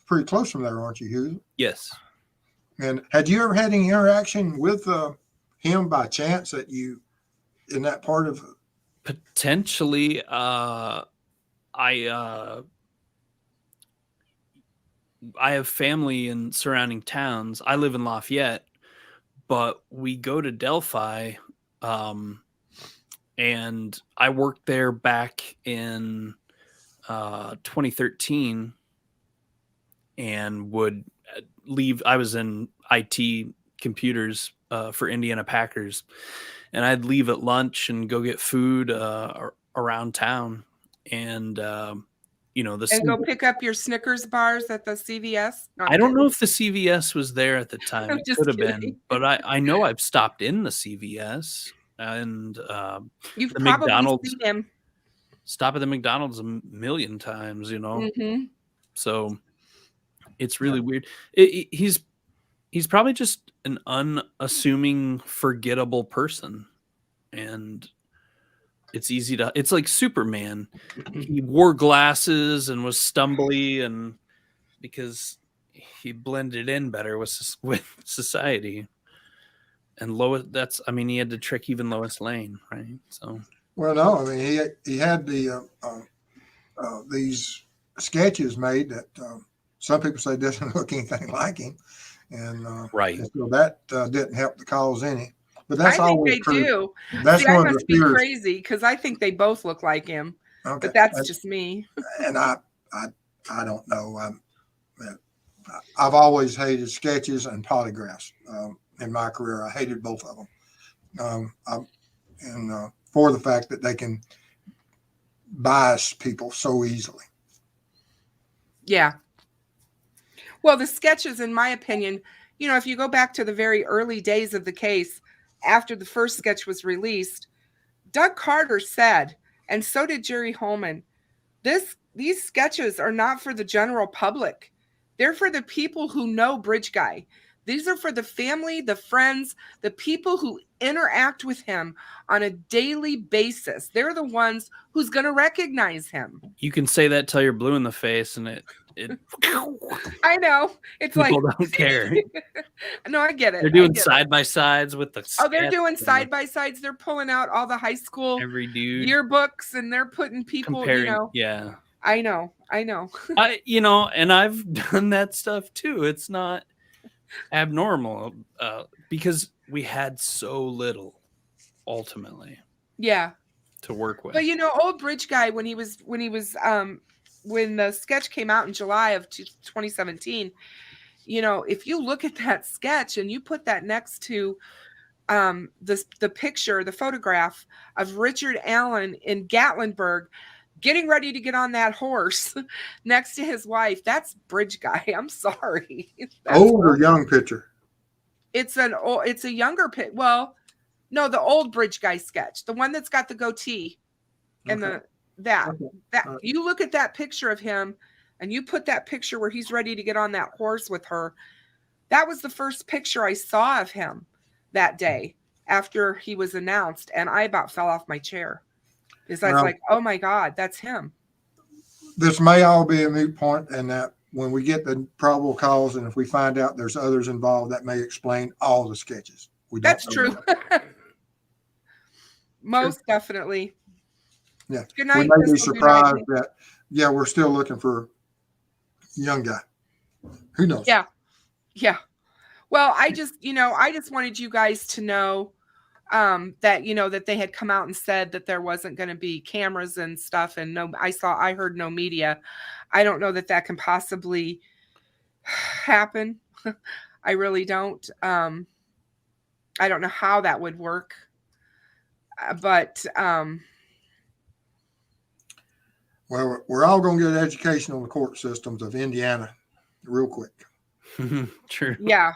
pretty close from there, aren't you, Hughes? Yes. And had you ever had any interaction with him by chance in that part of? Potentially. I have family in surrounding towns. I live in Lafayette, but we go to Delphi, and I worked there back in 2013 and would leave. I was in IT computers for Indiana Packers, and I'd leave at lunch and go get food around town. And and go pick up your Snickers bars at the CVS. I don't know if the CVS was there at the time. It could have been, but I know I've stopped in the CVS and you've the probably McDonald's. seen him. Stop at the McDonald's a million times, Mm-hmm. So it's really weird. He's probably just an unassuming, forgettable person, and it's like Superman. He wore glasses and was stumbly, and because he blended in better with society. And he had to trick even Lois Lane, right? So, well, no, I mean, he had these sketches made that some people say doesn't look anything like him, and right. And so that didn't help the cause any. But that's I think always they true. do. That's See, I one of must the be fears. crazy because I think they both look like him. Okay. But that's just me. And I don't know. I've always hated sketches and polygraphs in my career. I hated both of them, for the fact that they can bias people so easily. Yeah. Well, the sketches, in my opinion, if you go back to the very early days of the case, after the first sketch was released, Doug Carter said, and so did Jerry Holman, these sketches are not for the general public. They're for the people who know Bridge Guy. These are for the family, the friends, the people who interact with him on a daily basis. They're the ones who's going to recognize him. You can say that till you're blue in the face, and it I know. It's people like, don't care. No, I get it. They're doing side by sides with the. They're doing side by sides. They're pulling out all the high school every dude yearbooks, and they're putting people. Comparing, yeah. I know. And I've done that stuff too. It's not abnormal because we had so little ultimately Yeah. to work with. But old bridge guy, when the sketch came out in July of 2017, if you look at that sketch and you put that next to the picture, the photograph of Richard Allen in Gatlinburg getting ready to get on that horse next to his wife, that's bridge guy. I'm sorry. Old or young picture? It's a younger pic. Well, no, the old bridge guy sketch, the one that's got the goatee and that you look at that picture of him and you put that picture where he's ready to get on that horse with her. That was the first picture I saw of him that day after he was announced. And I about fell off my chair because I was like, oh my God, that's him. This may all be a moot point, and that when we get the probable cause and if we find out there's others involved, that may explain all the sketches. That's true. Most definitely. Yeah. Good night. We may be surprised that, we're still looking for young guy. Who knows? Yeah. Yeah. Well, I just wanted you guys to know that, that they had come out and said that there wasn't going to be cameras and stuff. And I heard no media. I don't know that can possibly happen. I really don't. I don't know how that would work. But well, we're all going to get education on the court systems of Indiana real quick. True. Yeah.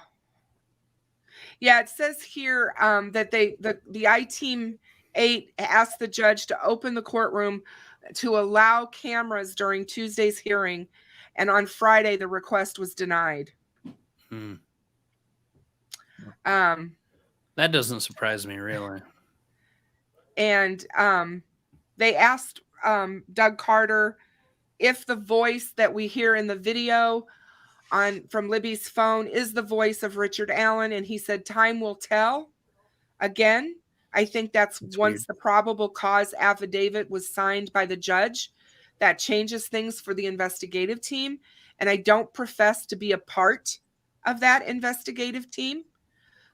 Yeah, it says here that the I-Team 8 asked the judge to open the courtroom to allow cameras during Tuesday's hearing, and on Friday the request was denied. That doesn't surprise me, really. And they asked Doug Carter if the voice that we hear in the video from Libby's phone is the voice of Richard Allen, and he said time will tell. Again, I think that's once weird. The probable cause affidavit was signed by the judge, that changes things for the investigative team, and I don't profess to be a part of that investigative team,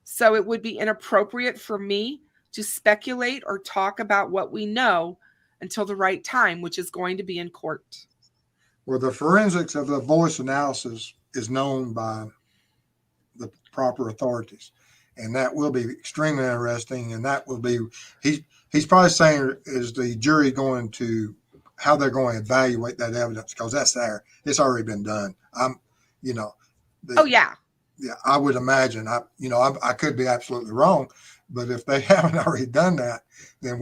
so it would be inappropriate for me to speculate or talk about what we know until the right time, which is going to be in court. Well, the forensics of the voice analysis is known by the proper authorities, and that will be extremely interesting. And that will be, he's probably saying, is the jury going to, how they're going to evaluate that evidence, because that's there. It's already been done. Oh yeah. Yeah, I would imagine. I could be absolutely wrong, but if they haven't already done that, then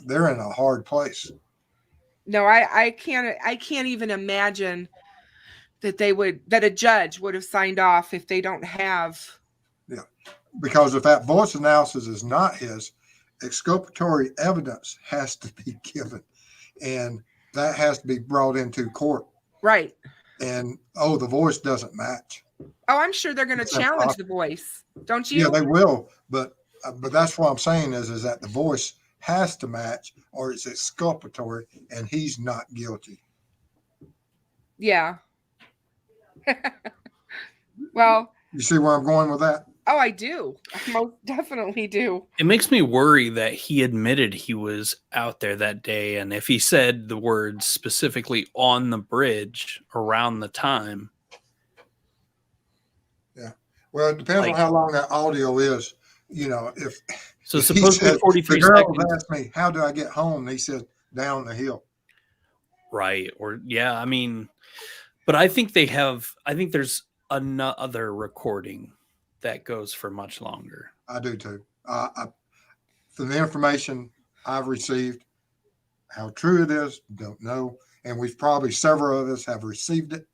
they're in a hard place. No, I can't even imagine that a judge would have signed off if they don't have. Yeah, because if that voice analysis is not his, exculpatory evidence has to be given, and that has to be brought into court. Right. And the voice doesn't match. Oh, I'm sure they're going to challenge the voice, don't you? Yeah, they will. But that's what I'm saying is that the voice has to match, or it's exculpatory, and he's not guilty. Yeah. Well, you see where I'm going with that? Oh, I do. I most definitely do. It makes me worry that he admitted he was out there that day, and if he said the words specifically on the bridge around the time. Yeah. Well, it depends on how long that audio is. If so, supposedly 43 the girl seconds. Asked me, "How do I get home?" And he said, "Down the hill." Right. Or yeah, I mean, but I think there's another recording that goes for much longer. I do too. From the information I've received, how true it is, don't know. And several of us have received it.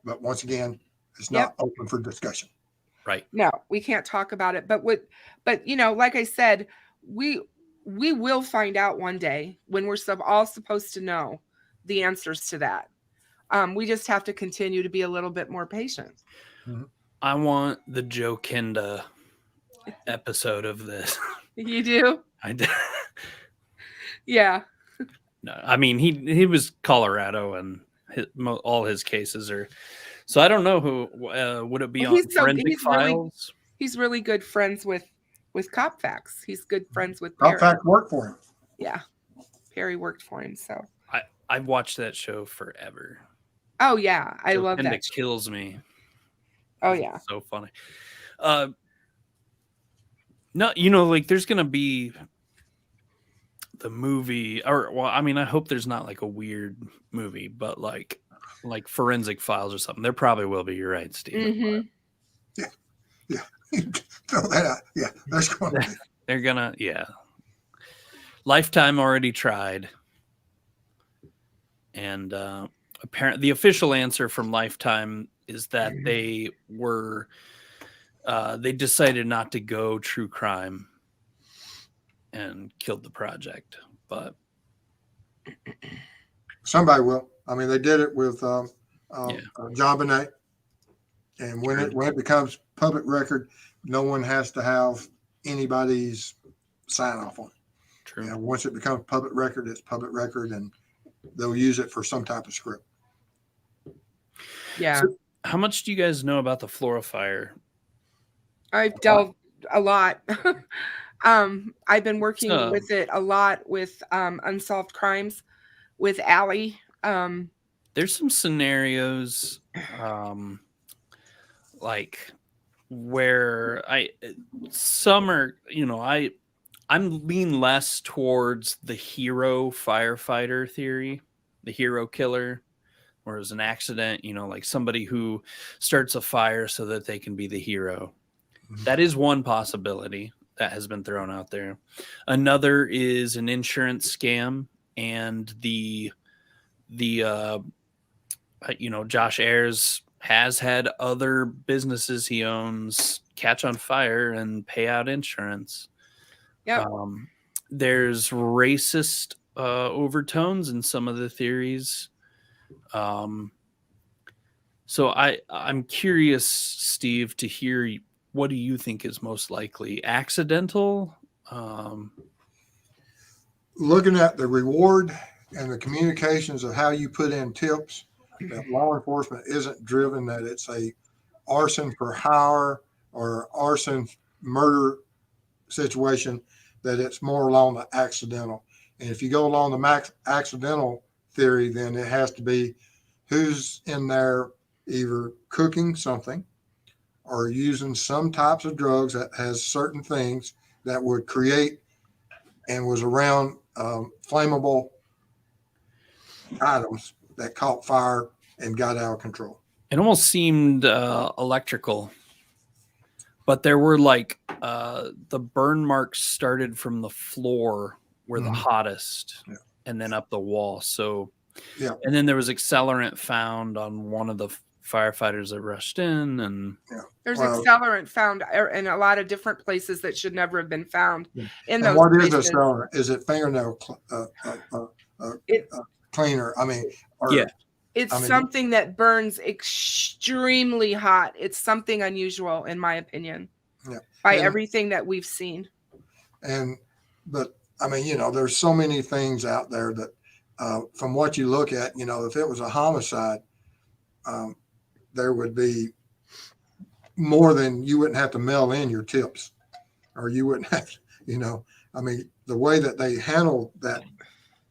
But once again, it's not open for discussion. Right. No, we can't talk about it. But like I said, we will find out one day when we're all supposed to know the answers to that. We just have to continue to be a little bit more patient. Mm-hmm. I want the Joe Kenda episode of this. You do? I do. Yeah. No, I mean he was Colorado, and all his cases are So I don't know who would it be Well, on he's Forensic Files? He's really good friends with Cop Faxx. He's good friends with Cop Perry. Faxx worked for him. Yeah, Perry worked for him. So I've watched that show forever. oh yeah, I love that. It kills me. Oh yeah, so funny. No, like there's gonna be the movie, or well, I mean, I hope there's not like a weird movie, but like Forensic Files or something. There probably will be. You're right, Steve. Mm-hmm. Yeah. Throw that out. Yeah, that's going to be. They're gonna, yeah. Lifetime already tried, and apparently the official answer from Lifetime is that they decided not to go true crime and killed the project, but Somebody will. I mean, they did it with JonBenet, and when it becomes public record, no one has to have anybody's sign off on it. True. You know, once it becomes public record, it's public record, and they'll use it for some type of script. Yeah. So how much do you guys know about the Flora Fire? I've delved a lot. I've been working with it a lot with unsolved crimes with Allie. There's some scenarios like where I'm lean less towards the hero firefighter theory, the hero killer, where it was an accident, like somebody who starts a fire so that they can be the hero. Mm-hmm. That is one possibility that has been thrown out there. Another is an insurance scam, and Josh Ayers has had other businesses he owns catch on fire and pay out insurance. Yeah. There's racist overtones in some of the theories. So I'm curious, Steve, to hear, what do you think is most likely? Accidental? Looking at the reward and the communications of how you put in tips, that law enforcement isn't driven that it's a arson for hire or arson murder situation, that it's more along the accidental. And if you go along the accidental theory, then it has to be who's in there either cooking something or using some types of drugs that has certain things that would create and was around flammable items that caught fire and got out of control. It almost seemed electrical, but there were the burn marks started from the floor were the hottest, and then up the wall. So, and then there was accelerant found on one of the firefighters that rushed in, and there's accelerant found in a lot of different places that should never have been found. In those what places. Is accelerant? Is it fingernail cleaner? I mean, it's something that burns extremely hot. It's something unusual, in my opinion, by everything that we've seen. But I mean, there's so many things out there that, from what you look at, if it was a homicide, there would be more than, you wouldn't have to mail in your tips, or you wouldn't have, I mean, the way that they handle that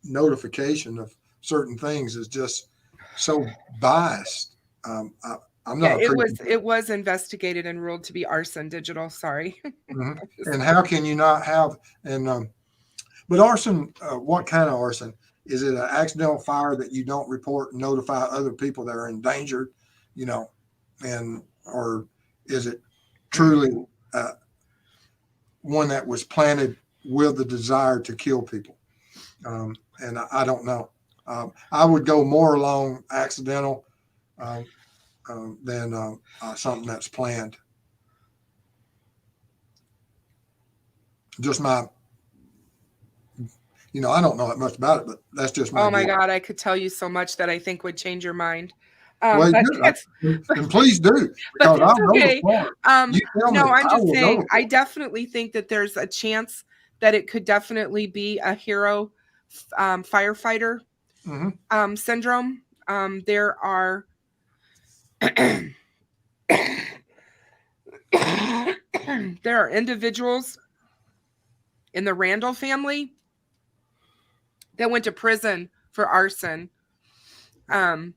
notification of certain things is just so biased. I'm not. It was investigated and ruled to be arson digital. Sorry. Mm-hmm. And how can you not have? But arson, what kind of arson? Is it an accidental fire that you don't report and notify other people that are endangered? Or is it truly one that was planted with the desire to kill people? And I don't know. I would go more along accidental than something that's planned. Just my, I don't know that much about it, but that's just my. Oh my God, I could tell you so much that I think would change your mind. And please do, because I know okay. I'm just saying, I definitely think that there's a chance that it could definitely be a hero firefighter syndrome. There are There are individuals in the Randall family that went to prison for arson. And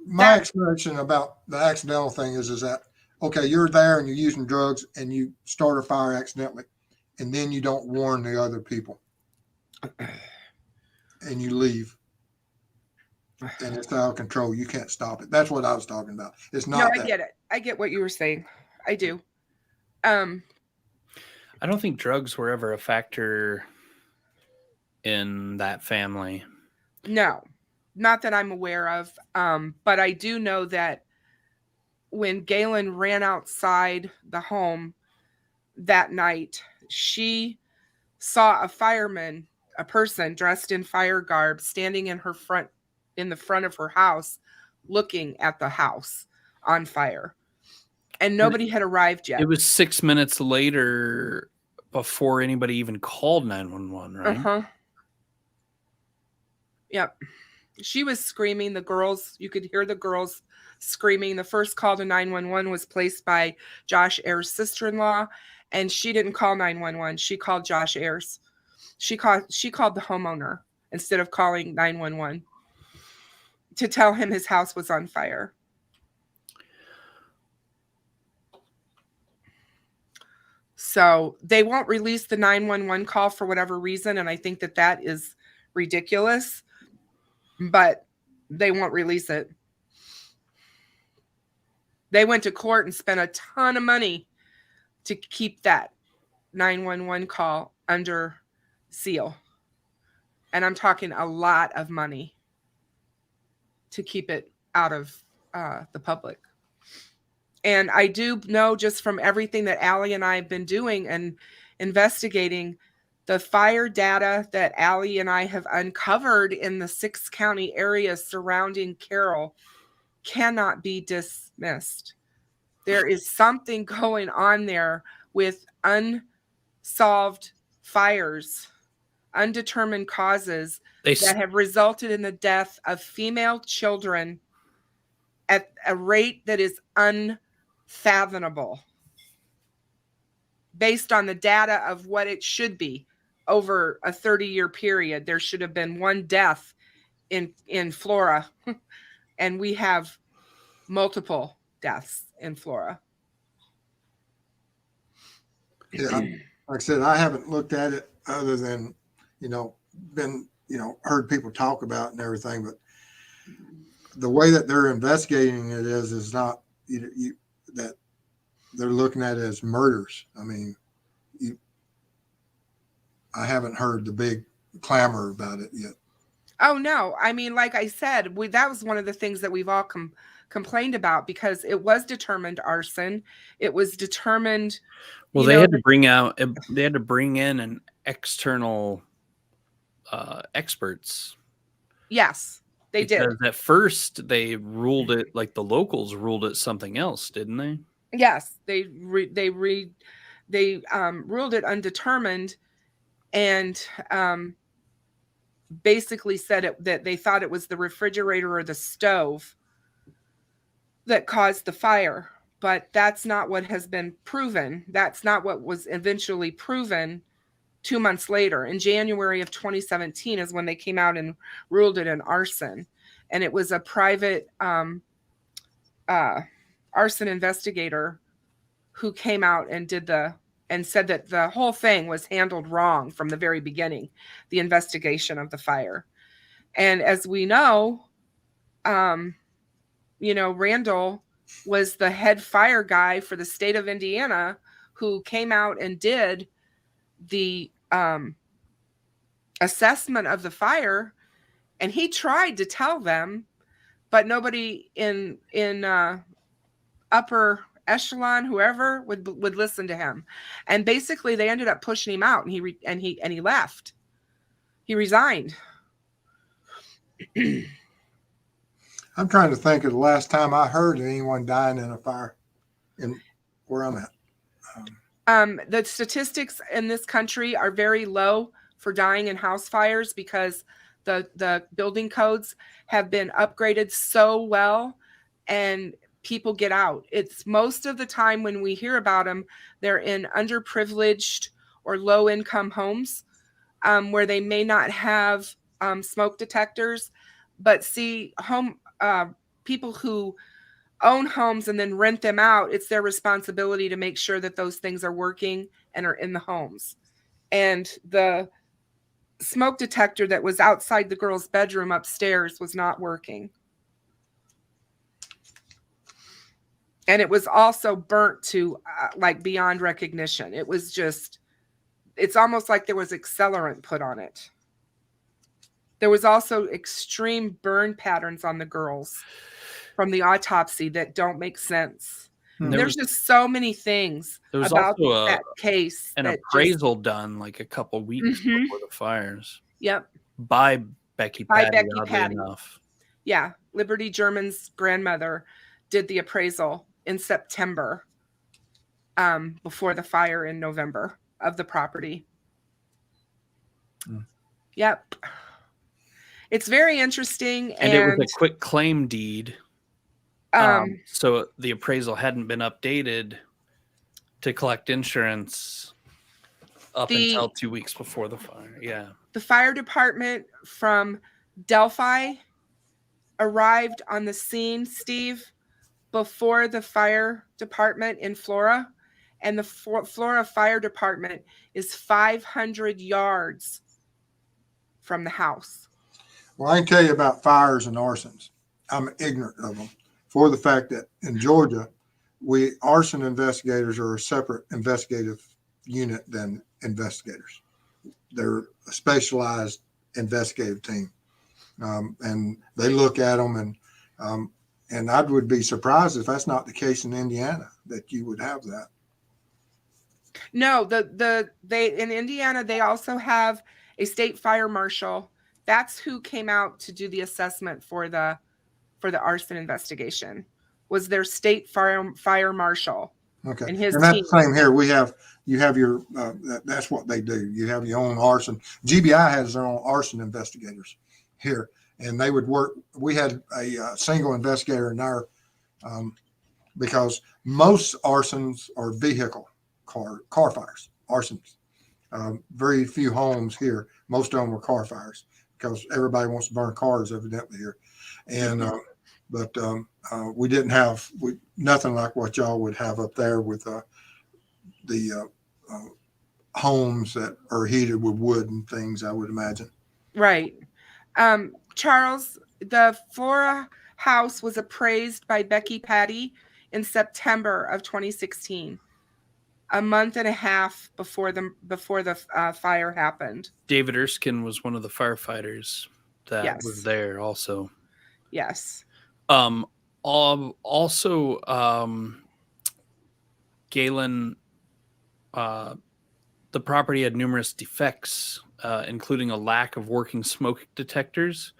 my explanation about the accidental thing is that, okay, you're there and you're using drugs and you start a fire accidentally, and then you don't warn the other people and you leave and it's out of control. You can't stop it. That's what I was talking about. It's not. No, I get it. I get what you were saying. I do. I don't think drugs were ever a factor in that family. No, not that I'm aware of. But I do know that when Galen ran outside the home that night, she saw a fireman, a person dressed in fire garb, standing in the front of her house, looking at the house on fire. And nobody had arrived yet. It was 6 minutes later before anybody even called 911, right? Uh-huh. Yep. She was screaming. The girls, you could hear the girls screaming. The first call to 911 was placed by Josh Ayers' sister-in-law, and she didn't call 911. She called Josh Ayers. She called the homeowner instead of calling 911 to tell him his house was on fire. So they won't release the 911 call for whatever reason, and I think that is ridiculous, but they won't release it. They went to court and spent a ton of money to keep that 911 call under seal. And I'm talking a lot of money to keep it out of the public. And I do know, just from everything that Allie and I have been doing and investigating, the fire data that Allie and I have uncovered in the 6 county areas surrounding Carroll cannot be dismissed. There is something going on there with unsolved fires, undetermined causes that have resulted in the death of female children at a rate that is unfathomable based on the data of what it should be. Over a 30-year period, there should have been 1 death in Flora, and we have multiple deaths in Flora. Yeah, like I said, I haven't looked at it other than, heard people talk about it and everything, but the way that they're investigating it is not that they're looking at it as murders. I mean, I haven't heard the big clamor about it yet. Oh, no. I mean, like I said, that was one of the things that we've all complained about, because it was determined arson. It was determined. Well, they had to bring in an external experts. Yes, they did. Because at first they ruled it, like the locals ruled it something else, didn't they? Yes, they ruled it undetermined, and basically said that they thought it was the refrigerator or the stove that caused the fire. But that's not what has been proven. That's not what was eventually proven 2 months later. In January of 2017 is when they came out and ruled it an arson. And it was a private arson investigator who came out and said that the whole thing was handled wrong from the very beginning, the investigation of the fire. And as we know, Randall was the head fire guy for the state of Indiana, who came out and did the assessment of the fire, and he tried to tell them, but nobody in upper echelon, whoever would listen to him, and basically they ended up pushing him out, and he left. He resigned. I'm trying to think of the last time I heard of anyone dying in a fire in where I'm at. The statistics in this country are very low for dying in house fires, because The building codes have been upgraded so well, and people get out. It's most of the time when we hear about them, they're in underprivileged or low income homes, where they may not have smoke detectors, but see people who own homes and then rent them out, it's their responsibility to make sure that those things are working and are in the homes. And the smoke detector that was outside the girl's bedroom upstairs was not working. And it was also burnt to like beyond recognition. It was just, it's almost like there was accelerant put on it. There was also extreme burn patterns on the girls from the autopsy that don't make sense. There's just so many things about that case. An appraisal done like a couple weeks before the fires. Yep. By Becky Patty, oddly enough. Yeah. Liberty German's grandmother did the appraisal in September, before the fire in November of the property. Yep. It's very interesting. And it was a quick claim deed. So the appraisal hadn't been updated to collect insurance up until 2 weeks before the fire. Yeah. The fire department from Delphi arrived on the scene, Steve, before the fire department in Flora. And the Flora Fire Department is 500 yards from the house. Well, I can tell you about fires and arsons. I'm ignorant of them, for the fact that in Georgia, arson investigators are a separate investigative unit than investigators. They're a specialized investigative team, and they look at them. And I would be surprised if that's not the case in Indiana, that you would have that. No, they in Indiana, they also have a state fire marshal. That's who came out to do the assessment for the arson investigation, was their state fire marshal. Okay. And his and that's team. the same here. You have your, that's what they do. You have your own arson. GBI has their own arson investigators here, and they would work. We had a single investigator in our, because most arsons are vehicle car fires, arsons. Very few homes here. Most of them were car fires because everybody wants to burn cars evidently here. And, but we didn't have nothing like what y'all would have up there with the homes that are heated with wood and things, I would imagine. Right. Charles, the Flora house was appraised by Becky Patty in September of 2016, a month and a half before the fire happened. David Erskine was one of the firefighters that was there also. Yes. Also, Galen, the property had numerous defects, including a lack of working smoke detectors.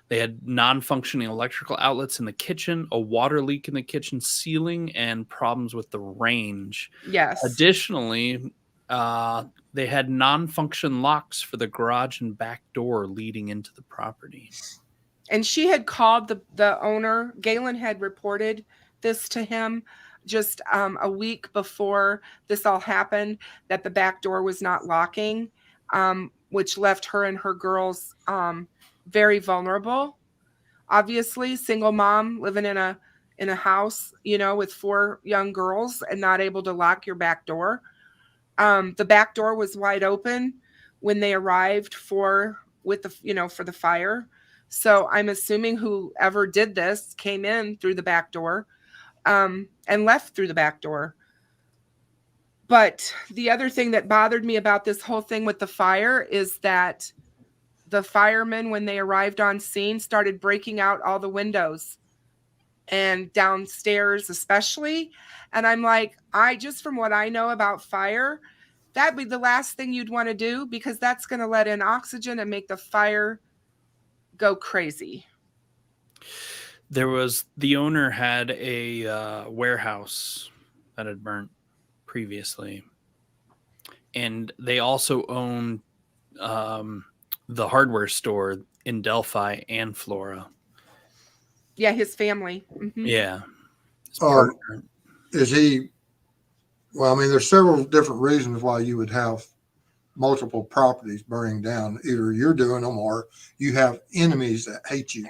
They had non-functioning electrical outlets in the kitchen, a water leak in the kitchen ceiling, and problems with the range. Yes. Additionally, they had non-function locks for the garage and back door leading into the property. And she had called the owner. Galen had reported this to him just a week before this all happened, that the back door was not locking, which left her and her girls very vulnerable. Obviously, single mom living in a house, with 4 young girls and not able to lock your back door. The back door was wide open when they arrived for the fire. So I'm assuming whoever did this came in through the back door, and left through the back door. But the other thing that bothered me about this whole thing with the fire is that the firemen, when they arrived on scene, started breaking out all the windows and downstairs especially. And I'm like, just from what I know about fire, that'd be the last thing you'd want to do, because that's going to let in oxygen and make the fire go crazy. The owner had a warehouse that had burnt previously, and they also owned the hardware store in Delphi and Flora. Yeah, his family. Yeah. His Or partner. is he? Well, I mean, there's several different reasons why you would have multiple properties burning down. Either you're doing them or you have enemies that hate you.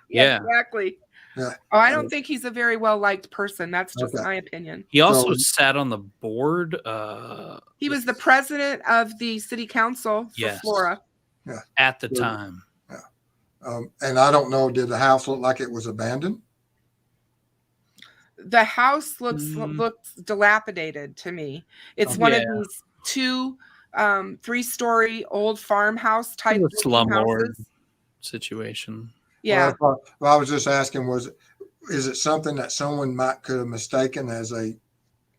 Yeah. Exactly. Yeah. Oh, I don't think he's a very well-liked person. That's just Okay. my opinion. He also So- sat on the board. He was the president of the city council for Yes. Flora. At the time. And I don't know, did the house look like it was abandoned? The house looks Mm. dilapidated to me. It's one of Yeah. these 2 3-story old farmhouse type It was looking slumlord houses. situation. Yeah. Well, I was just asking, is it something that someone could have mistaken as a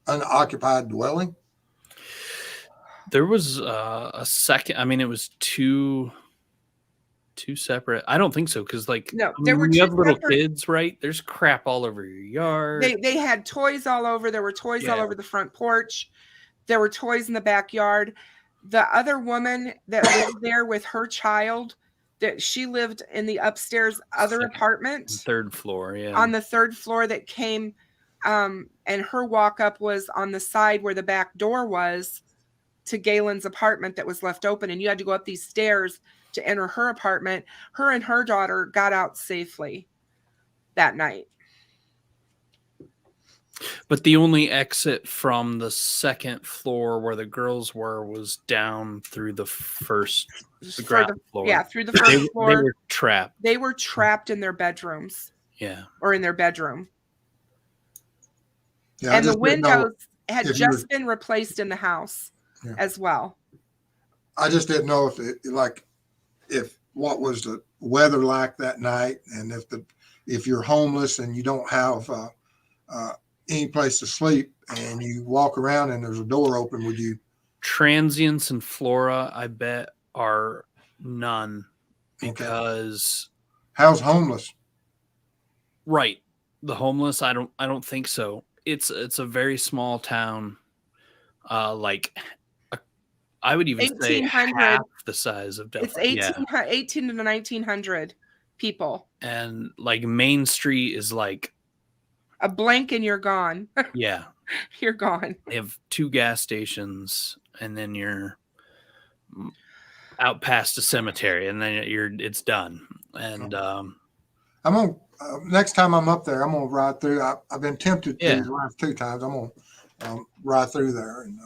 unoccupied dwelling? There was a second. I mean, it was two separate. I don't think so, because No, there were when you have 2 little separate. kids, right? There's crap all over your yard. They had toys all over. There were toys all Yeah. over the front porch. There were toys in the backyard. The other woman that lived there with her child, that she lived in the upstairs other Second- apartment Third floor, yeah. on the 3rd floor that came, and her walk up was on the side where the back door was to Galen's apartment that was left open, and you had to go up these stairs to enter her apartment. Her and her daughter got out safely that night. But the only exit from the 2nd floor where the girls were was down through the For ground floor. Yeah, through the They, first they floor. were trapped. They were trapped in their bedrooms Yeah. or in their bedroom. Yeah, I And the just didn't know- windows had if you just were- been replaced in the house Yeah. as well. I just didn't know if what was the weather like that night, and if you're homeless and you don't have any place to sleep, and you walk around and there's a door open, would you? Transients in Flora, I bet, are none, Okay. because How's homeless? right, the homeless, I don't think so. It's a very small town. I would even say 1,800. half the size of It's Delphi. 18 to 1,900 people. And Main Street is A blank and you're gone. yeah. You're gone. They have 2 gas stations, and then you're out past a cemetery, and then it's done. And I'm gonna next time I'm up there, I'm gonna ride through. I've been tempted to Yeah. the last 2 times. I'm gonna ride through there. And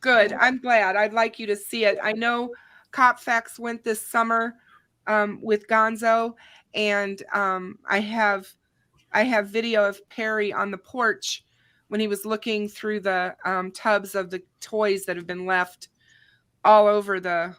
Good. I'm glad. I'd like you to see it. I know Cop Faxx went this summer with GonZo, and I have video of Perry on the porch when he was looking through the tubs of the toys that have been left all over the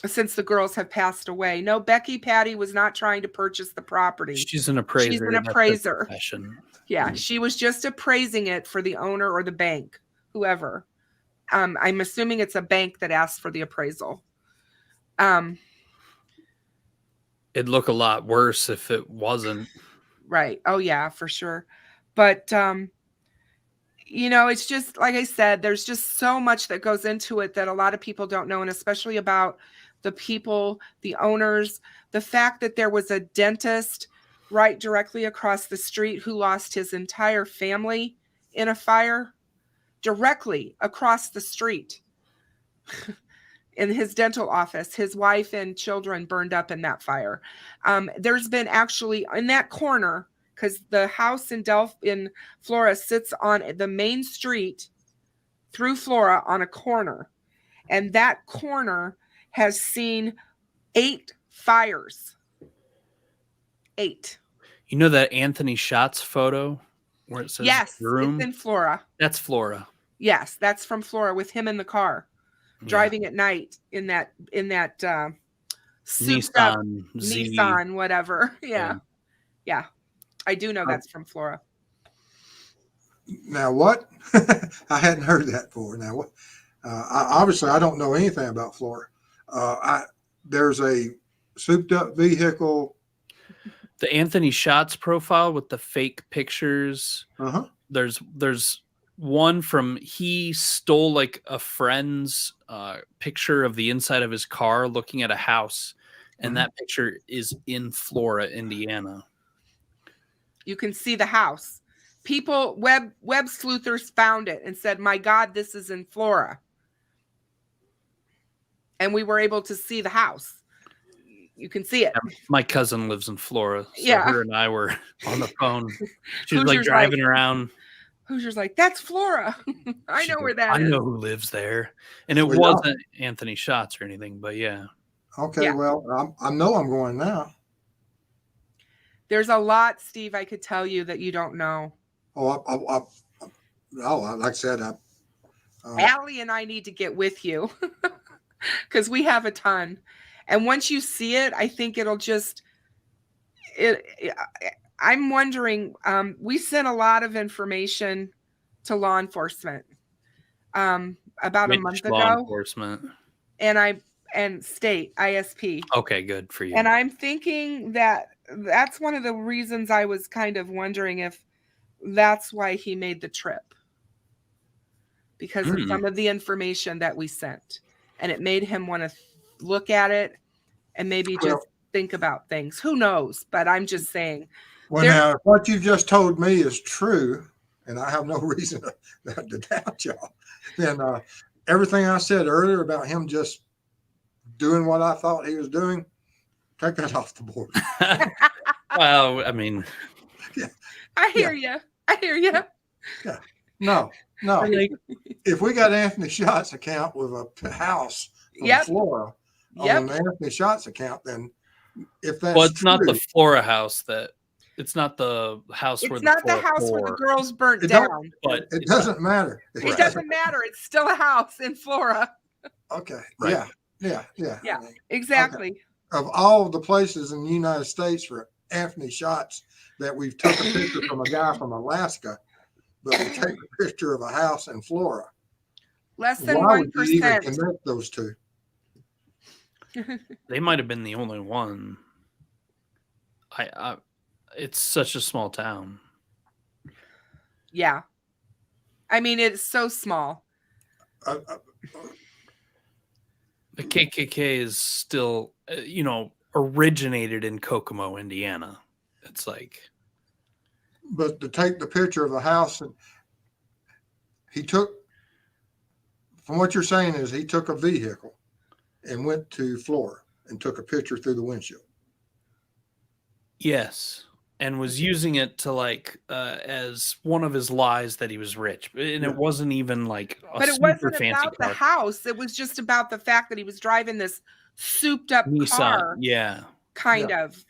since the girls have passed away. No, Becky Patty was not trying to purchase the property. she's an appraiser. She's an That's her appraiser. profession. Yeah, she was just appraising it for the owner or the bank, whoever. I'm assuming it's a bank that asked for the appraisal. It'd look a lot worse if it wasn't. Right. Oh yeah, for sure. But it's just like I said, there's just so much that goes into it that a lot of people don't know, and especially about the people, the owners, the fact that there was a dentist right directly across the street who lost his entire family in a fire directly across the street. In his dental office, his wife and children burned up in that fire. There's been actually in that corner, because the house in Flora sits on the main street through Flora on a corner. And that corner has seen 8 fires. 8. You know that Anthony Schatz photo where it says Yes, room? it's in Flora. That's Flora. Yes, that's from Flora with him in the car. Driving at night in that souped up Nissan Z. Nissan, whatever. Yeah. I do know that's from Flora. now what? I hadn't heard that before. Now what? Obviously, I don't know anything about Flora. There's a souped up vehicle. The Anthony Schatz profile with the fake pictures. Uh-huh. There's one from he stole like a friend's picture of the inside of his car looking at a house, and that picture is in Flora, Indiana. You can see the house. People, web sleuthers found it and said, "My God, this is in Flora." And we were able to see the house. You can see it. My cousin lives in Flora. So Yeah. her and I were on the phone. She was Hoosier's like driving around. Hoosier's like, "That's Flora." I know where that I is. know who lives there. And it We wasn't Anthony Schatz or anything, but yeah. Okay, Yeah. well, I know I'm going now. There's a lot, Steve, I could tell you that you don't know. Oh, like I said, Allie and I need to get with you because we have a ton. And once you see it, I think it'll just, I'm wondering, we sent a lot of information to law enforcement about a month Law ago. enforcement. And state ISP. Okay, good for you. And I'm thinking that that's one of the reasons I was kind of wondering if that's why he made the trip. Because of some of the information that we sent. And it made him want to look at it and maybe just think about things. Who knows? But I'm just saying. Well, now, if what you just told me is true, and I have no reason to doubt y'all, then everything I said earlier about him just doing what I thought he was doing, take that off the board. Well, I mean. Yeah. I hear you. I hear you. Yeah. No. If we got Anthony Schatz's account with a house from Flora on the Anthony Schatz's account, then if that's well, it's true, not the Flora house it's not the house where it's not the house where the girls burnt down. But it doesn't matter. It doesn't matter. It's still a house in Flora. Okay. Right. Yeah. Exactly. Okay. Of all the places in the United States for Anthony Schatz that we've took a picture from a guy from Alaska, but we take a picture of a house in Flora. Less than 1%. Why would you even connect those two? They might have been the only one. It's such a small town. Yeah. I mean, it's so small. The KKK is still, originated in Kokomo, Indiana. It's like. But to take the picture of the house, and he took, from what you're saying is he took a vehicle and went to Flora and took a picture through the windshield. Yes. And was using it to as one of his lies that he was rich. And it wasn't even like but it wasn't about the house. It was just about the fact that he was driving this souped up Nissan. car. Yeah. Kind of.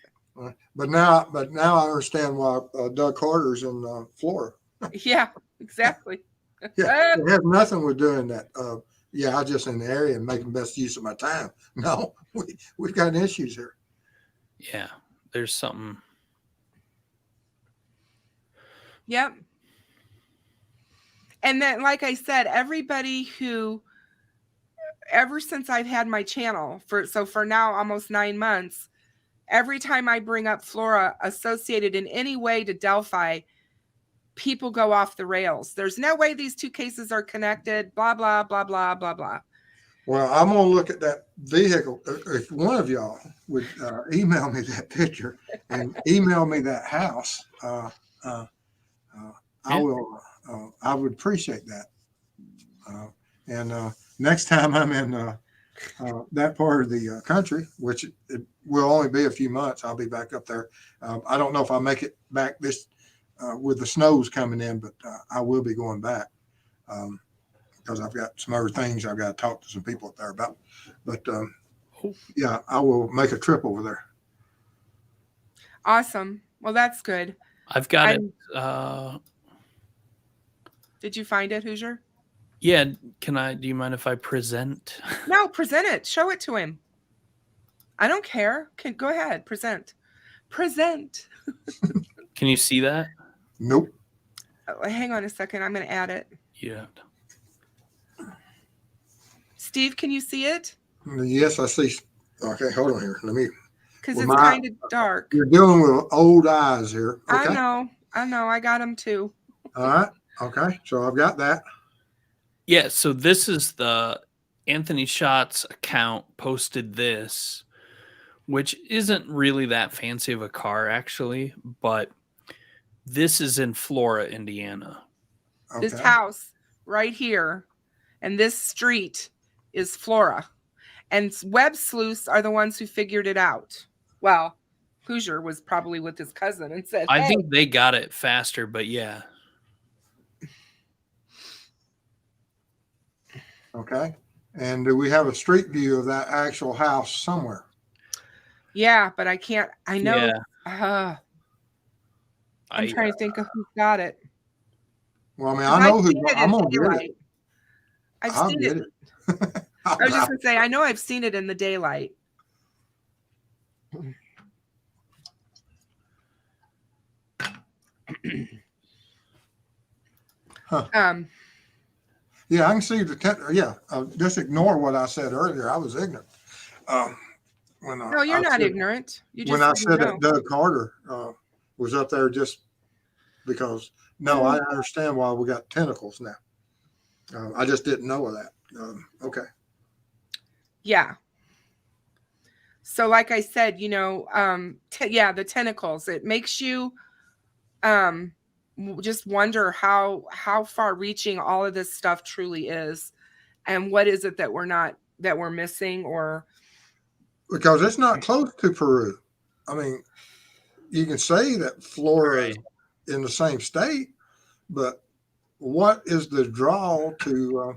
But now I understand why Doug Carter's in Flora. Yeah, exactly. Yeah, it has nothing with doing that. I just in the area and making best use of my time. No, we've got issues here. Yeah, there's something. Yep. And then, like I said, everybody who, ever since I've had my channel for now almost 9 months, every time I bring up Flora associated in any way to Delphi, people go off the rails. There's no way these two cases are connected, blah, blah, blah, blah, blah, blah. Well, I'm going to look at that vehicle. If one of y'all would email me that picture and email me that house, I will. I would appreciate that. And next time I'm in that part of the country, which it will only be a few months, I'll be back up there. I don't know if I'll make it back this with the snows coming in, but I will be going back because I've got some other things I've got to talk to some people up there about. But yeah, I will make a trip over there. Awesome. Well, that's good. I've got it. Did you find it, Hoosier? Yeah. Do you mind if I present? No, present it. Show it to him. I don't care. Go ahead. Present. Can you see that? Nope. Oh, hang on a second. I'm going to add it. Yeah. Steve, can you see it? Yes, I see. Okay, hold on here. Let me. Because it's kind of dark. You're dealing with old eyes here. Okay? I know. I got them too. All right. Okay, so I've got that. Yeah, so this is the Anthony Shots account posted this, which isn't really that fancy of a car, actually, but this is in Flora, Indiana. Okay. This house right here and this street is Flora. And web sleuths are the ones who figured it out. Well, Hoosier was probably with his cousin and said, I hey. think they got it faster, but yeah. Okay. And do we have a street view of that actual house somewhere? Yeah, but I can't. I know. Yeah. I'm trying to think of who got it. Well, I mean, I know who. I'm gonna get it. I've seen it. I was just gonna say, I know I've seen it in the daylight. Huh. Yeah, I can see the just ignore what I said earlier. I was ignorant. No, you're not ignorant. You just when I said that Doug Carter was up there just because. No, I understand why we got tentacles now. I just didn't know of that. Okay. Yeah. So, like I said, you know, the tentacles. It makes you just wonder how far-reaching all of this stuff truly is, and what is it that we're missing, or because it's not close to Peru. I mean, you can say that Flora is in the same state, but what is the draw to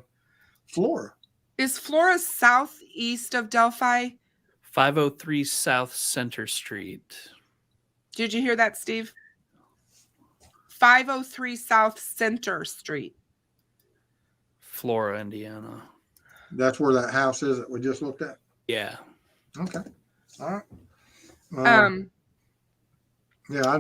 Flora? Is Flora southeast of Delphi? 503 South Center Street. Did you hear that, Steve? 503 South Center Street. Flora, Indiana. That's where that house is that we just looked at? Yeah. Okay. All right. Yeah.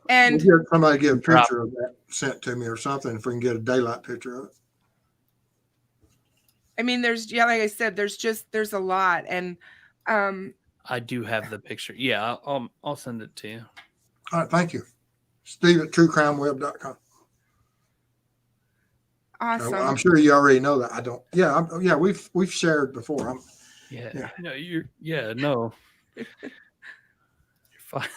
And we'll somebody get a picture of that sent to me or something if we can get a daylight picture of it. I mean, like I said, there's a lot, and I do have the picture. Yeah, I'll send it to you. All right, thank you, Steve at truecrimeweb.com. Awesome. I'm sure you already know that. I don't. Yeah, we've shared before. Yeah. No, no. You're fine.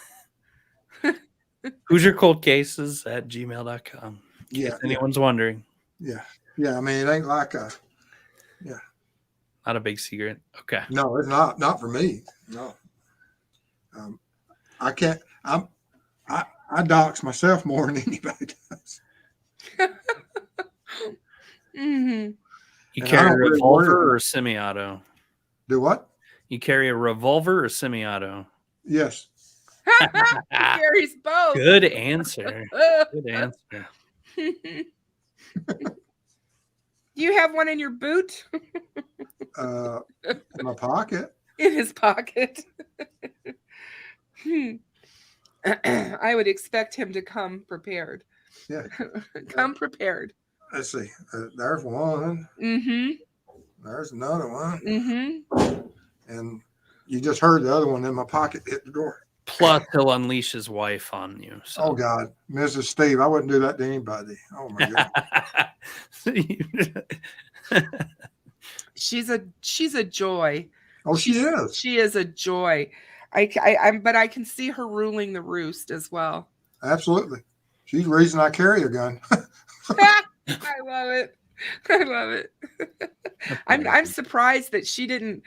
Hoosier Cold Cases at gmail.com. Yeah. If anyone's wondering. Yeah. Yeah. I mean, it ain't like not a big secret. Okay. No, it's not for me. No. I can't. I dox myself more than anybody does. Mm-hmm. You carry a revolver or semi-auto? Do what? You carry a revolver or semi-auto? Yes. He carries both. Good answer. Good answer. You have one in your boot? In my pocket. In his pocket. I would expect him to come prepared. Yeah. Come prepared. Let's see. There's one. Mm-hmm. There's another one. Mm-hmm. And you just heard the other one in my pocket hit the door. Plus, he'll unleash his wife on you. So. Oh, God. Mrs. Steve, I wouldn't do that to anybody. Oh, my God. She's a joy. Oh, she is. She is a joy. But I can see her ruling the roost as well. Absolutely. She's the reason I carry a gun. I love it. I love it. I'm surprised that she didn't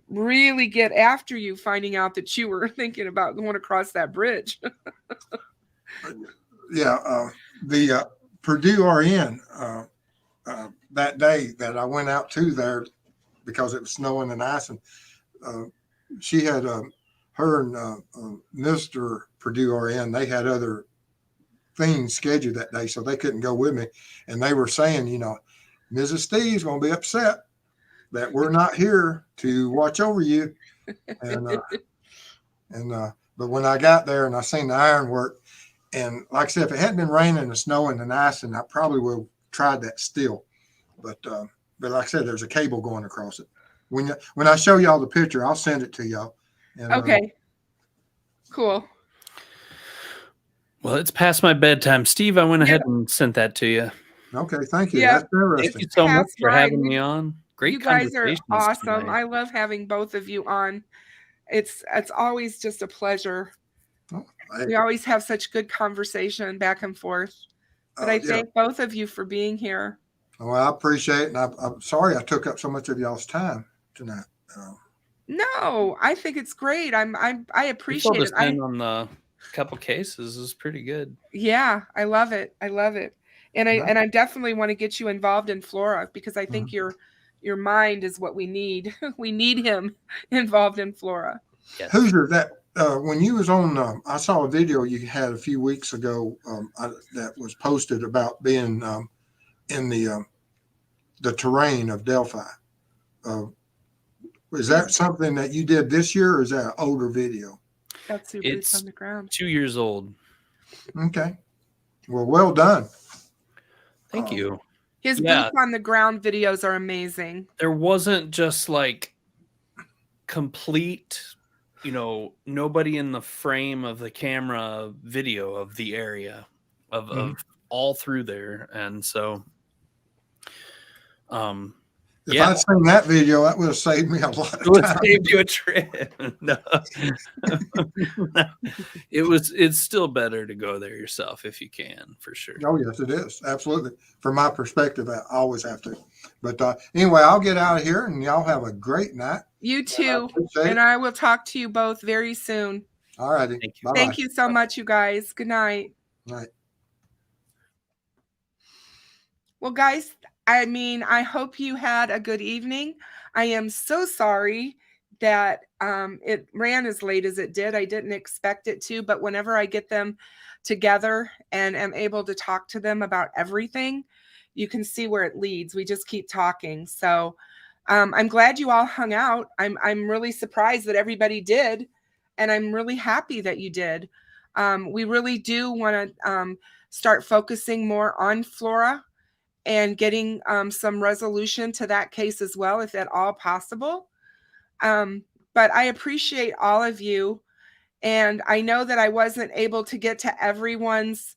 really get after you, finding out that you were thinking about going across that bridge. Yeah, the Purdue RN that day that I went out to there because it was snowing and icing. She had her and Mr. Purdue RN. They had other things scheduled that day, so they couldn't go with me. And they were saying, Mrs. Steve's going to be upset that we're not here to watch over you. And but when I got there and I seen the ironwork, and like I said, if it hadn't been raining and snowing and icing, I probably would have tried that still. But like I said, there's a cable going across it. When I show y'all the picture, I'll send it to y'all. And, okay. Cool. Well, it's past my bedtime. Steve, I went ahead and sent that to you. Okay, thank you. Yeah. That's interesting. Thank you so much for mine. having me on. Great You guys are conversations awesome. tonight. I love having both of you on. It's always just a pleasure. We always have such good conversation back and forth. But I thank both of you for being here. Well, I appreciate it. And I'm sorry I took up so much of y'all's time tonight. No, I think it's great. I appreciate it. On the couple cases is pretty good. Yeah, I love it. I love it. And I definitely want to get you involved in Flora, because I think your mind is what we need. We need him involved in Flora. Yes. Hoosier, that when you was on, I saw a video you had a few weeks ago that was posted about being in the terrain of Delphi. Is that something that you did this year, or is that an older video? That's your boots on the ground. 2 years old. Okay. Well done. Thank you. His boots on the ground videos are amazing. There wasn't just like complete, nobody in the frame of the camera video of the area of all through there. And so, if I'd seen that video, that would have saved me a lot of time. It would have saved you a trip. No. It's still better to go there yourself if you can, for sure. Oh, yes, it is. Absolutely. From my perspective, I always have to. But anyway, I'll get out of here, and y'all have a great night. You too. And I will talk to you both very soon. All righty. Thank you. Thank you so much, you guys. Good night. Night. Well, guys, I hope you had a good evening. I am so sorry that it ran as late as it did. I didn't expect it to, but whenever I get them together and am able to talk to them about everything, you can see where it leads. We just keep talking. So I'm glad you all hung out. I'm really surprised that everybody did, and I'm really happy that you did. We really do want to start focusing more on Flora and getting some resolution to that case as well, if at all possible. But I appreciate all of you. And I know that I wasn't able to get to everyone's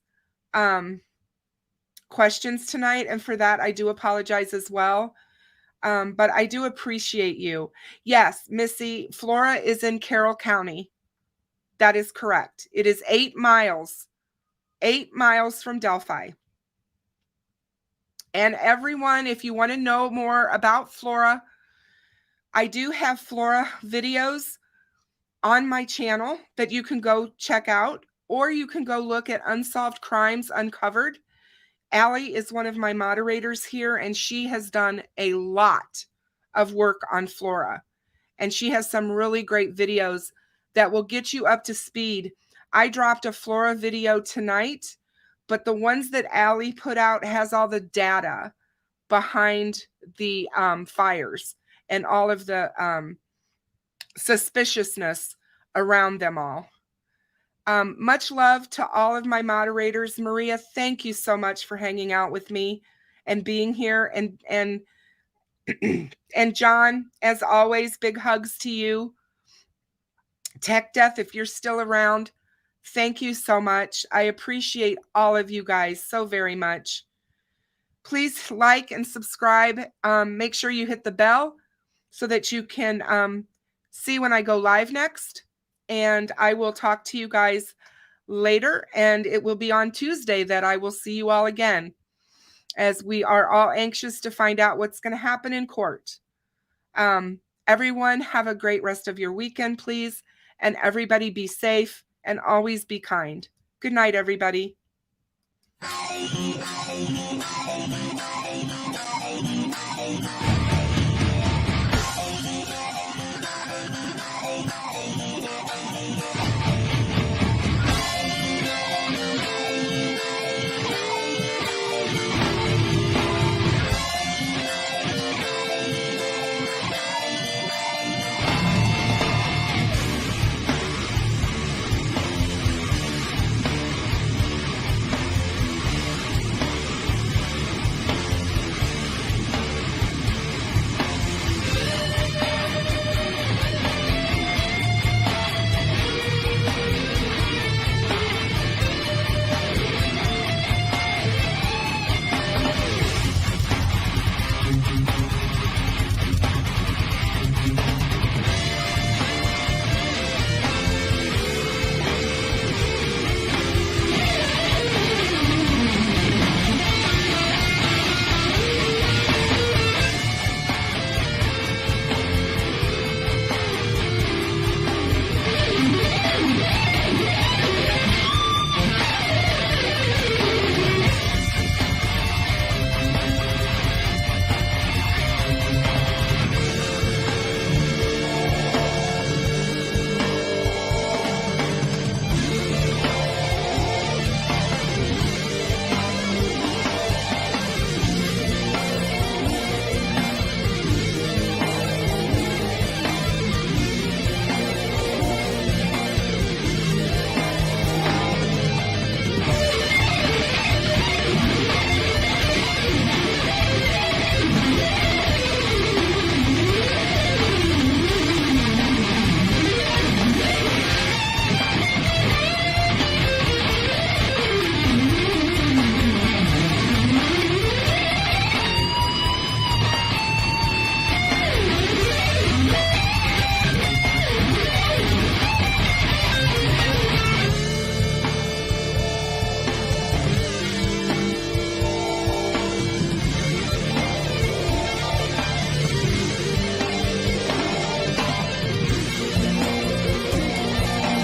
questions tonight. And for that, I do apologize as well. But I do appreciate you. Yes, Missy, Flora is in Carroll County. That is correct. It is 8 miles from Delphi. And everyone, if you want to know more about Flora, I do have Flora videos on my channel that you can go check out, or you can go look at Unsolved Crimes Uncovered. Allie is one of my moderators here, and she has done a lot of work on Flora. And she has some really great videos that will get you up to speed. I dropped a Flora video tonight, but the ones that Allie put out has all the data behind the fires and all of the suspiciousness around them all. Much love to all of my moderators. Maria, thank you so much for hanging out with me and being here. And John, as always, big hugs to you. Tech Death, if you're still around, thank you so much. I appreciate all of you guys so very much. Please like and subscribe. Make sure you hit the bell so that you can see when I go live next. And I will talk to you guys later. And it will be on Tuesday that I will see you all again, as we are all anxious to find out what's going to happen in court. Everyone have a great rest of your weekend, please. And everybody be safe and always be kind. Good night, everybody.